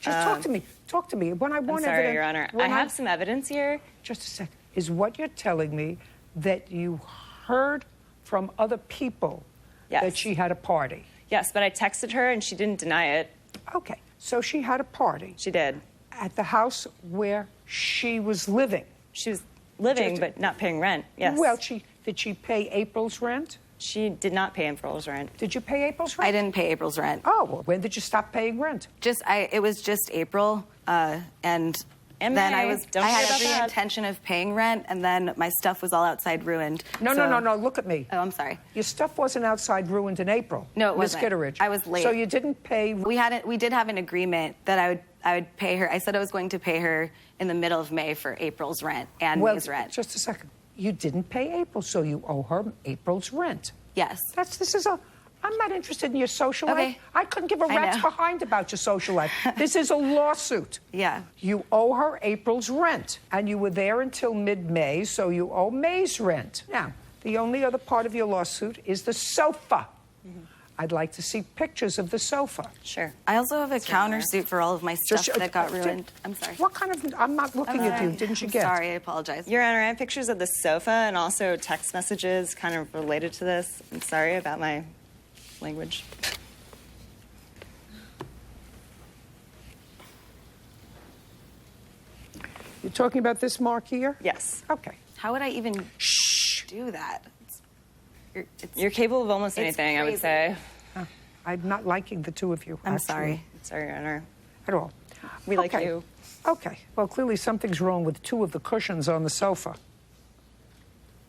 Speaker 1: Just talk to me. Talk to me. When I want
Speaker 9: I'm sorry,
Speaker 1: evidence,
Speaker 9: Your Honor. I have some evidence here.
Speaker 1: Just a second. Is what you're telling me that you heard from other people that she had a party?
Speaker 9: Yes, but I texted her and she didn't deny it.
Speaker 1: Okay. So she had a party.
Speaker 9: She did.
Speaker 1: At the house where she was living.
Speaker 9: She was living, but not paying rent. Yes.
Speaker 1: Well, did she pay April's rent?
Speaker 9: She did not pay April's rent.
Speaker 1: Did you pay April's rent?
Speaker 9: I didn't pay April's rent.
Speaker 1: Oh, well, when did you stop paying rent?
Speaker 9: It was just April, and then I had every intention of paying rent, and then my stuff was all outside ruined.
Speaker 1: No, look at me.
Speaker 9: Oh, I'm sorry.
Speaker 1: Your stuff wasn't outside ruined in April.
Speaker 9: No, it wasn't.
Speaker 1: Miss Kitteridge.
Speaker 9: I was late.
Speaker 1: So you didn't pay.
Speaker 9: We did have an agreement that I would pay her. I said I was going to pay her in the middle of May for April's rent and May's rent.
Speaker 1: Just a second. You didn't pay April, so you owe her April's rent.
Speaker 9: Yes.
Speaker 1: I'm not interested in your social life. I couldn't give a rat's behind about your social life. This is a lawsuit.
Speaker 9: Yeah.
Speaker 1: You owe her April's rent, and you were there until mid-May, so you owe May's rent. Now, the only other part of your lawsuit is the sofa. I'd like to see pictures of the sofa.
Speaker 9: Sure. I also have a countersuit for all of my stuff that got ruined. I'm sorry.
Speaker 1: What kind of... I'm not looking at you. Didn't you get...
Speaker 9: Sorry, I apologize. Your Honor, I have pictures of the sofa and also text messages kind of related to this. I'm sorry about my language.
Speaker 1: You're talking about this mark here?
Speaker 9: Yes.
Speaker 1: Okay.
Speaker 9: How would I even do that? You're capable of almost anything, I would say.
Speaker 1: I'm not liking the two of you.
Speaker 9: I'm sorry. Sorry, Your Honor.
Speaker 1: At all.
Speaker 9: We like you.
Speaker 1: Okay. Well, clearly something's wrong with two of the cushions on the sofa.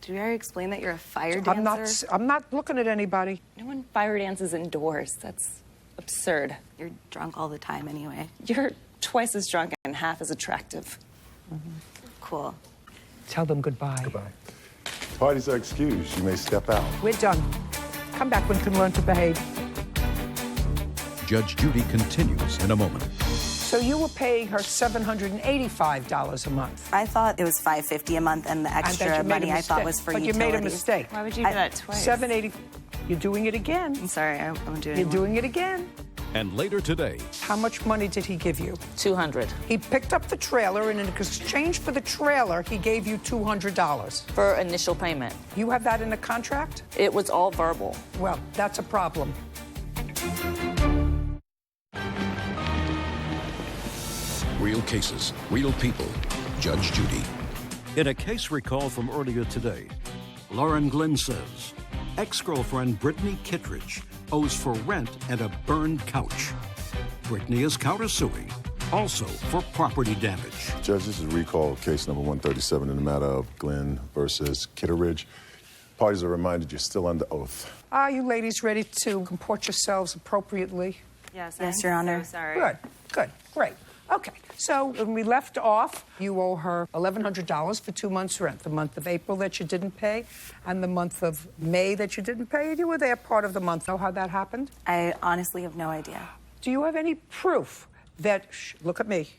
Speaker 9: Did we already explain that you're a fire dancer?
Speaker 1: I'm not looking at anybody.
Speaker 11: No one fire dances indoors. That's absurd.
Speaker 9: You're drunk all the time anyway.
Speaker 11: You're twice as drunk and half as attractive.
Speaker 9: Cool.
Speaker 1: Tell them goodbye.
Speaker 4: Goodbye. Parties are excused. You may step out.
Speaker 1: We're done. Come back when you can learn to behave.
Speaker 3: Judge Judy continues in a moment.
Speaker 1: So you were paying her $785 a month.
Speaker 9: I thought it was $550 a month, and the extra money I thought was for
Speaker 1: but
Speaker 9: utilities.
Speaker 1: you made a mistake.
Speaker 9: Why would you do that twice?
Speaker 1: $780. You're doing it again.
Speaker 9: I'm sorry, I won't do it
Speaker 1: You're
Speaker 9: anymore.
Speaker 1: doing it again.
Speaker 3: And later today,
Speaker 1: How much money did he give you?
Speaker 11: $200.
Speaker 1: He picked up the trailer, and in exchange for the trailer, he gave you $200.
Speaker 11: For initial payment.
Speaker 1: You have that in the contract?
Speaker 11: It was all verbal.
Speaker 1: Well, that's a problem.
Speaker 3: real cases, real people. Judge Judy.
Speaker 19: In a case recalled from earlier today, Lauren Glenn says ex-girlfriend Brittany Kittredge owes for rent and a burned couch. Brittany is countersuing, also for property damage.
Speaker 4: Judge, this is recall case number 137 in the matter of Glenn versus Kittredge. Parties are reminded you're still under oath.
Speaker 1: Are you ladies ready to comport yourselves appropriately?
Speaker 9: Yes, Your Honor. So sorry.
Speaker 1: Good, great. Okay, so when we left off, you owe her $1,100 for 2 months' rent, the month of April that you didn't pay, and the month of May that you didn't pay, and you were there part of the month. Know how that happened?
Speaker 9: I honestly have no idea.
Speaker 1: Do you have any proof that, look at me,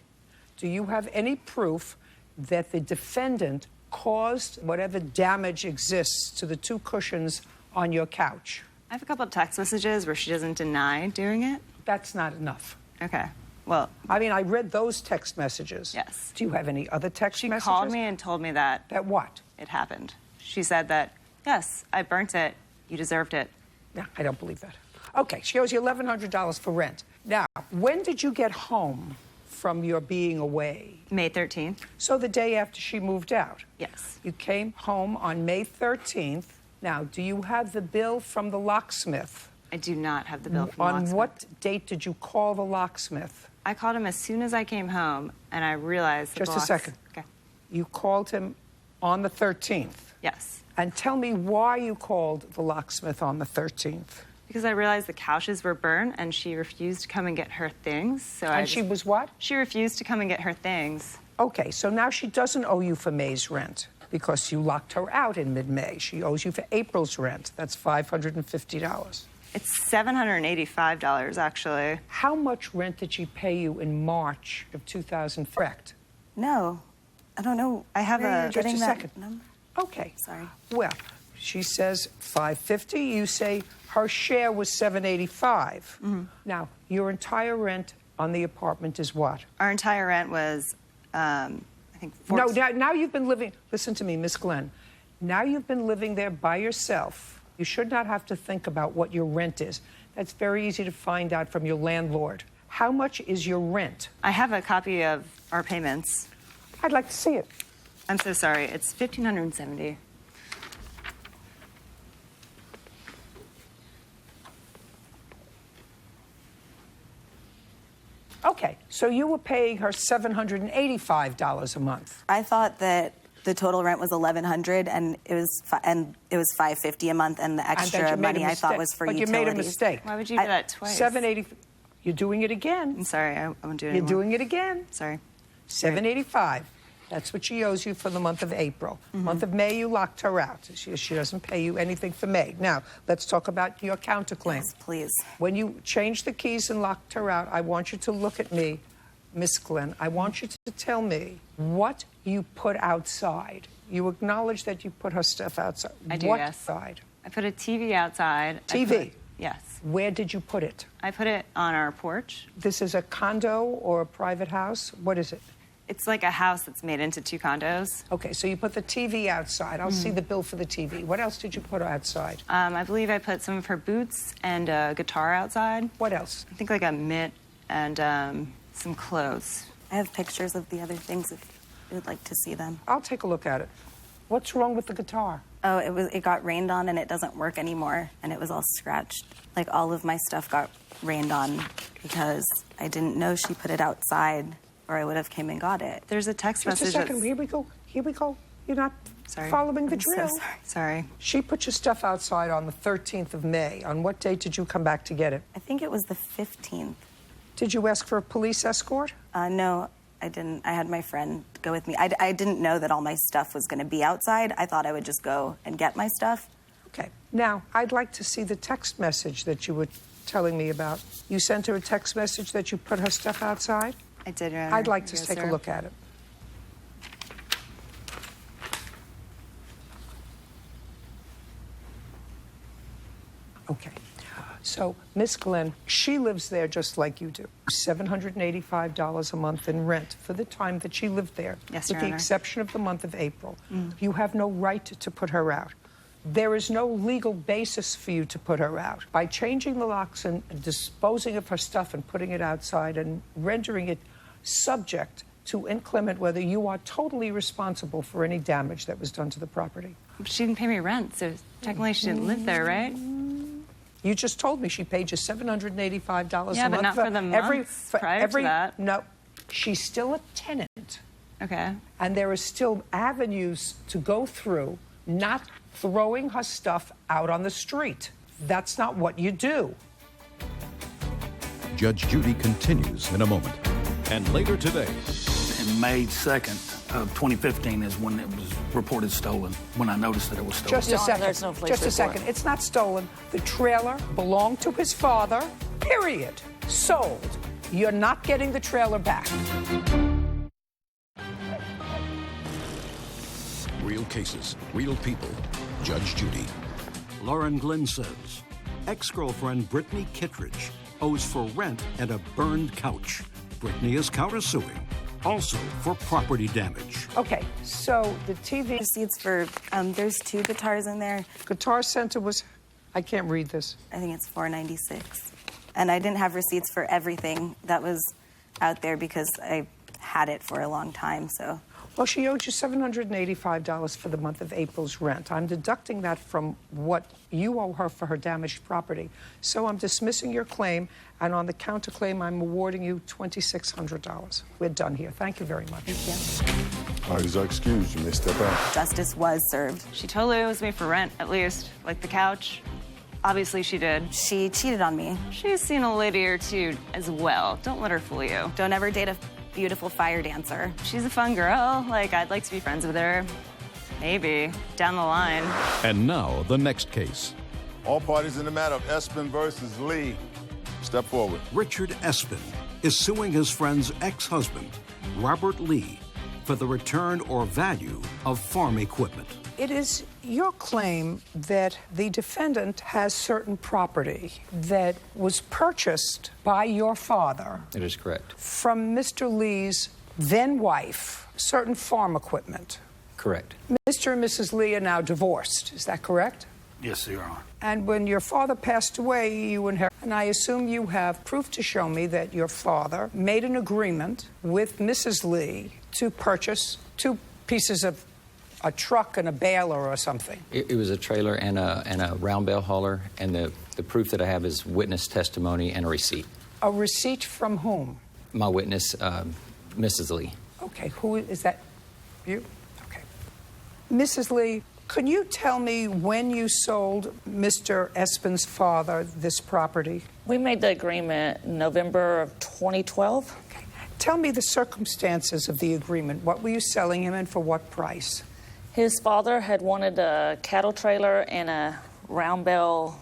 Speaker 1: do you have any proof that the defendant caused whatever damage exists to the 2 cushions on your couch?
Speaker 9: I have a couple of text messages where she doesn't deny doing it.
Speaker 1: That's not enough.
Speaker 9: Okay. Well,
Speaker 1: I mean, I read those text messages.
Speaker 9: Yes.
Speaker 1: Do you have any other text messages?
Speaker 9: She called me and told me that.
Speaker 1: That what?
Speaker 9: It happened. She said that, yes, I burnt it. You deserved it.
Speaker 1: No, I don't believe that. Okay, she owes you $1,100 for rent. Now, when did you get home from your being away?
Speaker 9: May 13th.
Speaker 1: So the day after she moved out?
Speaker 9: Yes.
Speaker 1: You came home on May 13th. Now, do you have the bill from the locksmith?
Speaker 9: I do not have the bill from the
Speaker 1: On
Speaker 9: locksmith.
Speaker 1: what date did you call the locksmith?
Speaker 9: I called him as soon as I came home, and I realized
Speaker 1: Just a second.
Speaker 9: Okay.
Speaker 1: You called him on the 13th.
Speaker 9: Yes.
Speaker 1: And tell me why you called the locksmith on the 13th.
Speaker 9: Because I realized the couches were burned, and she refused to come and get her things. So
Speaker 1: And she was what?
Speaker 9: She refused to come and get her things.
Speaker 1: Okay, so now she doesn't owe you for May's rent because you locked her out in mid-May. She owes you for April's rent. That's $550.
Speaker 9: It's $785, actually.
Speaker 1: How much rent did she pay you in March of 2000? Correct.
Speaker 9: No, I don't know. I have
Speaker 1: Just a
Speaker 9: that
Speaker 1: second.
Speaker 9: number.
Speaker 1: Okay.
Speaker 9: Sorry.
Speaker 1: Well, she says $550. You say her share was $785. Now, your entire rent on the apartment is what?
Speaker 9: Our entire rent was, I think,
Speaker 1: No, now you've been living. Listen to me, Miss Glenn. Now you've been living there by yourself. You should not have to think about what your rent is. That's very easy to find out from your landlord. How much is your rent?
Speaker 9: I have a copy of our payments.
Speaker 1: I'd like to see it.
Speaker 9: I'm so sorry. It's $1,570.
Speaker 1: Okay, so you were paying her $785 a month.
Speaker 9: I thought that the total rent was $1,100, and it was $550 a month, and the extra money I thought was for
Speaker 1: but
Speaker 9: utilities.
Speaker 1: you made a mistake.
Speaker 9: Why would you do that twice?
Speaker 1: $780. You're doing it again.
Speaker 9: I'm sorry. I won't do it
Speaker 1: You're
Speaker 9: anymore.
Speaker 1: doing it again.
Speaker 9: Sorry.
Speaker 1: $785. That's what she owes you for the month of April. Month of May, you locked her out. She doesn't pay you anything for May. Now, let's talk about your counterclaim.
Speaker 9: Yes, please.
Speaker 1: When you changed the keys and locked her out, I want you to look at me, Miss Glenn. I want you to tell me what you put outside. You acknowledge that you put her stuff outside.
Speaker 9: I do,
Speaker 1: what
Speaker 9: yes.
Speaker 1: outside?
Speaker 9: I put a TV outside.
Speaker 1: TV?
Speaker 9: Yes.
Speaker 1: Where did you put it?
Speaker 9: I put it on our porch.
Speaker 1: This is a condo or a private house? What is it?
Speaker 9: It's like a house that's made into 2 condos.
Speaker 1: Okay, so you put the TV outside. I'll see the bill for the TV. What else did you put outside?
Speaker 9: I believe I put some of her boots and a guitar outside.
Speaker 1: What else?
Speaker 9: I think like a mitt and some clothes. I have pictures of the other things if you would like to see them.
Speaker 1: I'll take a look at it. What's wrong with the guitar?
Speaker 9: Oh, it got rained on and it doesn't work anymore, and it was all scratched. Like all of my stuff got rained on because I didn't know she put it outside, or I would have came and got it. There's a text
Speaker 1: Just
Speaker 9: message.
Speaker 1: a second. Here we go. Here we go. You're not
Speaker 7: Sorry.
Speaker 1: Following the
Speaker 7: I'm so
Speaker 1: drill.
Speaker 7: sorry.
Speaker 1: She put your stuff outside on the 13th of May. On what date did you come back to get it?
Speaker 9: I think it was the 15th.
Speaker 1: Did you ask for a police escort?
Speaker 9: No, I didn't. I had my friend go with me. I didn't know that all my stuff was going to be outside. I thought I would just go and get my stuff.
Speaker 1: Okay. Now, I'd like to see the text message that you were telling me about. You sent her a text message that you put her stuff outside?
Speaker 9: I did, Your Honor.
Speaker 1: I'd like to
Speaker 9: Yes,
Speaker 1: take
Speaker 9: sir.
Speaker 1: a look at it. Okay. So, Miss Glenn, she lives there just like you do. $785 a month in rent for the time that she lived there.
Speaker 9: Yes,
Speaker 1: with
Speaker 9: Your
Speaker 1: the
Speaker 9: Honor.
Speaker 1: exception of the month of April. You have no right to put her out. There is no legal basis for you to put her out. By changing the locks and disposing of her stuff and putting it outside and rendering it subject to inclement weather, you are totally responsible for any damage that was done to the property.
Speaker 11: She didn't pay me rent, so technically she didn't live there, right?
Speaker 1: You just told me she paid you $785
Speaker 11: Yeah,
Speaker 1: a month.
Speaker 11: but not for the months prior to that.
Speaker 1: No, she's still a tenant.
Speaker 11: Okay.
Speaker 1: And there are still avenues to go through, not throwing her stuff out on the street. That's not what you do.
Speaker 3: Judge Judy continues in a moment. And later today,
Speaker 12: And May 2nd of 2015 is when it was reported stolen, when I noticed that it was stolen.
Speaker 1: Just a second. Just a second. It's not stolen. The trailer belonged to his father, period. Sold. You're not getting the trailer back.
Speaker 3: real cases, real people. Judge Judy.
Speaker 19: Lauren Glenn says ex-girlfriend Brittany Kittredge owes for rent and a burned couch. Brittany is countersuing, also for property damage.
Speaker 1: Okay, so the TV...
Speaker 9: Receipts for, there's 2 guitars in there.
Speaker 1: Guitar Center was... I can't read this.
Speaker 9: I think it's $496. And I didn't have receipts for everything that was out there because I had it for a long time, so...
Speaker 1: Well, she owed you $785 for the month of April's rent. I'm deducting that from what you owe her for her damaged property. So I'm dismissing your claim, and on the counterclaim, I'm awarding you $2,600. We're done here. Thank you very much.
Speaker 9: Thank you.
Speaker 4: Parties are excused. You may step out.
Speaker 9: Justice was served.
Speaker 11: She totally owes me for rent, at least. Like the couch. Obviously she did.
Speaker 9: She cheated on me.
Speaker 11: She's seen a lady or two as well. Don't let her fool you.
Speaker 9: Don't ever date a beautiful fire dancer.
Speaker 11: She's a fun girl. Like, I'd like to be friends with her. Maybe. Down the line.
Speaker 3: And now, the next case.
Speaker 4: All parties in the matter of Espin versus Lee. Step forward.
Speaker 19: Richard Espin is suing his friend's ex-husband, Robert Lee, for the return or value of farm equipment.
Speaker 1: It is your claim that the defendant has certain property that was purchased by your father
Speaker 13: It is correct.
Speaker 1: from Mr. Lee's then-wife, certain farm equipment.
Speaker 13: Correct.
Speaker 1: Mr. and Mrs. Lee are now divorced. Is that correct?
Speaker 12: Yes, Your Honor.
Speaker 1: And when your father passed away, you inherited. And I assume you have proof to show me that your father made an agreement with Mrs. Lee to purchase 2 pieces of a truck and a baler or something.
Speaker 13: It was a trailer and a round bale hauler, and the proof that I have is witness testimony and a receipt.
Speaker 1: A receipt from whom?
Speaker 13: My witness, Mrs. Lee.
Speaker 1: Okay, who is that? You? Okay. Mrs. Lee, can you tell me when you sold Mr. Espin's father this property?
Speaker 14: We made the agreement in November of 2012.
Speaker 1: Okay. Tell me the circumstances of the agreement. What were you selling him and for what price?
Speaker 14: His father had wanted a cattle trailer and a round bale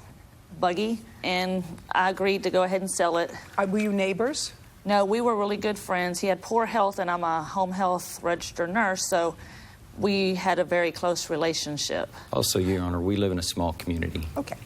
Speaker 14: buggy, and I agreed to go ahead and sell it.
Speaker 1: Were you neighbors?
Speaker 14: No, we were really good friends. He had poor health, and I'm a home health registered nurse, so we had a very close relationship.
Speaker 13: Also, Your Honor, we live in a small community.
Speaker 1: Okay.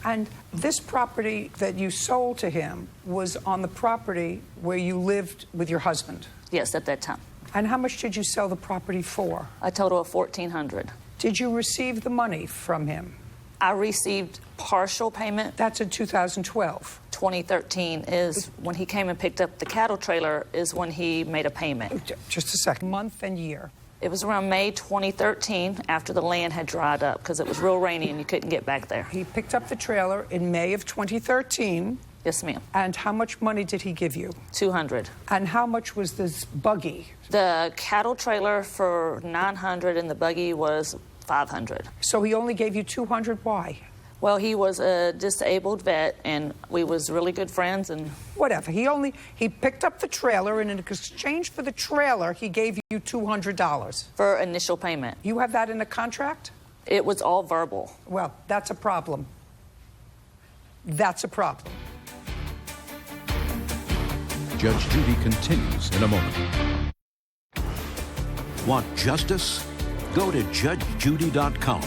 Speaker 1: And this property that you sold to him was on the property where you lived with your husband?
Speaker 14: Yes, at that time.
Speaker 1: And how much did you sell the property for?
Speaker 14: A total of $1,400.
Speaker 1: Did you receive the money from him?
Speaker 14: I received partial payment.
Speaker 1: That's in 2012.
Speaker 14: 2013 is when he came and picked up the cattle trailer is when he made a payment.
Speaker 1: Just a second. Month and year.
Speaker 14: It was around May 2013 after the land had dried up because it was real rainy and you couldn't get back there.
Speaker 1: He picked up the trailer in May of 2013.
Speaker 14: Yes, ma'am.
Speaker 1: And how much money did he give you?
Speaker 14: $200.
Speaker 1: And how much was this buggy?
Speaker 14: The cattle trailer for $900 and the buggy was $500.
Speaker 1: So he only gave you $200. Why?
Speaker 14: Well, he was a disabled vet, and we was really good friends, and...
Speaker 1: Whatever. He picked up the trailer, and in exchange for the trailer, he gave you $200.
Speaker 14: For initial payment.
Speaker 1: You have that in a contract?
Speaker 14: It was all verbal.
Speaker 1: Well, that's a problem. That's a problem.
Speaker 3: Judge Judy continues in a moment. Want justice? Go to judgejudy.com.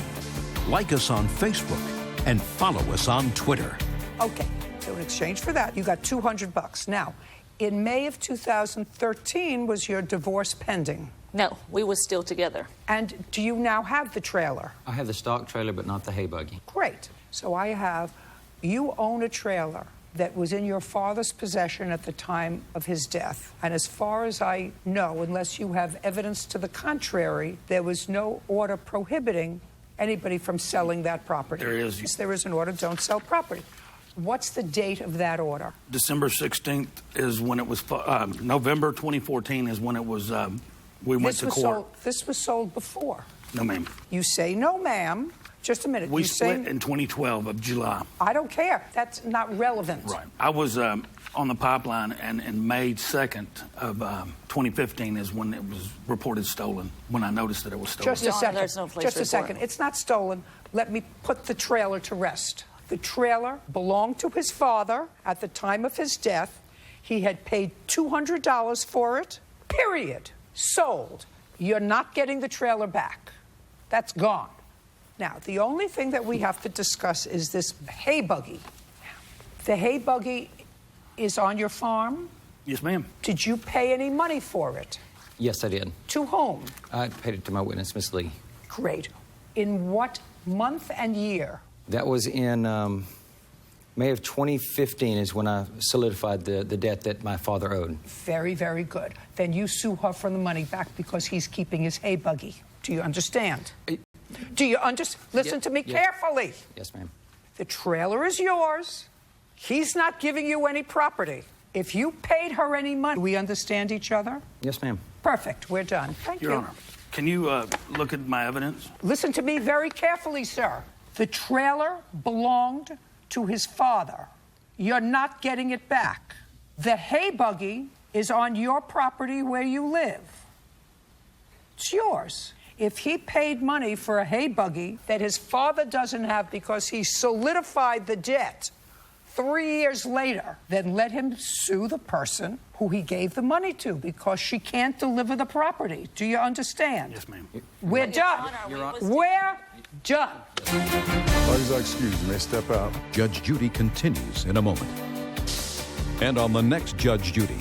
Speaker 3: Like us on Facebook and follow us on Twitter.
Speaker 1: Okay, so in exchange for that, you got $200. Now, in May of 2013, was your divorce pending?
Speaker 14: No, we was still together.
Speaker 1: And do you now have the trailer?
Speaker 13: I have the stock trailer, but not the hay buggy.
Speaker 1: Great. So you own a trailer that was in your father's possession at the time of his death. And as far as I know, unless you have evidence to the contrary, there was no order prohibiting anybody from selling that property.
Speaker 12: There is.
Speaker 1: Yes, there is an order, don't sell property. What's the date of that order?
Speaker 12: December 16th is when it was, November 2014 is when it was, we went to court.
Speaker 1: This was sold before.
Speaker 12: No, ma'am.
Speaker 1: You say no, ma'am. Just a minute.
Speaker 12: We split in 2012 of July.
Speaker 1: I don't care. That's not relevant.
Speaker 12: Right. I was on the pipeline, and May 2nd of 2015 is when it was reported stolen, when I noticed that it was stolen.
Speaker 1: Just a second.
Speaker 14: There's no place
Speaker 1: Just
Speaker 14: to
Speaker 1: a second.
Speaker 14: report.
Speaker 1: It's not stolen. Let me put the trailer to rest. The trailer belonged to his father at the time of his death. He had paid $200 for it, period. Sold. You're not getting the trailer back. That's gone. Now, the only thing that we have to discuss is this hay buggy. The hay buggy is on your farm?
Speaker 12: Yes, ma'am.
Speaker 1: Did you pay any money for it?
Speaker 13: Yes, I did.
Speaker 1: To whom?
Speaker 13: I paid it to my witness, Miss Lee.
Speaker 1: Great. In what month and year?
Speaker 13: That was in May of 2015 is when I solidified the debt that my father owed.
Speaker 1: Very, very good. Then you sue her for the money back because he's keeping his hay buggy. Do you understand? Do you understand? Listen to me carefully.
Speaker 13: Yes, ma'am.
Speaker 1: The trailer is yours. He's not giving you any property. If you paid her any money, do we understand each other?
Speaker 13: Yes, ma'am.
Speaker 1: Perfect. We're done. Thank you.
Speaker 12: Your Honor, can you look at my evidence?
Speaker 1: Listen to me very carefully, sir. The trailer belonged to his father. You're not getting it back. The hay buggy is on your property where you live. It's yours. If he paid money for a hay buggy that his father doesn't have because he solidified the debt 3 years later, then let him sue the person who he gave the money to because she can't deliver the property. Do you understand?
Speaker 12: Yes, ma'am.
Speaker 1: We're done. We're done.
Speaker 4: Parties are excused. You may step out.
Speaker 3: Judge Judy continues in a moment. And on the next Judge Judy.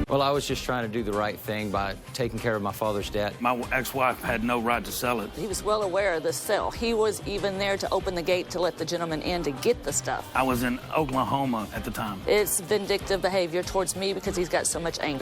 Speaker 13: Well, I was just trying to do the right thing by taking care of my father's debt.
Speaker 12: My ex-wife had no right to sell it.
Speaker 14: He was well aware of the sale. He was even there to open the gate to let the gentleman in to get the stuff.
Speaker 12: I was in Oklahoma at the time.
Speaker 14: It's vindictive behavior towards me because he's got so much anger.